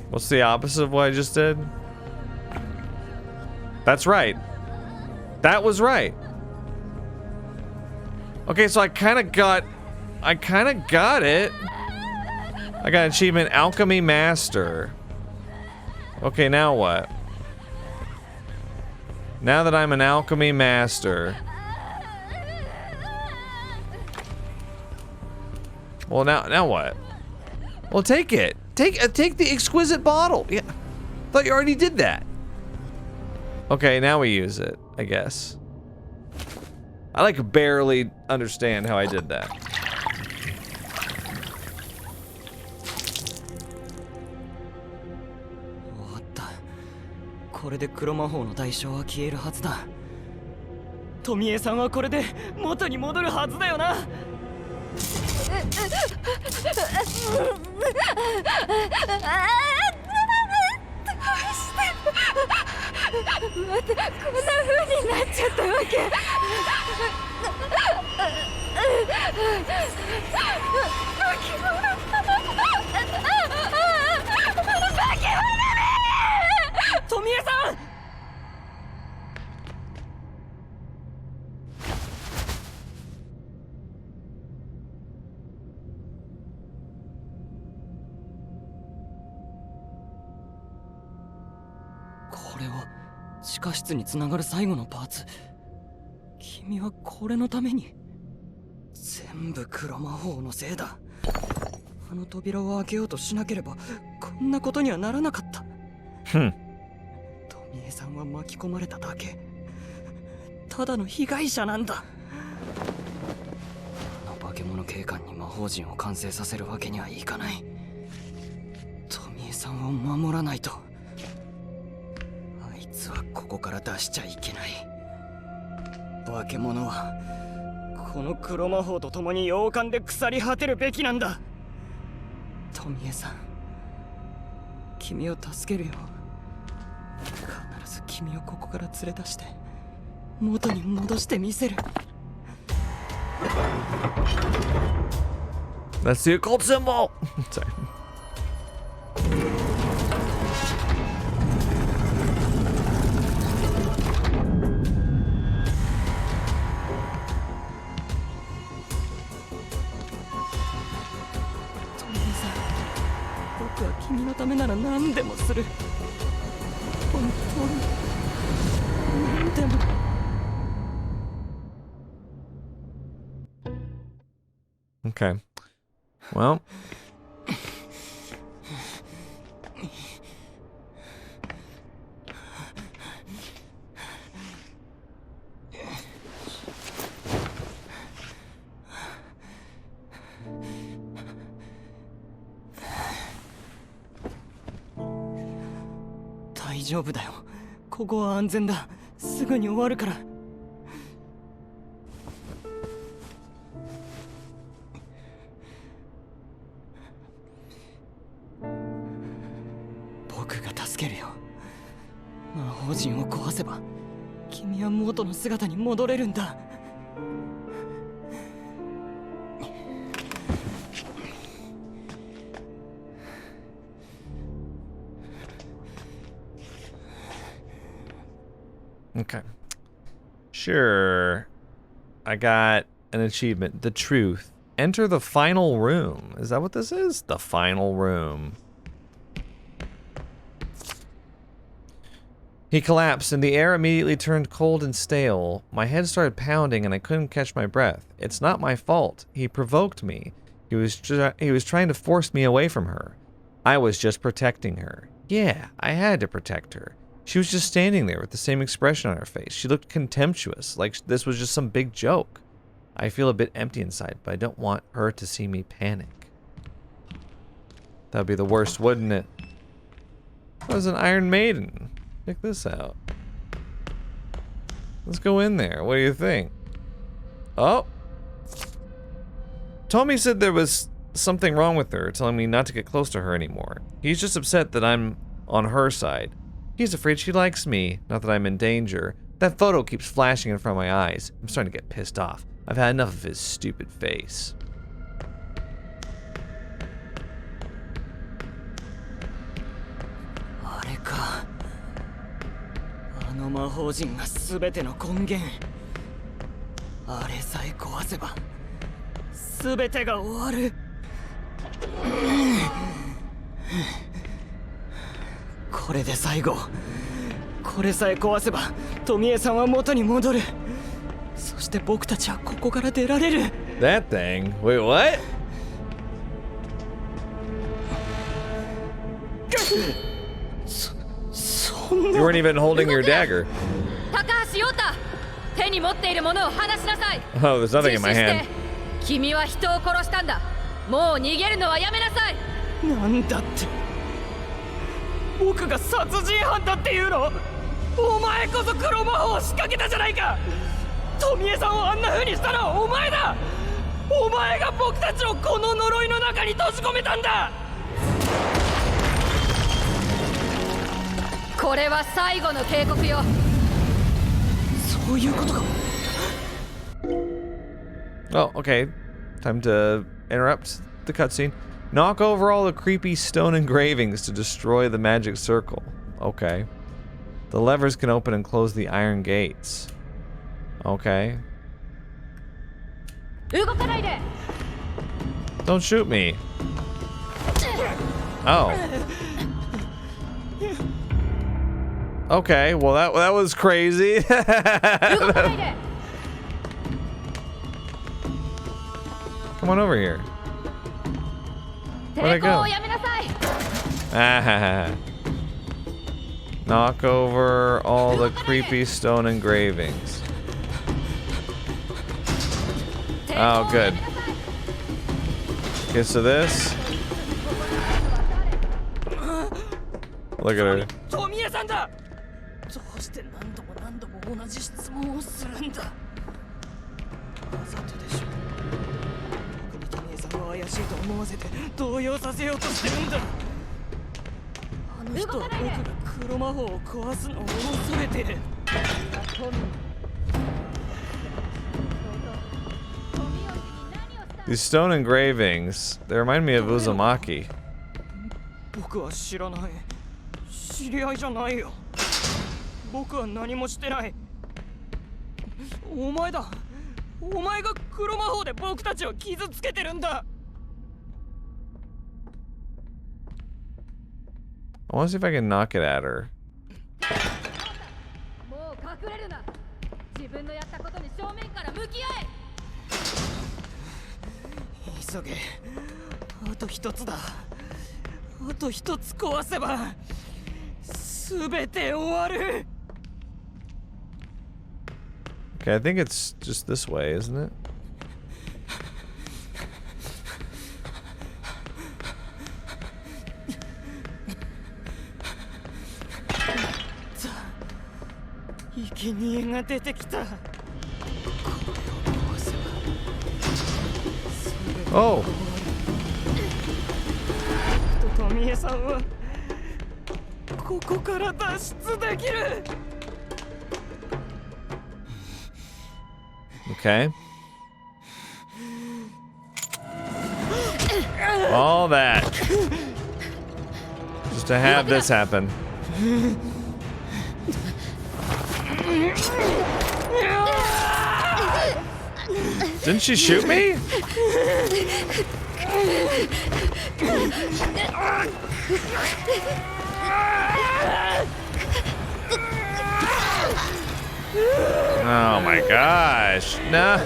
what's the opposite of what I just did? That's right. That was right. Okay, so I kind of got it. I got achievement Alchemy Master. Okay, now what? Now that I'm an alchemy master. Well, now what? Well, take it. Take the exquisite bottle. Yeah. Thought you already did that. Okay, now we use it, I guess. I like barely understand how I did that. What? これで黒魔法の代償は消えるはずだ。富江さんはこれで元に戻るはずだよな。またこんな風になっちゃったわけ。富江さん。これは地下室につながる最後のパーツ。君はこれのために。全部黒魔法のせいだ。あの扉を開けようとしなければこんなことにはならなかった。富江さんは巻き込まれただけ。ただの被害者なんだ。あの化け物警官に魔法陣を完成させるわけにはいかない。富江さんを守らないと。あいつはここから出しちゃいけない。化け物はこの黒魔法と共に洋館で腐り果てるべきなんだ。富江さん、君を助けるよ。必ず君をここから連れ出して元に戻してみせる。 That's the occult symbol! Sorry. Okay. Well.大丈夫だよ。ここは安全だ。すぐに終わるから。僕が助けるよ。魔法陣を壊せば君は元の姿に戻れるんだ。Okay. Sure. I got an achievement. The truth. Enter the final room. Is that what this is? The final room. He collapsed and the air immediately turned cold and stale. My head started pounding and I couldn't catch my breath. It's not my fault. He provoked me. He was trying to force me away from her. I was just protecting her. Yeah, I had to protect her. She was just standing there with the same expression on her face. She looked contemptuous, like this was just some big joke. I feel a bit empty inside, but I don't want her to see me panic. That would be the worst, wouldn't it? That was an Iron Maiden. Check this out. Let's go in there. What do you think? Oh! Tomie said there was something wrong with her, telling me not to get close to her anymore. He's just upset that I'm on her side. He's afraid she likes me, not that I'm in danger. That photo keeps flashing in front of my eyes. I'm starting to get pissed off. I've had enough of his stupid face. 富江さんは元に戻る。そして僕たちはここから出られる。 That thing? Wait, what? そん You な weren't even holding your dagger. 高橋陽太、手に持っているものを離しなさい。 Oh, there's nothing in 自 my 首し hand. て。君は人を殺したんだ。もう逃げるのはやめなさい。なんだって、僕が殺人犯だっていうの？お前こそ黒魔法を仕掛けたじゃないか。富江さんをあんな風にしたのはお前だ。お前が僕たちをこの呪いの中に閉じ込めたんだ。これは最後の警告よ。そういうことか。 Oh, okay. Time to interrupt the cutscene. Knock over all the creepy stone engravings to destroy the magic circle. Okay. The levers can open and close the iron gates. Okay. 動かないで。 Don't shoot me. Oh. Okay, well that was crazy. 動かないで。 Come on over here. 抵抗をやめなさい。 Ah. Knock over all the creepy stone engravings. Oh, good. Okay, so this. Look at her. 富江さんだ。どうして何度も同じ質問をするんだ。わざとでしょ。僕に富江さんを怪しいと思わせて動揺させようとしてるんだ。あの人は僕が黒魔法を壊すのを恐れてる。 These stone engravings, they remind me of Uzumaki. 僕は知らない。知り合いじゃないよ。僕は何もしてない。お前だ。お前が黒魔法で僕たちを傷つけてるんだ。 I want to see if I can knock it at her. もう隠れるな。自分のやったことに正面から向き合え。 急げ。あと一つだ。あと一つ壊せば全て終わる。 Okay, I think it's just this way, isn't it? 生贄が出てきた。これを壊せば全て終わる。 Oh! 僕と富江さんはここから脱出できる。 Okay. All that. Just to have this happen. Didn't she shoot me? Oh my gosh. No.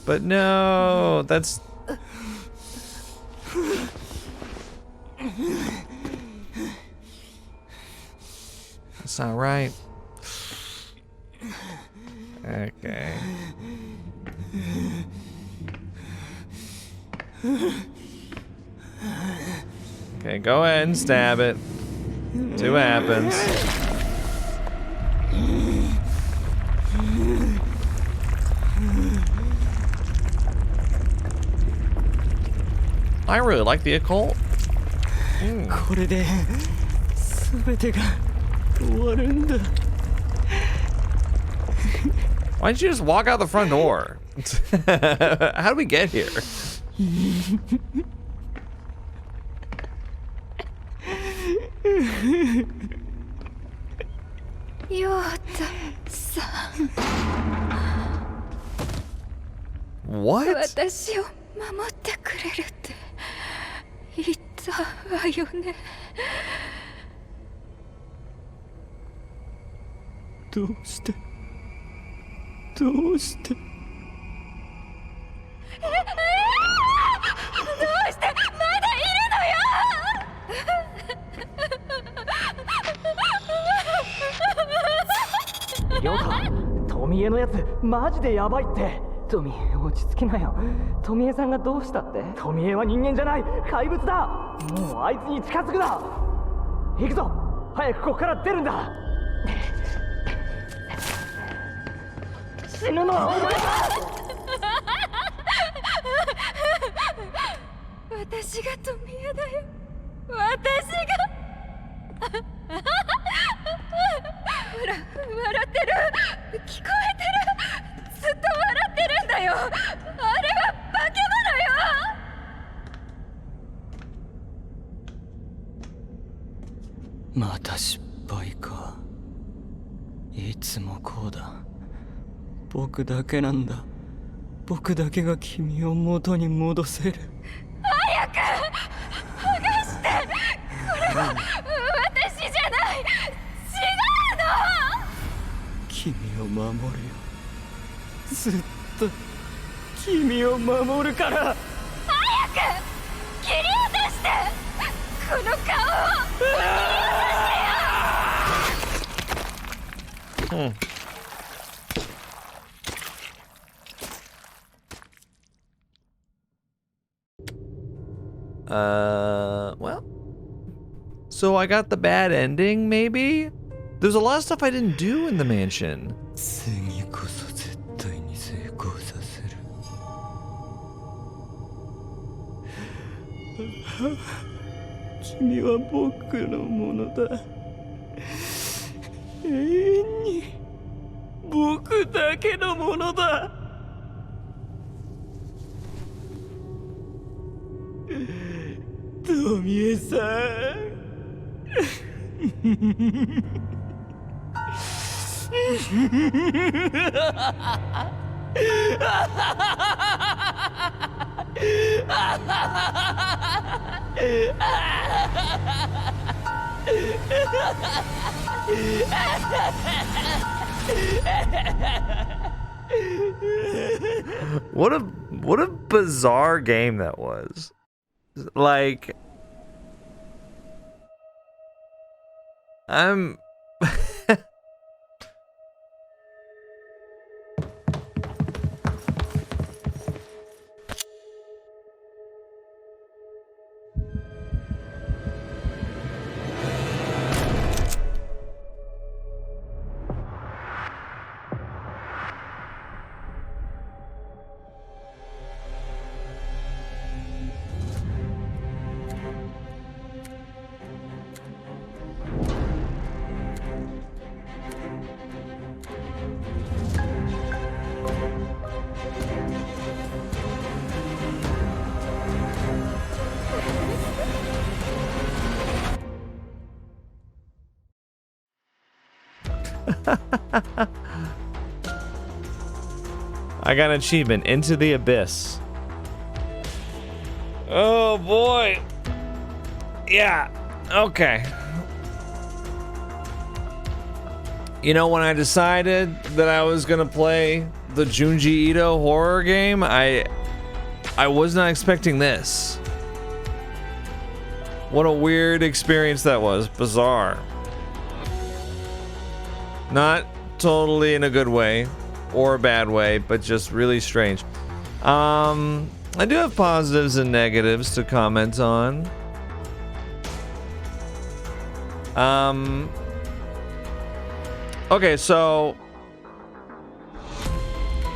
But no, that's not right. Okay. Okay, go ahead and stab it. See what happens. I really like the occult. これで全てが終わるんだ。 Why didn't you just walk out the front door? How did we get here? 陽太さん、 What? 私を守ってくれるって言ってザはよね。どうしてどうしてどうしてまだいるのよ。りょうか、富江のやつマジでヤバいって。富江、落ち着きなよ。富江さんがどうしたって？富江は人間じゃない、怪物だ。もうあいつに近づくな。行くぞ、早くここから出るんだ。死ぬのはお前だ。私が富江だよ。私がほら、笑ってる。聞こえてる。ずっと笑ってるんだよ。あれは化け物よ。また失敗か。いつもこうだ。僕だけなんだ。僕だけが君を元に戻せる。早く剥がして。これは私じゃない。違うの。君を守るよ。ずっと君を守るから。早く切り落として。この顔を切り落としてよ。Well. So I got the bad ending, maybe? There's a lot of stuff I didn't do in the mansion. 次こそ絶対に成功させる。君は僕のものだ。永遠に僕だけのものだ。富江さん。What a bizarre game that was. Like, I'm I got an achievement, Into the Abyss. Oh boy. Yeah, okay. You know, when I decided that I was gonna play the Junji Ito horror game, I was not expecting this. What a weird experience that was. Bizarre. Not totally in a good way or a bad way, but just really strange. I do have positives and negatives to comment on. Okay, so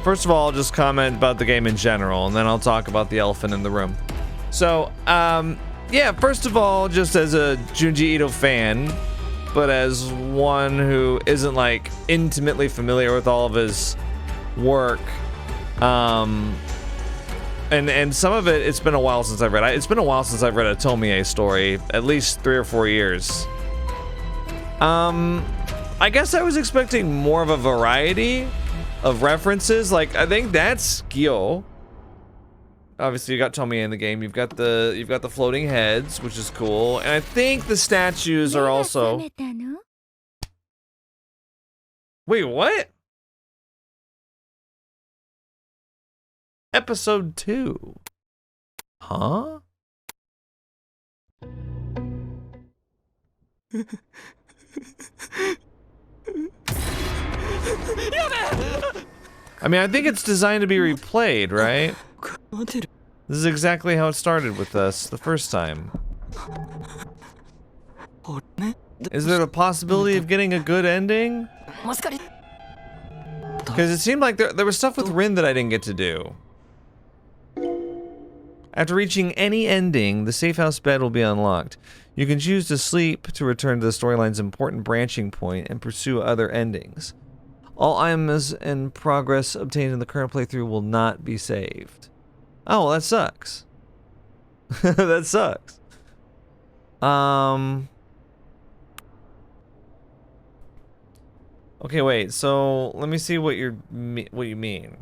first of all, I'll just comment about the game in general, and then I'll talk about the elephant in the room. So, yeah, first of all, just as a Junji Ito fan, but as one who isn't like intimately familiar with all of his work, and some of it's been a while since I've read. It's been a while since I've read a Tomie story, at least 3 or 4 years. I guess I was expecting more of a variety of references. Like, I think that's Gyo. obviously you got Tomie in the game. You've got the floating heads, which is cool. And I think the statues are also... Wait, what? Episode 2. Huh? I mean, I think it's designed to be replayed, right? This is exactly how it started with us the first time. Is there a possibility of getting a good ending? Because it seemed like there was stuff with Rin that I didn't get to do. After reaching any ending, the safe house bed will be unlocked. You can choose to sleep to return to the storyline's important branching point and pursue other endings. All items in progress obtained in the current playthrough will not be saved. Oh, well, that sucks. That sucks. Okay, wait. So let me see what you mean.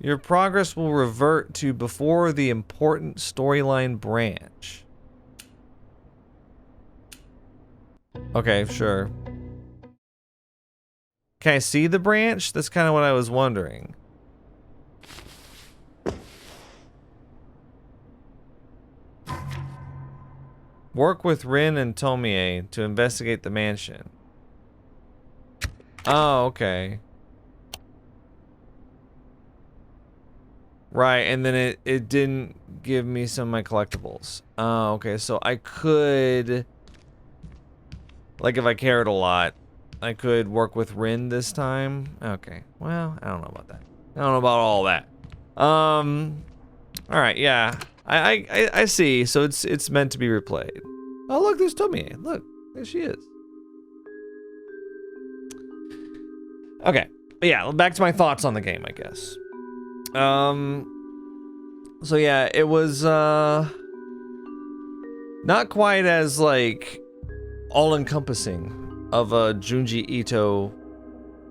Your progress will revert to before the important storyline branch. Okay, sure. Can I see the branch? That's kind of what I was wondering. Work with Rin and Tomie to investigate the mansion. Oh, okay. Right, and then it didn't give me some of my collectibles. Oh, okay, so I could... Like, if I cared a lot, I could work with Rin this time. Okay, well, I don't know about that. I don't know about all that. Alright, yeah. I see, so it's meant to be replayed. Oh, look, there's Tomie. Look, there she is. Okay, but yeah, back to my thoughts on the game, I guess. So yeah, it was, not quite as, like, all-encompassing of a Junji Ito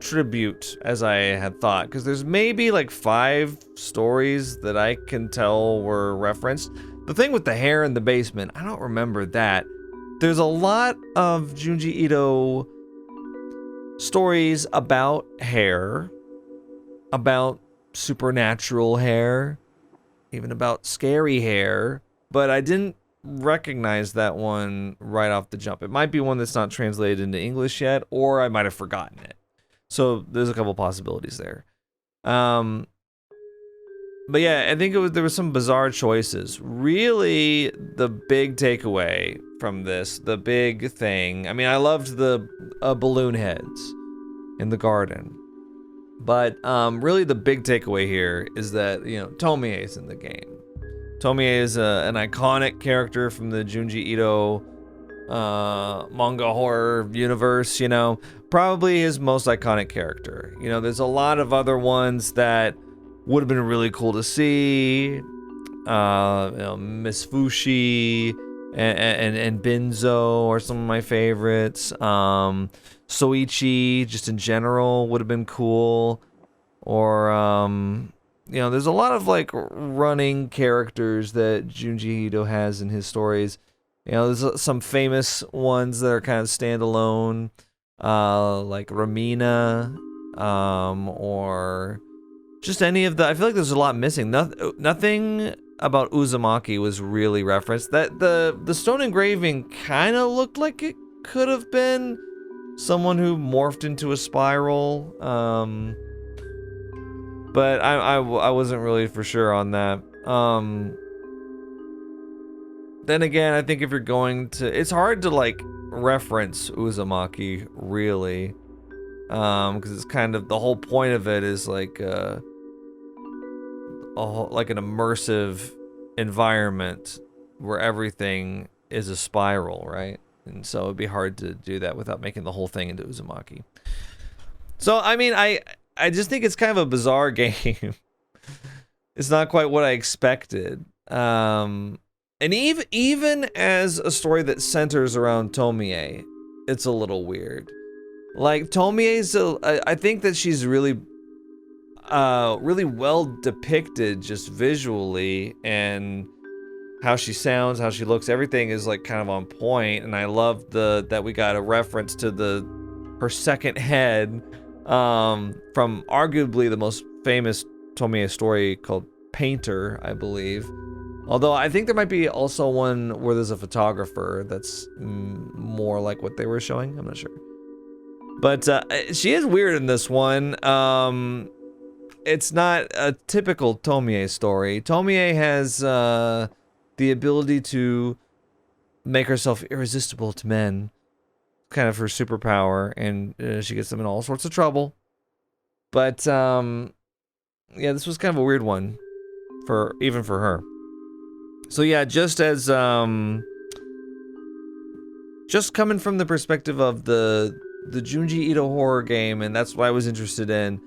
tribute as I had thought, because there's maybe, like, 5 stories that I can tell were referenced. The thing with the hair in the basement, I don't remember that. There's a lot of Junji Ito stories about hair, about supernatural hair, even about scary hair, but I didn't recognize that one right off the jump. It might be one that's not translated into English yet, or I might have forgotten it. So there's a couple possibilities there. But yeah, I think there was some bizarre choices. Really, the big takeaway from this, the big thing, I mean, I loved the balloon heads in the garden. But really the big takeaway here is that, you know, Tomie is in the game. Tomie is an iconic character from the Junji Ito manga horror universe, you know. Probably his most iconic character. You know, there's a lot of other ones that would have been really cool to see. You know, Miss Fushi and Binzo are some of my favorites. Soichi, just in general, would have been cool. Or, you know, there's a lot of, like, running characters that Junji Ito has in his stories. You know, there's some famous ones that are kind of standalone, like Ramina, or just any of the... I feel like there's a lot missing. Nothing about Uzumaki was really referenced. That the stone engraving kind of looked like it could have been someone who morphed into a spiral, but I wasn't really for sure on that. Then again, I think if you're going to, it's hard to like reference Uzumaki really, because it's kind of the whole point of it is like like an immersive environment where everything is a spiral, right? And so it'd be hard to do that without making the whole thing into Uzumaki. So, I mean, I just think it's kind of a bizarre game. It's not quite what I expected. And even as a story that centers around Tomie, it's a little weird. Like, Tomie's, I think that she's really... really well depicted just visually, and how she sounds, how she looks, everything is like kind of on point. And I love that we got a reference to her second head from arguably the most famous Tomie story called Painter, I believe. Although I think there might be also one where there's a photographer that's more like what they were showing. I'm not sure. But she is weird in this one. It's not a typical Tomie story. Tomie has the ability to make herself irresistible to men. Kind of her superpower, and she gets them in all sorts of trouble. But yeah, this was kind of a weird one even for her. So yeah, just coming from the perspective of the Junji Ito horror game, and that's what I was interested in.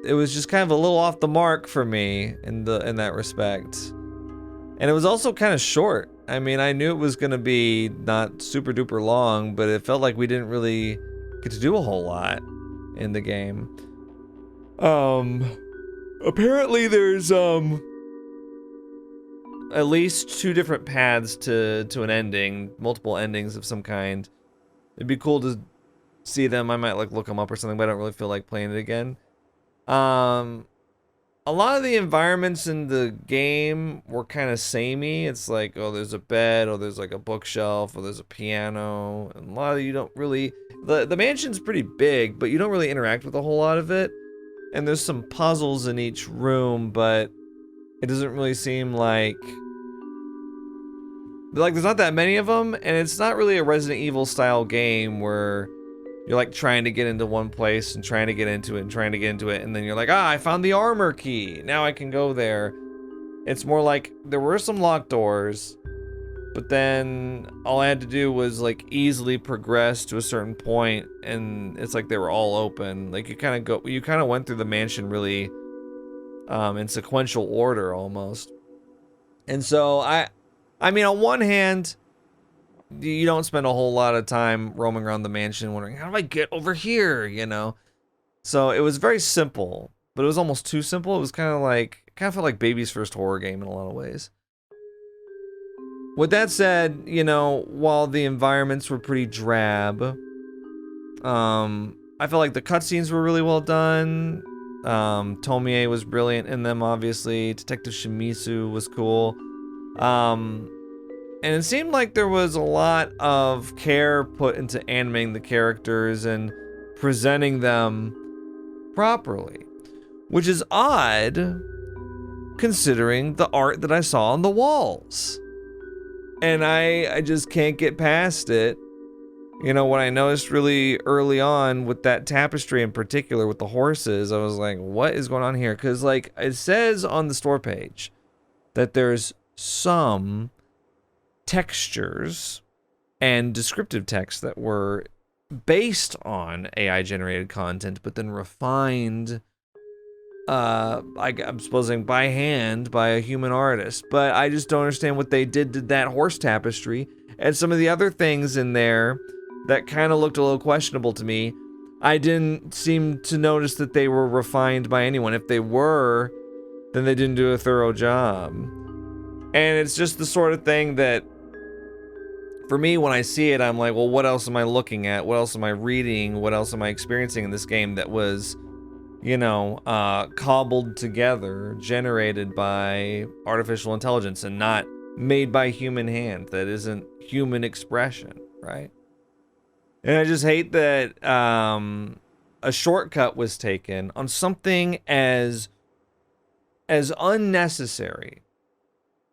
It was just kind of a little off the mark for me in that respect. And it was also kind of short. I mean, I knew it was going to be not super duper long, but it felt like we didn't really get to do a whole lot in the game. Apparently there's at least 2 different paths to an ending, multiple endings of some kind. It'd be cool to see them. I might like look them up or something, but I don't really feel like playing it again. A lot of the environments in the game were kind of samey. It's like, oh, there's a bed, or there's like a bookshelf, or there's a piano. And a lot of you don't really... The mansion's pretty big, but you don't really interact with a whole lot of it. And there's some puzzles in each room, but it doesn't really seem like... there's not that many of them, and it's not really a Resident Evil style game where you're like trying to get into one place and trying to get into it and trying to get into it, and then you're like, I found the armor key, now I can go there. It's more like there were some locked doors, but then all I had to do was like easily progress to a certain point, and it's like they were all open. Like you kind of went through the mansion really in sequential order almost. And so I mean, on one hand, you don't spend a whole lot of time roaming around the mansion wondering, how do I get over here, you know? So it was very simple, but it was almost too simple. It was kind of felt like baby's first horror game in a lot of ways. With that said, you know, while the environments were pretty drab, I felt like the cutscenes were really well done. Tomie was brilliant in them, obviously. Detective Shimizu was cool. And it seemed like there was a lot of care put into animating the characters and presenting them properly, which is odd considering the art that I saw on the walls. And I just can't get past it. You know, what I noticed really early on with that tapestry in particular with the horses, I was like, what is going on here? Because like it says on the store page that there's some textures and descriptive text that were based on AI generated content, but then refined, I'm supposing by hand by a human artist. But I just don't understand what they did to that horse tapestry and some of the other things in there that kind of looked a little questionable to me. I didn't seem to notice that they were refined by anyone. If they were, then they didn't do a thorough job. And it's just the sort of thing that, for me, when I see it, I'm like, well, what else am I looking at? What else am I reading? What else am I experiencing in this game that was, you know, cobbled together, generated by artificial intelligence and not made by human hand? That isn't human expression, right? And I just hate that a shortcut was taken on something as unnecessary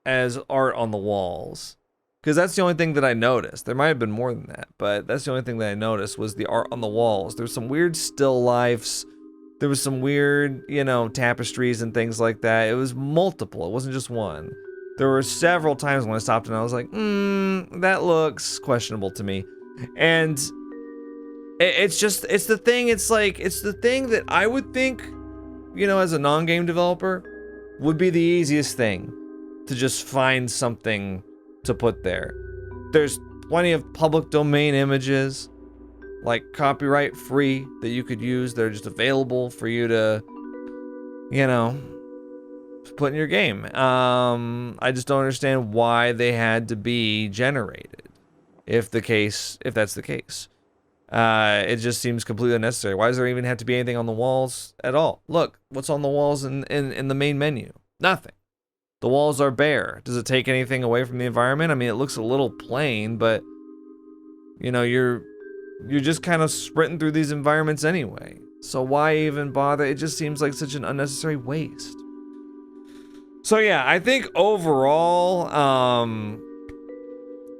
as art on the walls. Because that's the only thing that I noticed. There might have been more than that, but that's the only thing that I noticed was the art on the walls. There's some weird still lifes. There was some weird, you know, tapestries and things like that. It was multiple. It wasn't just one. There were several times when I stopped and I was like, that looks questionable to me. And it's the thing that I would think, you know, as a non-game developer, would be the easiest thing to just find something to put there. There's plenty of public domain images. like copyright free that you could use. They're just available for you to, you know, put in your game. I just don't understand why they had to be generated. If that's the case. It just seems completely unnecessary. Why does there even have to be anything on the walls at all? Look, what's on the walls in the main menu? Nothing. The walls are bare. Does it take anything away from the environment? I mean, it looks a little plain, but you know, you're just kind of sprinting through these environments anyway. So why even bother? It just seems like such an unnecessary waste. So yeah, I think overall,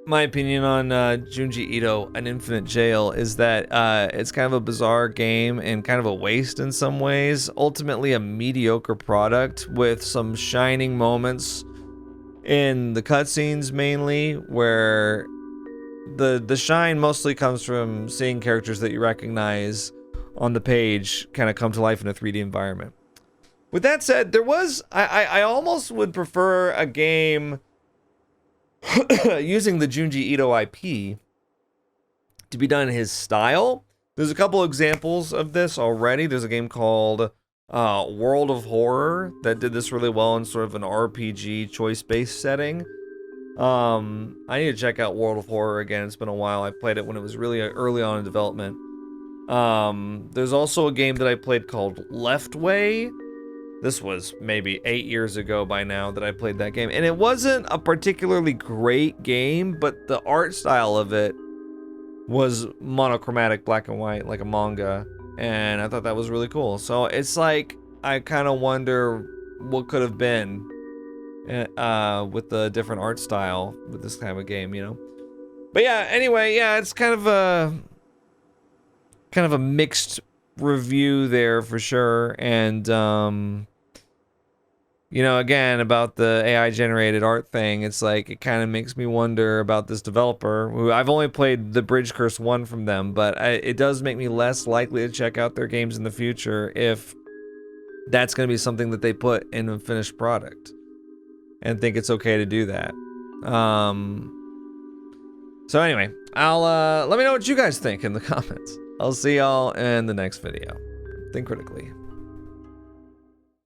my opinion on Junji Ito, An Infinite Jail, is that it's kind of a bizarre game and kind of a waste in some ways. Ultimately a mediocre product with some shining moments in the cutscenes mainly, where the shine mostly comes from seeing characters that you recognize on the page kind of come to life in a 3D environment. With that said, I almost would prefer a game using the Junji Ito IP to be done in his style. There's a couple examples of this already. There's a game called World of Horror that did this really well in sort of an RPG choice-based setting. I need to check out World of Horror again. It's been a while. I played it when it was really early on in development. There's also a game that I played called Left Way. This was maybe 8 years ago by now that I played that game. And it wasn't a particularly great game, but the art style of it was monochromatic, black and white, like a manga. And I thought that was really cool. So it's like, I kind of wonder what could have been with the different art style with this kind of a game, you know? But yeah, anyway, yeah, it's kind of a mixed review there for sure. And you know, again, about the AI generated art thing, it's like it kind of makes me wonder about this developer who I've only played the Bridge Curse 1 from them, but it does make me less likely to check out their games in the future if that's going to be something that they put in a finished product and think it's okay to do that. So anyway, I'll let me know what you guys think in the comments. I'll see y'all in the next video. Think critically.